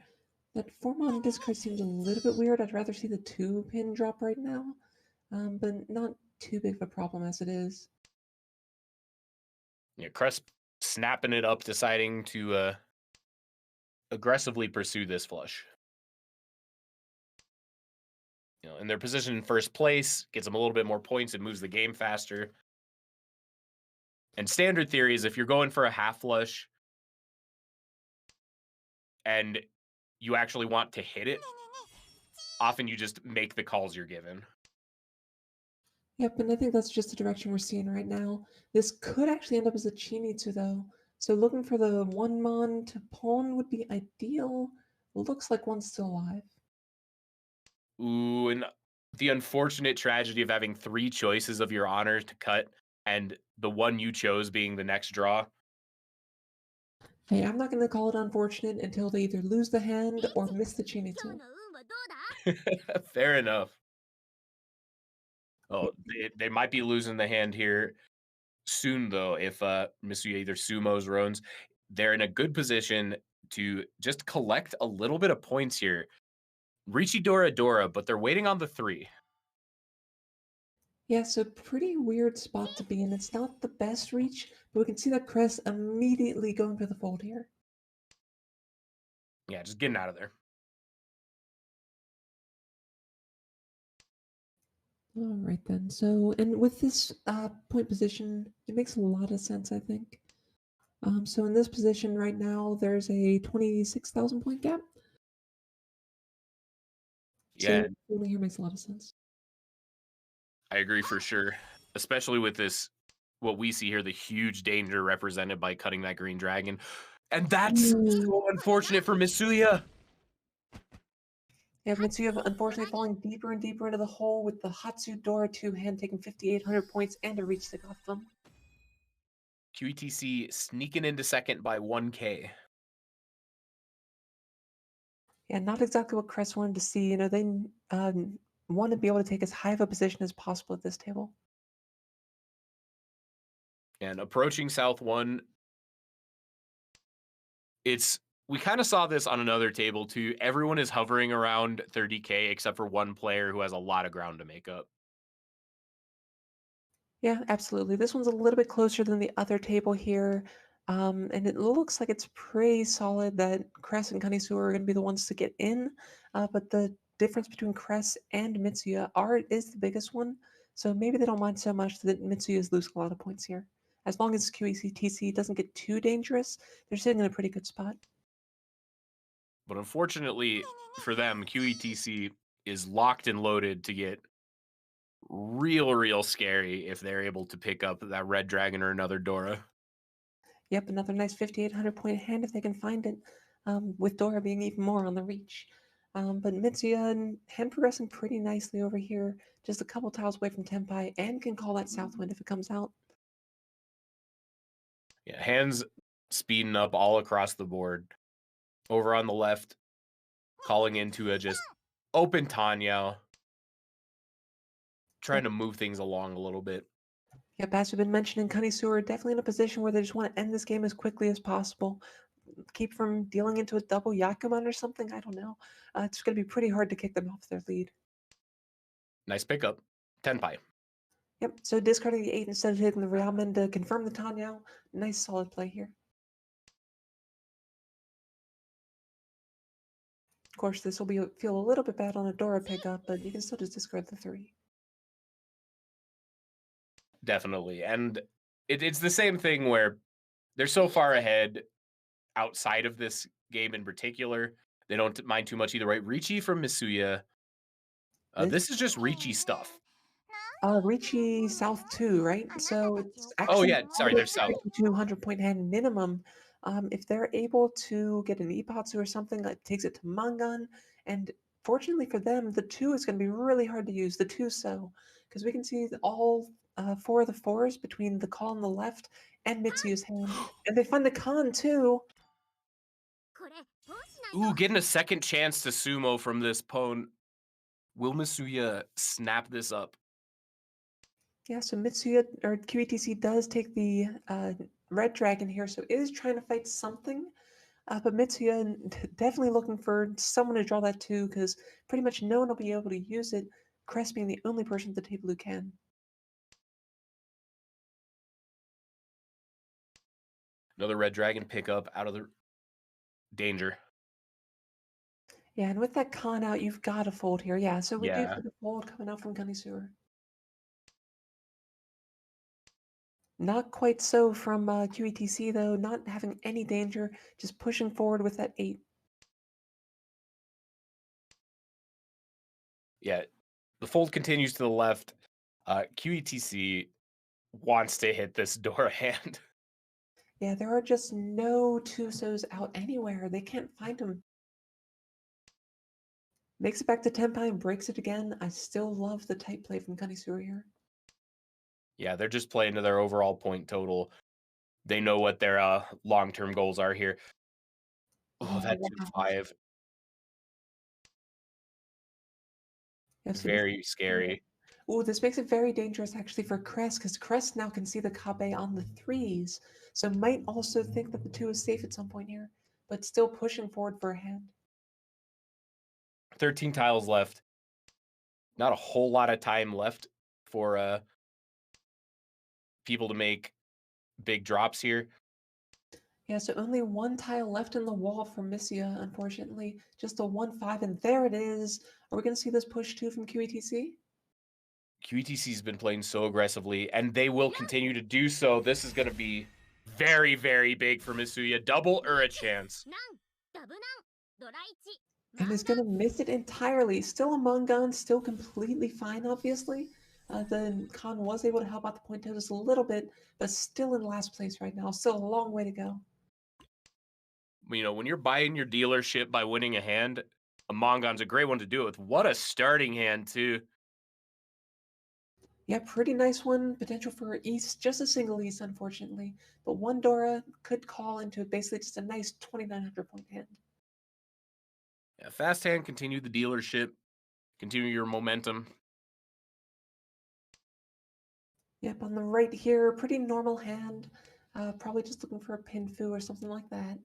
Speaker 3: That Formon discard seems a little bit weird. I'd rather see the 2-pin drop right now, but not too big of a problem as it is.
Speaker 4: Yeah, Cress snapping it up, deciding to aggressively pursue this flush. In their position in first place, gets them a little bit more points and moves the game faster. And standard theory is if you're going for a half flush and you actually want to hit it, often you just make the calls you're given.
Speaker 3: Yep, and I think that's just the direction we're seeing right now. This could actually end up as a Chinitsu, though. So looking for the one mon to pawn would be ideal. Looks like one's still alive.
Speaker 4: Ooh, and the unfortunate tragedy of having 3 choices of your honor to cut and the one you chose being the next draw.
Speaker 3: Hey, I'm not going to call it unfortunate until they either lose the hand or miss the
Speaker 1: 今日
Speaker 3: Chinitsu.
Speaker 1: の運はどうだ
Speaker 4: Fair enough. Oh, they might be losing the hand here soon, though, if Misuya either sumos Rones. They're in a good position to just collect a little bit of points here. Ricci Dora, but they're waiting on the 3.
Speaker 3: Yeah, so pretty weird spot to be in. It's not the best reach, but we can see that Cress immediately going for the fold here.
Speaker 4: Yeah, just getting out of there.
Speaker 3: All right then. So, and with this point position, it makes a lot of sense, I think. So in this position right now, there's a 26,000 point gap.
Speaker 4: Yeah,
Speaker 3: So folding here makes a lot of sense.
Speaker 4: I agree for sure, especially with this what we see here, the huge danger represented by cutting that green dragon. And that's so unfortunate for Mitsuya.
Speaker 3: Yeah, Mitsuya unfortunately falling deeper and deeper into the hole with the Hatsudora 2-hand taking 5,800 points and a reach stick off them.
Speaker 4: QETC sneaking into second by 1K.
Speaker 3: Yeah, not exactly what Crest wanted to see. You know, they want to be able to take as high of a position as possible at this table.
Speaker 4: And approaching South 1, we kind of saw this on another table too. Everyone is hovering around 30K except for one player who has a lot of ground to make up.
Speaker 3: Yeah, absolutely. This one's a little bit closer than the other table here. And it looks like it's pretty solid that Crest and Kanisu are going to be the ones to get in. But the difference between Crest and Mitsuya is the biggest one. So maybe they don't mind so much that Mitsuya is losing a lot of points here. As long as QETC doesn't get too dangerous, they're sitting in a pretty good spot.
Speaker 4: But unfortunately for them, QETC is locked and loaded to get real scary if they're able to pick up that red dragon or another Dora.
Speaker 3: Yep, another nice 5,800 point hand if they can find it, with Dora being even more on the reach. But Mitsuya and hand progressing pretty nicely over here, just a couple tiles away from Tenpai, and can call that south wind if it comes out.
Speaker 4: Yeah, hands speeding up all across the board. Over on the left, calling into a just open Tanyao. Trying to move things along a little bit.
Speaker 3: Yep, as we've been mentioning, Kanisu are definitely in a position where they just want to end this game as quickly as possible. Keep from dealing into a double Yakuman or something, I don't know. It's going to be pretty hard to kick them off their lead.
Speaker 4: Nice pickup. Tenpai.
Speaker 3: Yep, so discarding the 8 instead of taking the Realman to confirm the Tanyao. Nice solid play here. Of course, this will feel a little bit bad on a Dora pickup, but you can still just discard the 3.
Speaker 4: Definitely. And it's the same thing where they're so far ahead outside of this game in particular. They don't mind too much either way. Ricci from Mitsuya. This is just Ricci stuff.
Speaker 3: Ricci South 2, right? So it's actually...
Speaker 4: Oh, yeah. Sorry, there's South.
Speaker 3: 200 point hand minimum. If they're able to get an Ipatsu or something that takes it to Mangan, and fortunately for them, the 2 is going to be really hard to use, the 2-so, because we can see all 4 of the 4s between the call on the left and Mitsuya's hand. And they find the Khan too.
Speaker 4: Ooh, getting a second chance to sumo from this pwn. Will Mitsuya snap this up?
Speaker 3: Yeah, so Mitsuya or QETC does take the red dragon here, so is trying to fight something. But Mitsuya definitely looking for someone to draw that to, because pretty much no one will be able to use it. Crest being the only person at the table who can.
Speaker 4: Another red dragon pickup out of the danger.
Speaker 3: Yeah, and with that Khan out, you've got to fold here. Yeah, so we do
Speaker 4: Yeah.
Speaker 3: for the fold coming out from Gunny Not quite so from QETC, though, not having any danger, just pushing forward with that 8.
Speaker 4: Yeah, the fold continues to the left. QETC wants to hit this Dora hand.
Speaker 3: Yeah, there are just no 2-sos out anywhere. They can't find them. Makes it back to Tenpai and breaks it again. I still love the tight play from Kanisura here.
Speaker 4: Yeah, they're just playing to their overall point total. They know what their long-term goals are here. Oh, that
Speaker 3: wow.
Speaker 4: 2-5.
Speaker 3: Yes,
Speaker 4: Very scary.
Speaker 3: Oh, this makes it very dangerous actually for Crest, because Crest now can see the Kabe on the 3s, so might also think that the 2 is safe at some point here, but still pushing forward for a hand.
Speaker 4: 13 tiles left. Not a whole lot of time left for people to make big drops here.
Speaker 3: Yeah, so only 1 tile left in the wall for Mitsuya, unfortunately. Just a 1-5, and there it is. Are we going to see this push too from QETC?
Speaker 4: QETC's been playing so aggressively, and they will continue to do so. This is going to be very, very big for Mitsuya. Double or a chance.
Speaker 3: And is going to miss it entirely. Still a Mangan, still completely fine, obviously. The Khan was able to help out the point totals a little bit, but still in last place right now. Still a long way to go.
Speaker 4: When you're buying your dealership by winning a hand, a Mongon's a great one to do it with. What a starting hand, too.
Speaker 3: Yeah, pretty nice one. Potential for East, just a single East, unfortunately. But one Dora could call into basically just a nice 2,900 point hand.
Speaker 4: Yeah, fast hand, continue the dealership, continue your momentum.
Speaker 3: Yep, on the right here, pretty normal hand. Probably just looking for a Pinfu or something like that.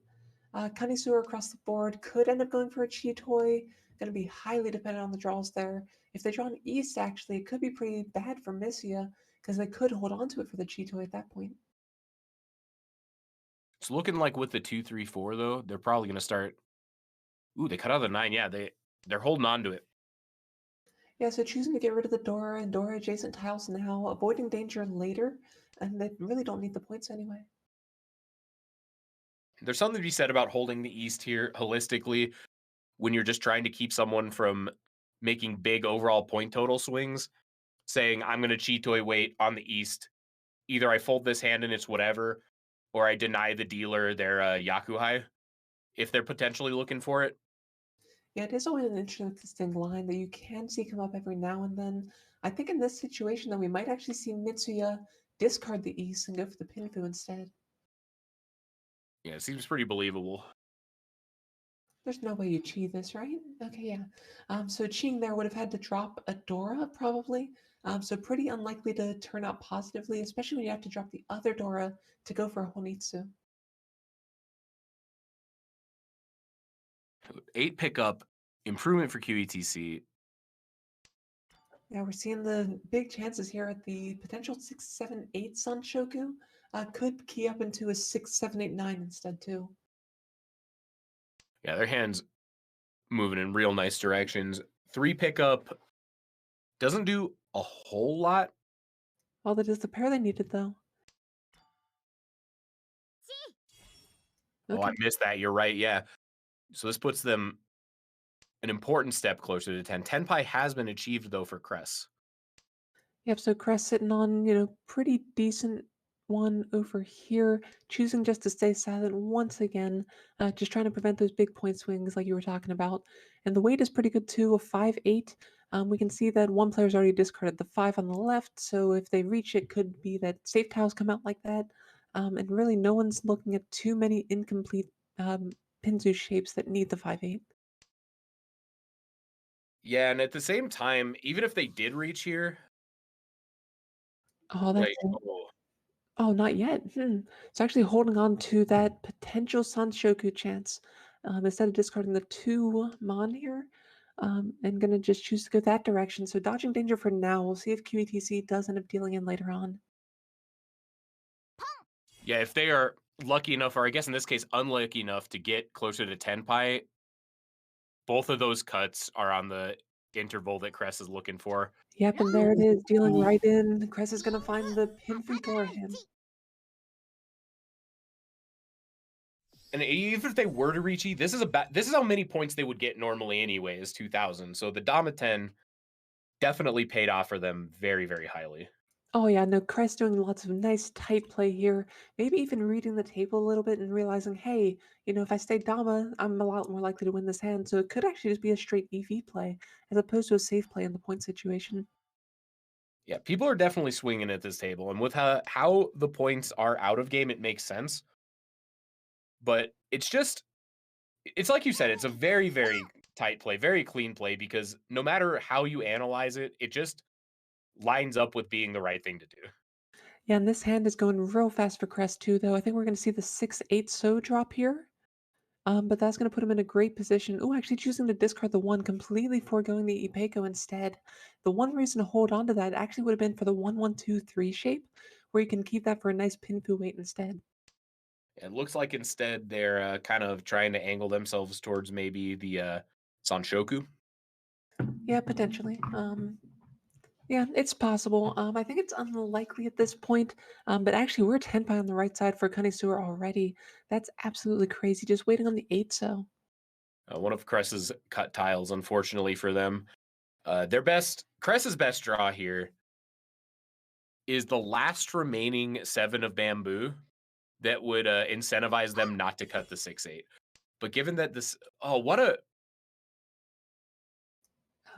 Speaker 3: Kanisura across the board could end up going for a Chi Toy. Going to be highly dependent on the draws there. If they draw an East, actually, it could be pretty bad for Missia because they could hold on to it for the Chi Toy at that point.
Speaker 4: It's looking like with the 2-3-4 though, they're probably going to start. Ooh, they cut out the 9. Yeah, they're holding on to it.
Speaker 3: Yeah, so choosing to get rid of the Dora and Dora adjacent tiles now, avoiding danger later, and they really don't need the points anyway.
Speaker 4: There's something to be said about holding the East here holistically when you're just trying to keep someone from making big overall point total swings, saying, I'm going to cheat toy wait on the East. Either I fold this hand and it's whatever, or I deny the dealer their Yakuhai if they're potentially looking for it.
Speaker 3: Yeah, it is always an interesting line that you can see come up every now and then. I think in this situation, though, we might actually see Mitsuya discard the East and go for the Pinfu instead.
Speaker 4: Yeah, it seems pretty believable.
Speaker 3: There's no way you chi this, right? Okay, yeah. So Ching there would have had to drop a Dora, probably. So pretty unlikely to turn out positively, especially when you have to drop the other Dora to go for a Honitsu.
Speaker 4: 8 pickup, improvement for QETC.
Speaker 3: Yeah, we're seeing the big chances here at the potential 6, 7, 8 Sun Shoku. Could key up into a 6, 7, 8, 9 instead, too.
Speaker 4: Yeah, their hands moving in real nice directions. 3 pickup doesn't do a whole lot.
Speaker 3: All that is the pair they needed, though.
Speaker 4: Oh, I missed that. You're right. Yeah. So this puts them an important step closer to 10. Tenpai has been achieved, though, for Cress.
Speaker 3: Yep, so Crest sitting on, pretty decent one over here, choosing just to stay silent once again, just trying to prevent those big point swings like you were talking about. And the weight is pretty good too, a 5-8. We can see that one player's already discarded the 5 on the left, so if they reach it, could be that safe tiles come out like that. And really, no one's looking at too many incomplete Pinzu shapes that need the 5-8.
Speaker 4: Yeah, and at the same time, even if they did reach here,
Speaker 3: Oh, that's Oh, not yet. It's actually holding on to that potential Sanshoku chance. Instead of discarding the 2 Mon here, and gonna just choose to go that direction. So dodging danger for now. We'll see if QETC does end up dealing in later on.
Speaker 4: yeah, if they are lucky enough, or I guess in this case, unlucky enough to get closer to Tenpai, both of those cuts are on the interval that Cress is looking for.
Speaker 3: Yep, and there it is, dealing right in. Cress is gonna find the pin for Dorian.
Speaker 4: And even if they were to reach E, this is how many points they would get normally anyway, is 2,000. So the Dama 10 definitely paid off for them very, very highly.
Speaker 3: Oh yeah, no, Crest doing lots of nice tight play here. Maybe even reading the table a little bit and realizing, hey, if I stay Dama, I'm a lot more likely to win this hand. So it could actually just be a straight EV play as opposed to a safe play in the point situation.
Speaker 4: Yeah, people are definitely swinging at this table. And with how the points are out of game, it makes sense. But it's like you said, it's a very, very tight play, very clean play, because no matter how you analyze it, it just lines up with being the right thing to do.
Speaker 3: Yeah, and this hand is going real fast for Crest too, though. I think we're going to see the 6-8 So drop here. But that's going to put him in a great position. Oh, actually choosing to discard the 1, completely foregoing the Ipeco instead. The one reason to hold on to that actually would have been for the 1-1-2-3 shape, where you can keep that for a nice Pinfu weight instead.
Speaker 4: It looks like instead they're kind of trying to angle themselves towards maybe the Sanshoku.
Speaker 3: Yeah, potentially. Yeah, it's possible. I think it's unlikely at this point. But actually, we're Tenpai on the right side for Kanisura already. That's absolutely crazy. Just waiting on the 8 So.
Speaker 4: One of Cress's cut tiles, unfortunately for them. Cress's best draw here is the last remaining 7 of bamboo that would incentivize them not to cut the 6/8. But given that this, oh, what a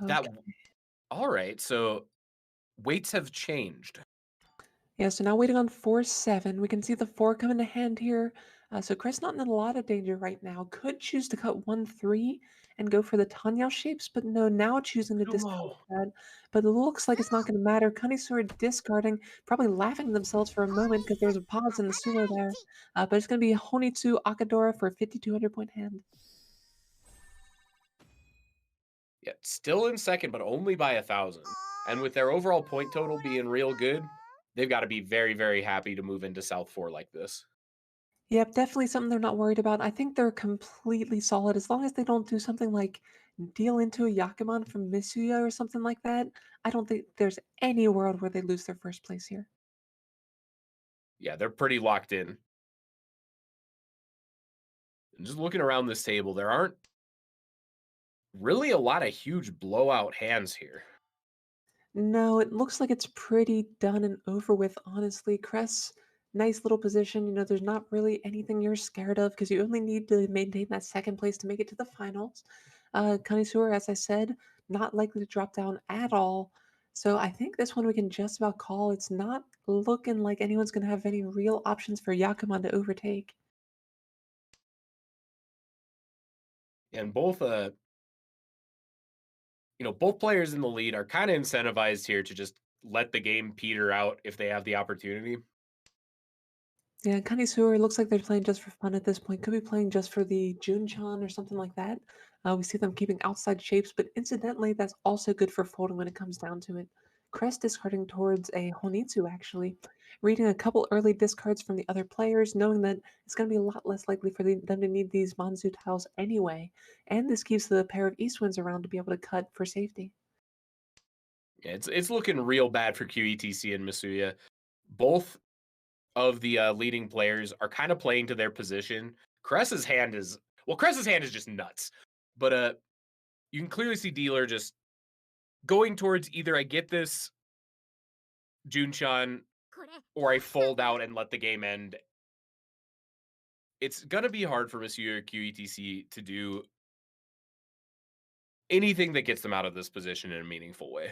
Speaker 4: that.
Speaker 3: Okay.
Speaker 4: All right, so weights have changed.
Speaker 3: Yeah, so now waiting on 4-7. We can see the 4 come into hand here. So Chris not in a lot of danger right now. Could choose to cut 1-3 and go for the Tanyao shapes, but no, now choosing to discard
Speaker 4: No.
Speaker 3: that. But it looks like it's not going to matter. Kanisura discarding, probably laughing to themselves for a moment because there's a pause in the sumo there. But it's going to be Honitsu Akadora for a 5,200 point hand.
Speaker 4: Yeah, still in second, but only by 1,000. And with their overall point total being real good, they've got to be very, very happy to move into South 4 like this.
Speaker 3: Yep, definitely something they're not worried about. I think they're completely solid as long as they don't do something like deal into a Yakuman from Misuya or something like that. I don't think there's any world where they lose their first place here.
Speaker 4: Yeah, they're pretty locked in. And just looking around this table, there aren't really a lot of huge blowout hands here.
Speaker 3: No, it looks like it's pretty done and over with, honestly. Cress, nice little position. There's not really anything you're scared of because you only need to maintain that second place to make it to the finals. Kanisura, as I said, not likely to drop down at all. So I think this one we can just about call. It's not looking like anyone's going to have any real options for Yakuman to overtake.
Speaker 4: And both both players in the lead are kind of incentivized here to just let the game peter out if they have the opportunity.
Speaker 3: Yeah, Kanisura looks like they're playing just for fun at this point. Could be playing just for the Junchan or something like that. We see them keeping outside shapes, but incidentally, that's also good for folding when it comes down to it. Crest discarding towards a Honitsu, actually. Reading a couple early discards from the other players, knowing that it's going to be a lot less likely for them to need these Manzu tiles anyway. And this keeps the pair of East Winds around to be able to cut for safety.
Speaker 4: Yeah, it's looking real bad for QETC and Masuya. Both of the leading players are kind of playing to their position. Cress's hand is just nuts. But you can clearly see Dealer just going towards either I get this Junchan or I fold out and let the game end. It's gonna be hard for Monsieur QETC to do anything that gets them out of this position in a meaningful way.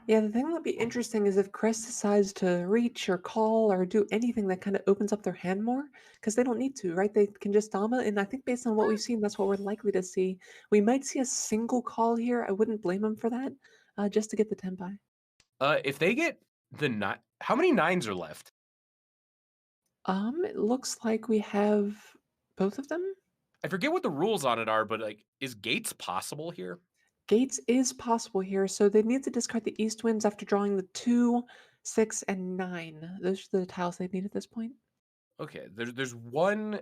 Speaker 3: Yeah, the thing that'd be interesting is if Crest decides to reach or call or do anything that kind of opens up their hand more, because they don't need to, right? They can just Dama, and I think based on what we've seen, that's what we're likely to see. We might see a single call here. I wouldn't blame them for that, just to get the Tenpai.
Speaker 4: If they get the 9, how many 9s are left?
Speaker 3: It looks like we have both of them.
Speaker 4: I forget what the rules on it are, but is Gates possible here?
Speaker 3: Gates is possible here, so they need to discard the East Winds after drawing the 2, 6, and 9. Those are the tiles they need at this point.
Speaker 4: Okay, there's 1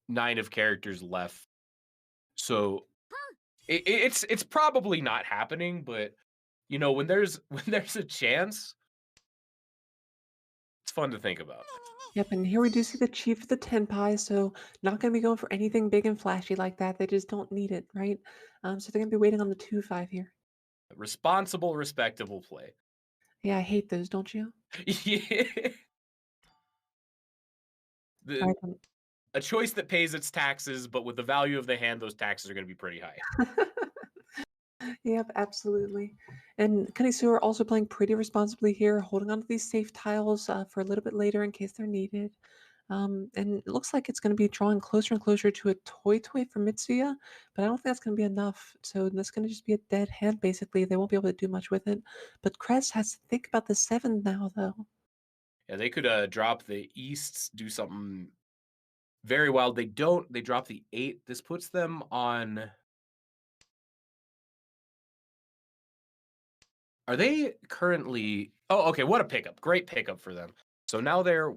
Speaker 4: 9 of characters left, so it's probably not happening. But when there's a chance, it's fun to think about.
Speaker 3: Yep, and here we do see the chief of the Tenpai, so not going to be going for anything big and flashy like that. They just don't need it, right? So they're going to be waiting on the 2-5 here.
Speaker 4: Responsible, respectable play.
Speaker 3: Yeah, I hate those, don't you?
Speaker 4: Yeah.
Speaker 3: All right,
Speaker 4: A choice that pays its taxes, but with the value of the hand, those taxes are going to be pretty high.
Speaker 3: Yep, absolutely. And Kanisura also playing pretty responsibly here, holding on to these safe tiles for a little bit later in case they're needed. And it looks like it's going to be drawing closer and closer to a Toy Toy for Mitsuya, but I don't think that's going to be enough. So that's going to just be a dead hand, basically. They won't be able to do much with it. But Crest has to think about the 7 now, though.
Speaker 4: Yeah, they could drop the Easts, do something very wild. They don't. They drop the 8. This puts them on. Are they currently? Oh, okay. What a pickup! Great pickup for them. So now they're.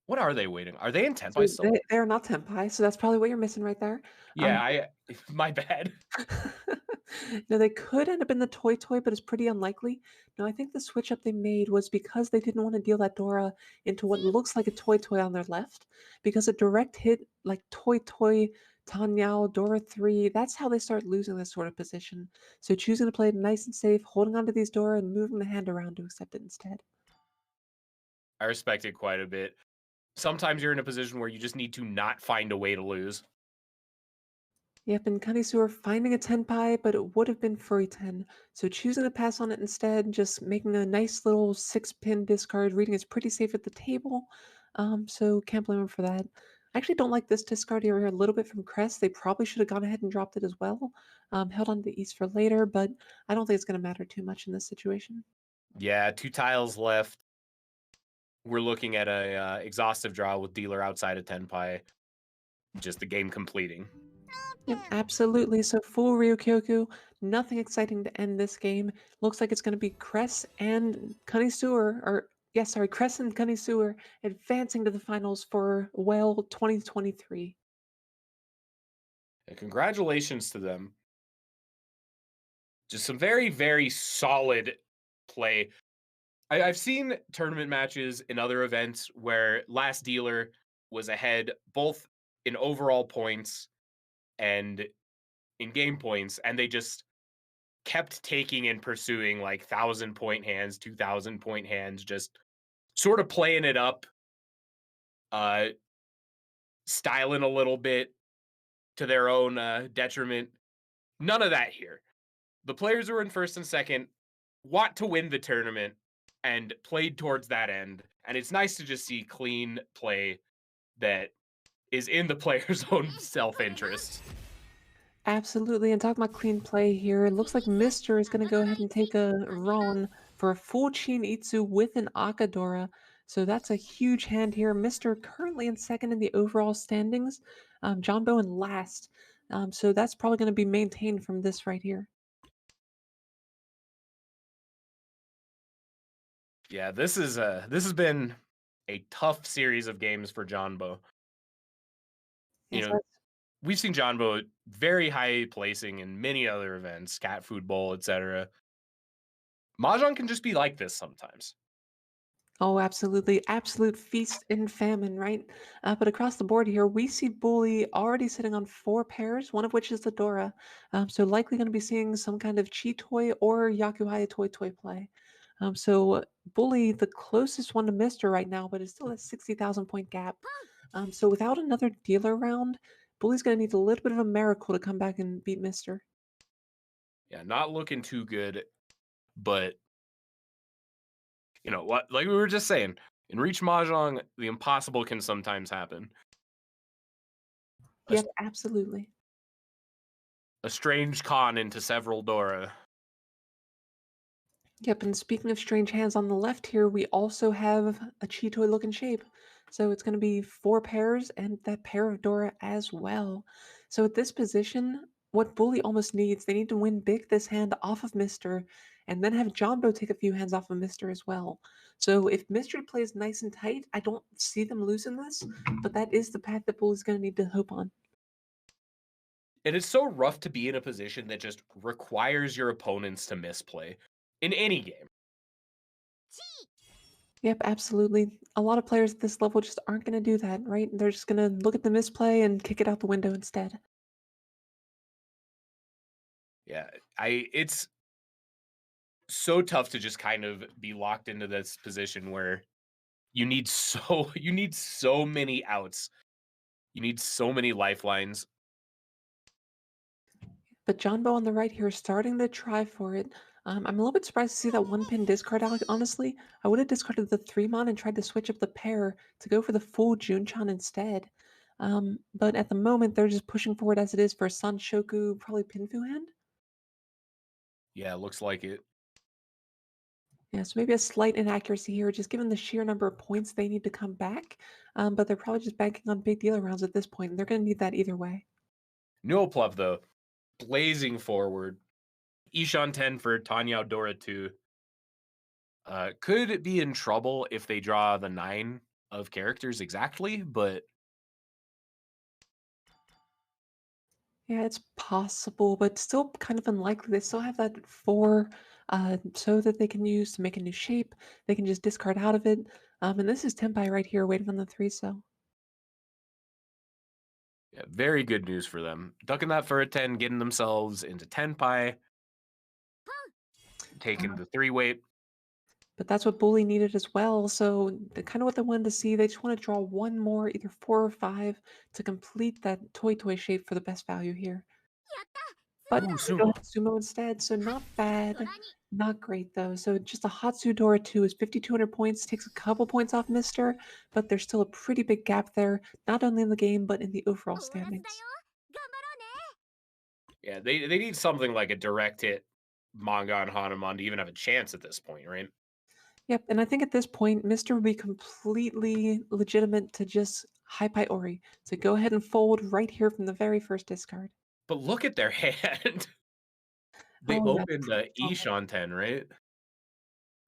Speaker 4: What are they waiting? Are they in
Speaker 3: So
Speaker 4: Tenpai still?
Speaker 3: they're not Tenpai, so that's probably what you're missing right there.
Speaker 4: Yeah, my bad.
Speaker 3: No, they could end up in the Toy Toy, but it's pretty unlikely. No, I think the switch up they made was because they didn't want to deal that Dora into what looks like a Toy Toy on their left, because a direct hit like Toy Toy Tanyao, Dora 3, that's how they start losing this sort of position. So choosing to play it nice and safe, holding onto these Dora and moving the hand around to accept it instead.
Speaker 4: I respect it quite a bit. Sometimes you're in a position where you just need to not find a way to lose.
Speaker 3: Yep, and Kanisur finding a Tenpai, but it would have been Furry 10. So choosing to pass on it instead, just making a nice little 6-pin discard, reading is pretty safe at the table. So can't blame him for that. I actually don't like this discard here a little bit from Crest. They probably should have gone ahead and dropped it as well. Held on to the East for later, but I don't think it's going to matter too much in this situation.
Speaker 4: Yeah, 2 tiles left. We're looking at a exhaustive draw with dealer outside of Tenpai. Just the game completing.
Speaker 3: Yep, absolutely. So full Ryukyoku, nothing exciting to end this game. Looks like it's going to be Cress and Kanisur, or yes, sorry, Cress and Kanisur advancing to the finals for Well 2023.
Speaker 4: And congratulations to them. Just some very, very solid play. I've seen tournament matches in other events where last dealer was ahead both in overall points and in game points, and they just kept taking and pursuing like 1,000-point hands, 2,000-point hands, just sort of playing it up, styling a little bit to their own detriment. None of that here. The players who are in first and second want to win the tournament and played towards that end. And it's nice to just see clean play that is in the player's own self-interest.
Speaker 3: Absolutely. And talking about clean play here, it looks like Mr. is going to go ahead and take a Ron for a full Chin Itzu with an Akadora. So that's a huge hand here. Mr. currently in second in the overall standings. John Bowen last. So that's probably going to be maintained from this right here.
Speaker 4: Yeah, this has been a tough series of games for Jonbo. You
Speaker 3: Yes,
Speaker 4: know, we've seen Jonbo very high placing in many other events, Cat Food Bowl, etc. Mahjong can just be like this sometimes.
Speaker 3: Oh, absolutely. Absolute feast and famine, right? But across the board here, we see Bully already sitting on 4 pairs, one of which is the Dora. So likely going to be seeing some kind of Chi Toy or Yakuhaya Toy play. So Bully, the closest one to Mister right now, but it's still a 60,000 point gap. So without another dealer round, Bully's going to need a little bit of a miracle to come back and beat Mister.
Speaker 4: Yeah, not looking too good, but you know what? Like we were just saying, in Reach Mahjong, the impossible can sometimes happen.
Speaker 3: Yep, absolutely.
Speaker 4: A strange con into several Dora.
Speaker 3: Yep, and speaking of strange hands on the left here, we also have a Cheetoy looking shape. So it's going to be 4 pairs and that pair of Dora as well. So at this position, what Bully almost needs, they need to win big this hand off of Mister, and then have Jumbo take a few hands off of Mister as well. So if Mister plays nice and tight, I don't see them losing this, but that is the path that Bully's going to need to hope on.
Speaker 4: It is so rough to be in a position that just requires your opponents to misplay in any game.
Speaker 3: Yep, absolutely. A lot of players at this level just aren't going to do that, right? They're just going to look at the misplay and kick it out the window instead.
Speaker 4: Yeah, it's so tough to just kind of be locked into this position where you need so many outs. You need so many lifelines.
Speaker 3: But Johnbo on the right here is starting to try for it. I'm a little bit surprised to see that 1-pin discard out, honestly. I would have discarded the 3-mon and tried to switch up the pair to go for the full Junchan instead. But at the moment, they're just pushing forward as it is for San Shoku, probably Pinfu hand.
Speaker 4: Yeah, looks like it.
Speaker 3: Yeah, so maybe a slight inaccuracy here, just given the sheer number of points they need to come back. But they're probably just banking on big dealer rounds at this point, and they're going to need that either way.
Speaker 4: Neopluv, though, blazing forward. Ishan 10 for Tanya Dora 2. Could be in trouble if they draw the 9 of characters exactly, but
Speaker 3: Yeah, it's possible, but still kind of unlikely. They still have that 4 so that they can use to make a new shape. They can just discard out of it. And this is Tenpai right here waiting on the 3 so.
Speaker 4: Yeah, very good news for them. Ducking that for a 10, getting themselves into 10 pie, taking the 3-weight.
Speaker 3: But that's what Bully needed as well. So kind of what they wanted to see. They just want to draw one more, either 4 or 5, to complete that toy shape for the best value here. But
Speaker 4: Ooh,
Speaker 3: we go
Speaker 4: sumo.
Speaker 3: ahead sumo instead, so not bad,
Speaker 1: 空に
Speaker 3: not great though. So just a Hatsudora 2 is 5,200 points, takes a couple points off Mister, but there's still a pretty big gap there, not only in the game, but in the overall
Speaker 1: 終わらずだよ
Speaker 3: standings.
Speaker 1: 頑張ろうね
Speaker 4: Yeah, they need something like a direct hit manga on Hanuman to even have a chance at this point, right?
Speaker 3: Yep, and I think at this point, Mister would be completely legitimate to just Hypie Ori, to go ahead and fold right here from the very first discard.
Speaker 4: But look at their hand. They
Speaker 3: Oh, yeah,
Speaker 4: opened Ish on 10, right?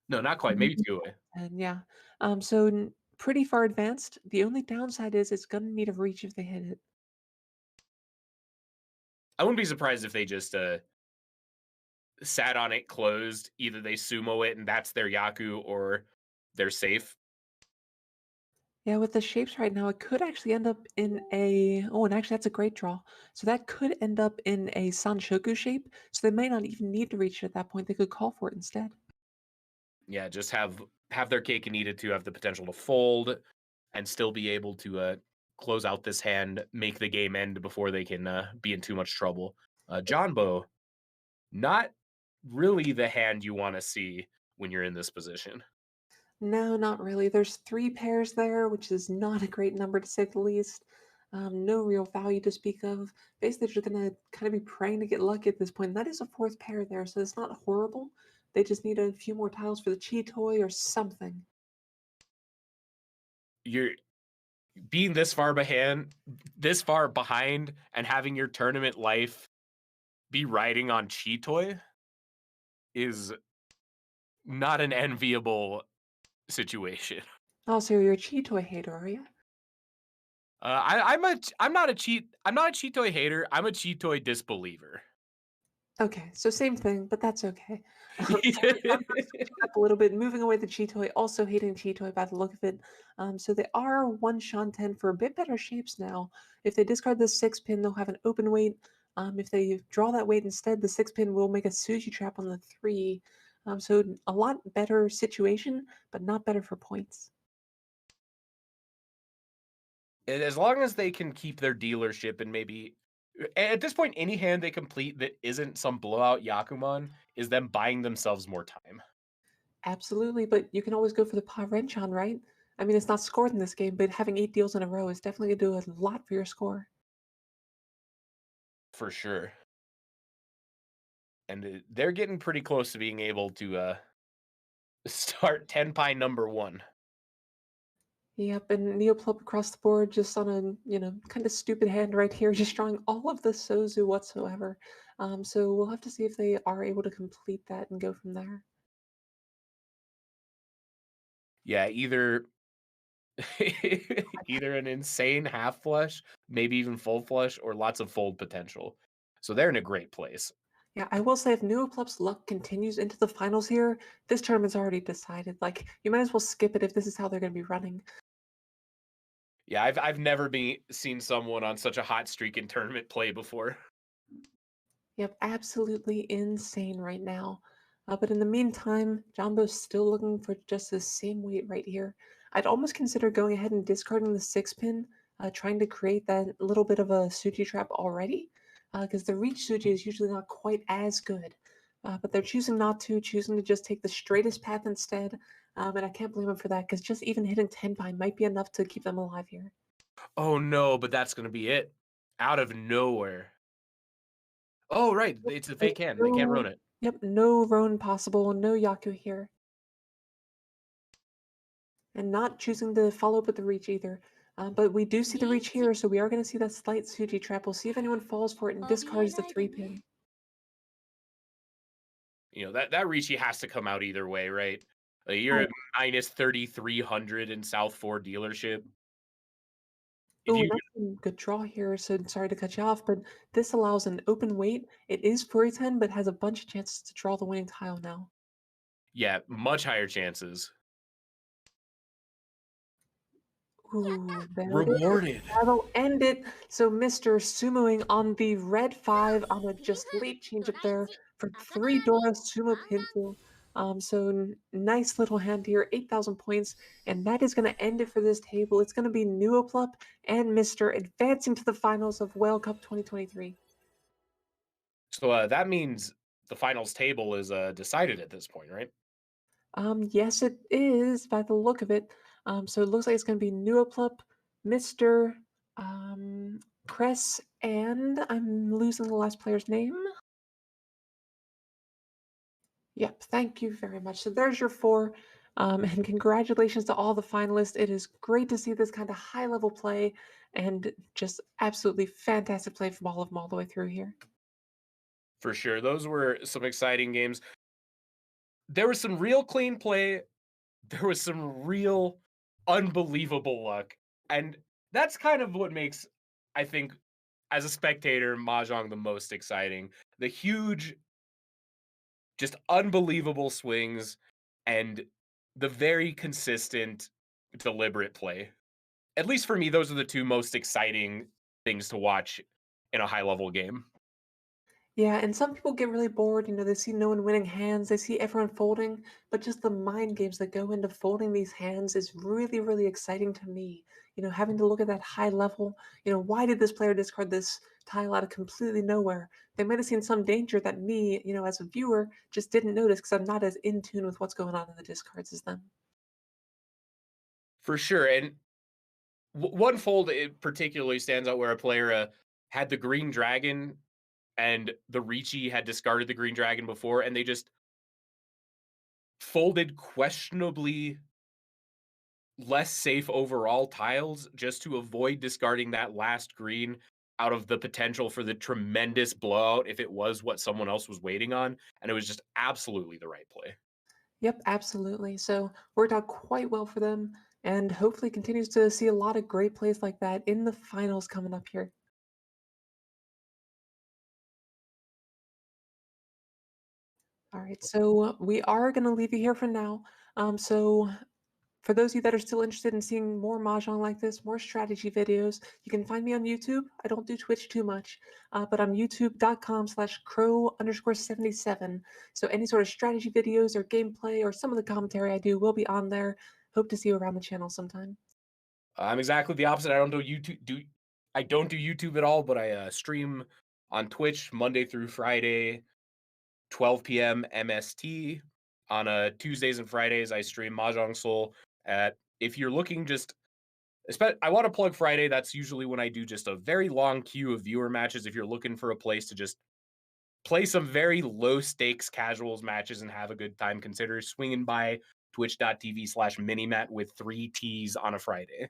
Speaker 4: No, not quite.
Speaker 3: Mhm.
Speaker 4: Maybe 2-way.
Speaker 3: And yeah, so pretty far advanced. The only downside is it's gonna need a reach if they hit it.
Speaker 4: I wouldn't be surprised if they just sat on it closed. Either they sumo it and that's their Yaku, or they're safe.
Speaker 3: Yeah, with the shapes right now, it could actually end up in a. Oh, and actually, that's a great draw. So that could end up in a Sanshoku shape. So they might not even need to reach it at that point. They could call for it instead.
Speaker 4: Yeah, just have their cake and eat it to have the potential to fold and still be able to close out this hand, make the game end before they can be in too much trouble. Jonbo, not really the hand you want to see when you're in this position.
Speaker 3: No, not really. There's 3 pairs there, which is not a great number to say the least. No real value to speak of. Basically, they're just gonna kind of be praying to get lucky at this point. That is a 4th pair there, so it's not horrible. They just need a few more tiles for the chi toy or something.
Speaker 4: You're being this far behind, and having your tournament life be riding on Chitoy is not an enviable situation.
Speaker 3: Oh, so you're a chi toy hater, are you?
Speaker 4: I'm not a Chitoy hater. I'm a Chitoy disbeliever.
Speaker 3: Okay, so same thing, but that's okay. Up a little bit, moving away the Cheetoy, also hating Cheetoy by the look of it. So they are one Shanten for a bit better shapes now. If they discard the 6-pin, they'll have an open weight. If they draw that weight instead, the 6-pin will make a Suji trap on the 3. So a lot better situation, but not better for points.
Speaker 4: As long as they can keep their dealership, and maybe at this point, any hand they complete that isn't some blowout Yakuman is them buying themselves more time.
Speaker 3: Absolutely, but you can always go for the Pa Renchan, right? I mean, it's not scored in this game, but having 8 deals in a row is definitely going to do a lot for your score.
Speaker 4: For sure. And they're getting pretty close to being able to start 10 pie number 1.
Speaker 3: Yep, and Neoplop across the board just on a, kind of stupid hand right here, just drawing all of the Sozu whatsoever. So we'll have to see if they are able to complete that and go from there.
Speaker 4: Yeah, either either an insane half flush, maybe even full flush, or lots of fold potential. So they're in a great place.
Speaker 3: Yeah, I will say if Neoplop's luck continues into the finals here, this tournament's already decided. Like, you might as well skip it if this is how they're going to be running.
Speaker 4: Yeah, I've never seen someone on such a hot streak in tournament play before.
Speaker 3: Yep, absolutely insane right now. But in the meantime, Jumbo's still looking for just the same weight right here. I'd almost consider going ahead and discarding the 6-pin, trying to create that little bit of a Suji trap already, because the reach Suji is usually not quite as good. But they're choosing not to, choosing to just take the straightest path instead. And I can't blame them for that, because just even hitting 10 pine might be enough to keep them alive here.
Speaker 4: Oh no, but that's going to be it. Out of nowhere. Oh, right. It's a fake hand. They can't ruin it.
Speaker 3: Yep, no Roan possible, no Yaku here. And not choosing to follow up with the reach either. But we do see the reach here, so we are going to see that slight Suji trap. We'll see if anyone falls for it and discards the 3-pin.
Speaker 4: You know, that Rishi has to come out either way, right? You're at minus 3,300 in South 4 dealership.
Speaker 3: Oh, that's a good draw here, so sorry to cut you off, but this allows an open weight. It is Furitan, but has a bunch of chances to draw the winning tile now.
Speaker 4: Yeah, much higher chances.
Speaker 3: Ooh, there it is.
Speaker 4: Rewarded.
Speaker 3: That'll end it. So Mr. Sumoing on the red 5 on a just late change up there for 3 Dora Sumo Pinto. Nice little hand here, 8,000 points, and that is going to end it for this table. It's going to be Nuoplup and Mr. advancing to the finals of Whale Cup 2023.
Speaker 4: So that means the finals table is decided at this point, right?
Speaker 3: Yes, it is by the look of it. So it looks like it's going to be Nuoplup, Mr. Cress, and I'm losing the last player's name. Yep, thank you very much. So there's your 4. And congratulations to all the finalists. It is great to see this kind of high level play and just absolutely fantastic play from all of them all the way through here.
Speaker 4: For sure. Those were some exciting games. There was some real clean play. There was some real unbelievable luck. And that's kind of what makes, I think, as a spectator, Mahjong the most exciting. The huge, just unbelievable swings and the very consistent, deliberate play. At least for me, those are the 2 most exciting things to watch in a high-level game.
Speaker 3: Yeah, and some people get really bored. They see no one winning hands, they see everyone folding, but just the mind games that go into folding these hands is really, really exciting to me. Having to look at that high level, why did this player discard this tile out of completely nowhere? They might have seen some danger that me, as a viewer, just didn't notice because I'm not as in tune with what's going on in the discards as them.
Speaker 4: For sure. And one fold it particularly stands out where a player had the green dragon and the Ricci had discarded the green dragon before, and they just folded questionably less safe overall tiles just to avoid discarding that last green out of the potential for the tremendous blowout if it was what someone else was waiting on. And it was just absolutely the right play.
Speaker 3: Yep, absolutely. So worked out quite well for them, and hopefully continues to see a lot of great plays like that in the finals coming up here. All right, so we are going to leave you here for now. So for those of you that are still interested in seeing more Mahjong like this, more strategy videos, you can find me on YouTube. I don't do Twitch too much, but I'm youtube.com/crow_77. So any sort of strategy videos or gameplay or some of the commentary I do will be on there. Hope to see you around the channel sometime.
Speaker 4: I'm exactly the opposite. I don't do YouTube at all, but I stream on Twitch Monday through Friday, 12 p.m. MST. On Tuesdays and Fridays, I stream Mahjong Soul. If you're looking I want to plug Friday. That's usually when I do just a very long queue of viewer matches. If you're looking for a place to just play some very low stakes casuals matches and have a good time, consider swinging by twitch.tv/minimat with 3 T's on a Friday.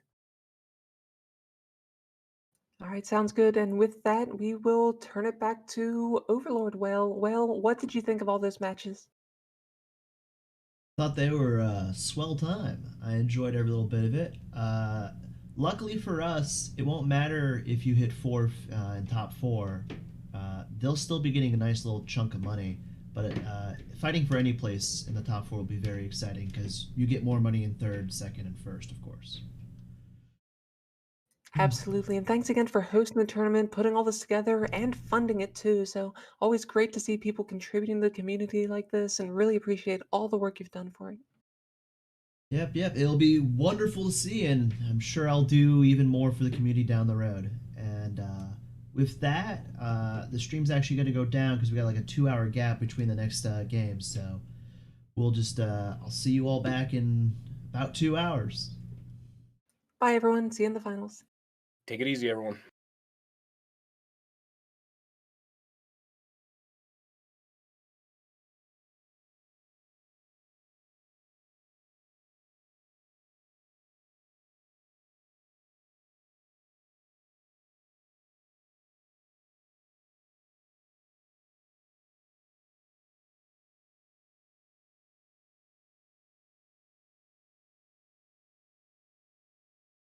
Speaker 3: All right, sounds good. And with that, we will turn it back to Overlord Whale. Whale, what did you think of all those matches?
Speaker 2: Thought they were a swell time. I enjoyed every little bit of it. Luckily for us, it won't matter if you hit 4th in top 4. They'll still be getting a nice little chunk of money. But fighting for any place in the top 4 will be very exciting because you get more money in 3rd, 2nd, and 1st, of course.
Speaker 3: Absolutely. And thanks again for hosting the tournament, putting all this together, and funding it too. So always great to see people contributing to the community like this, and really appreciate all the work you've done for it.
Speaker 2: Yep. It'll be wonderful to see, and I'm sure I'll do even more for the community down the road. And with that, the stream's actually going to go down because we got like a 2-hour gap between the next games. So we'll just, I'll see you all back in about 2 hours.
Speaker 3: Bye, everyone. See you in the finals.
Speaker 4: Take it easy, everyone.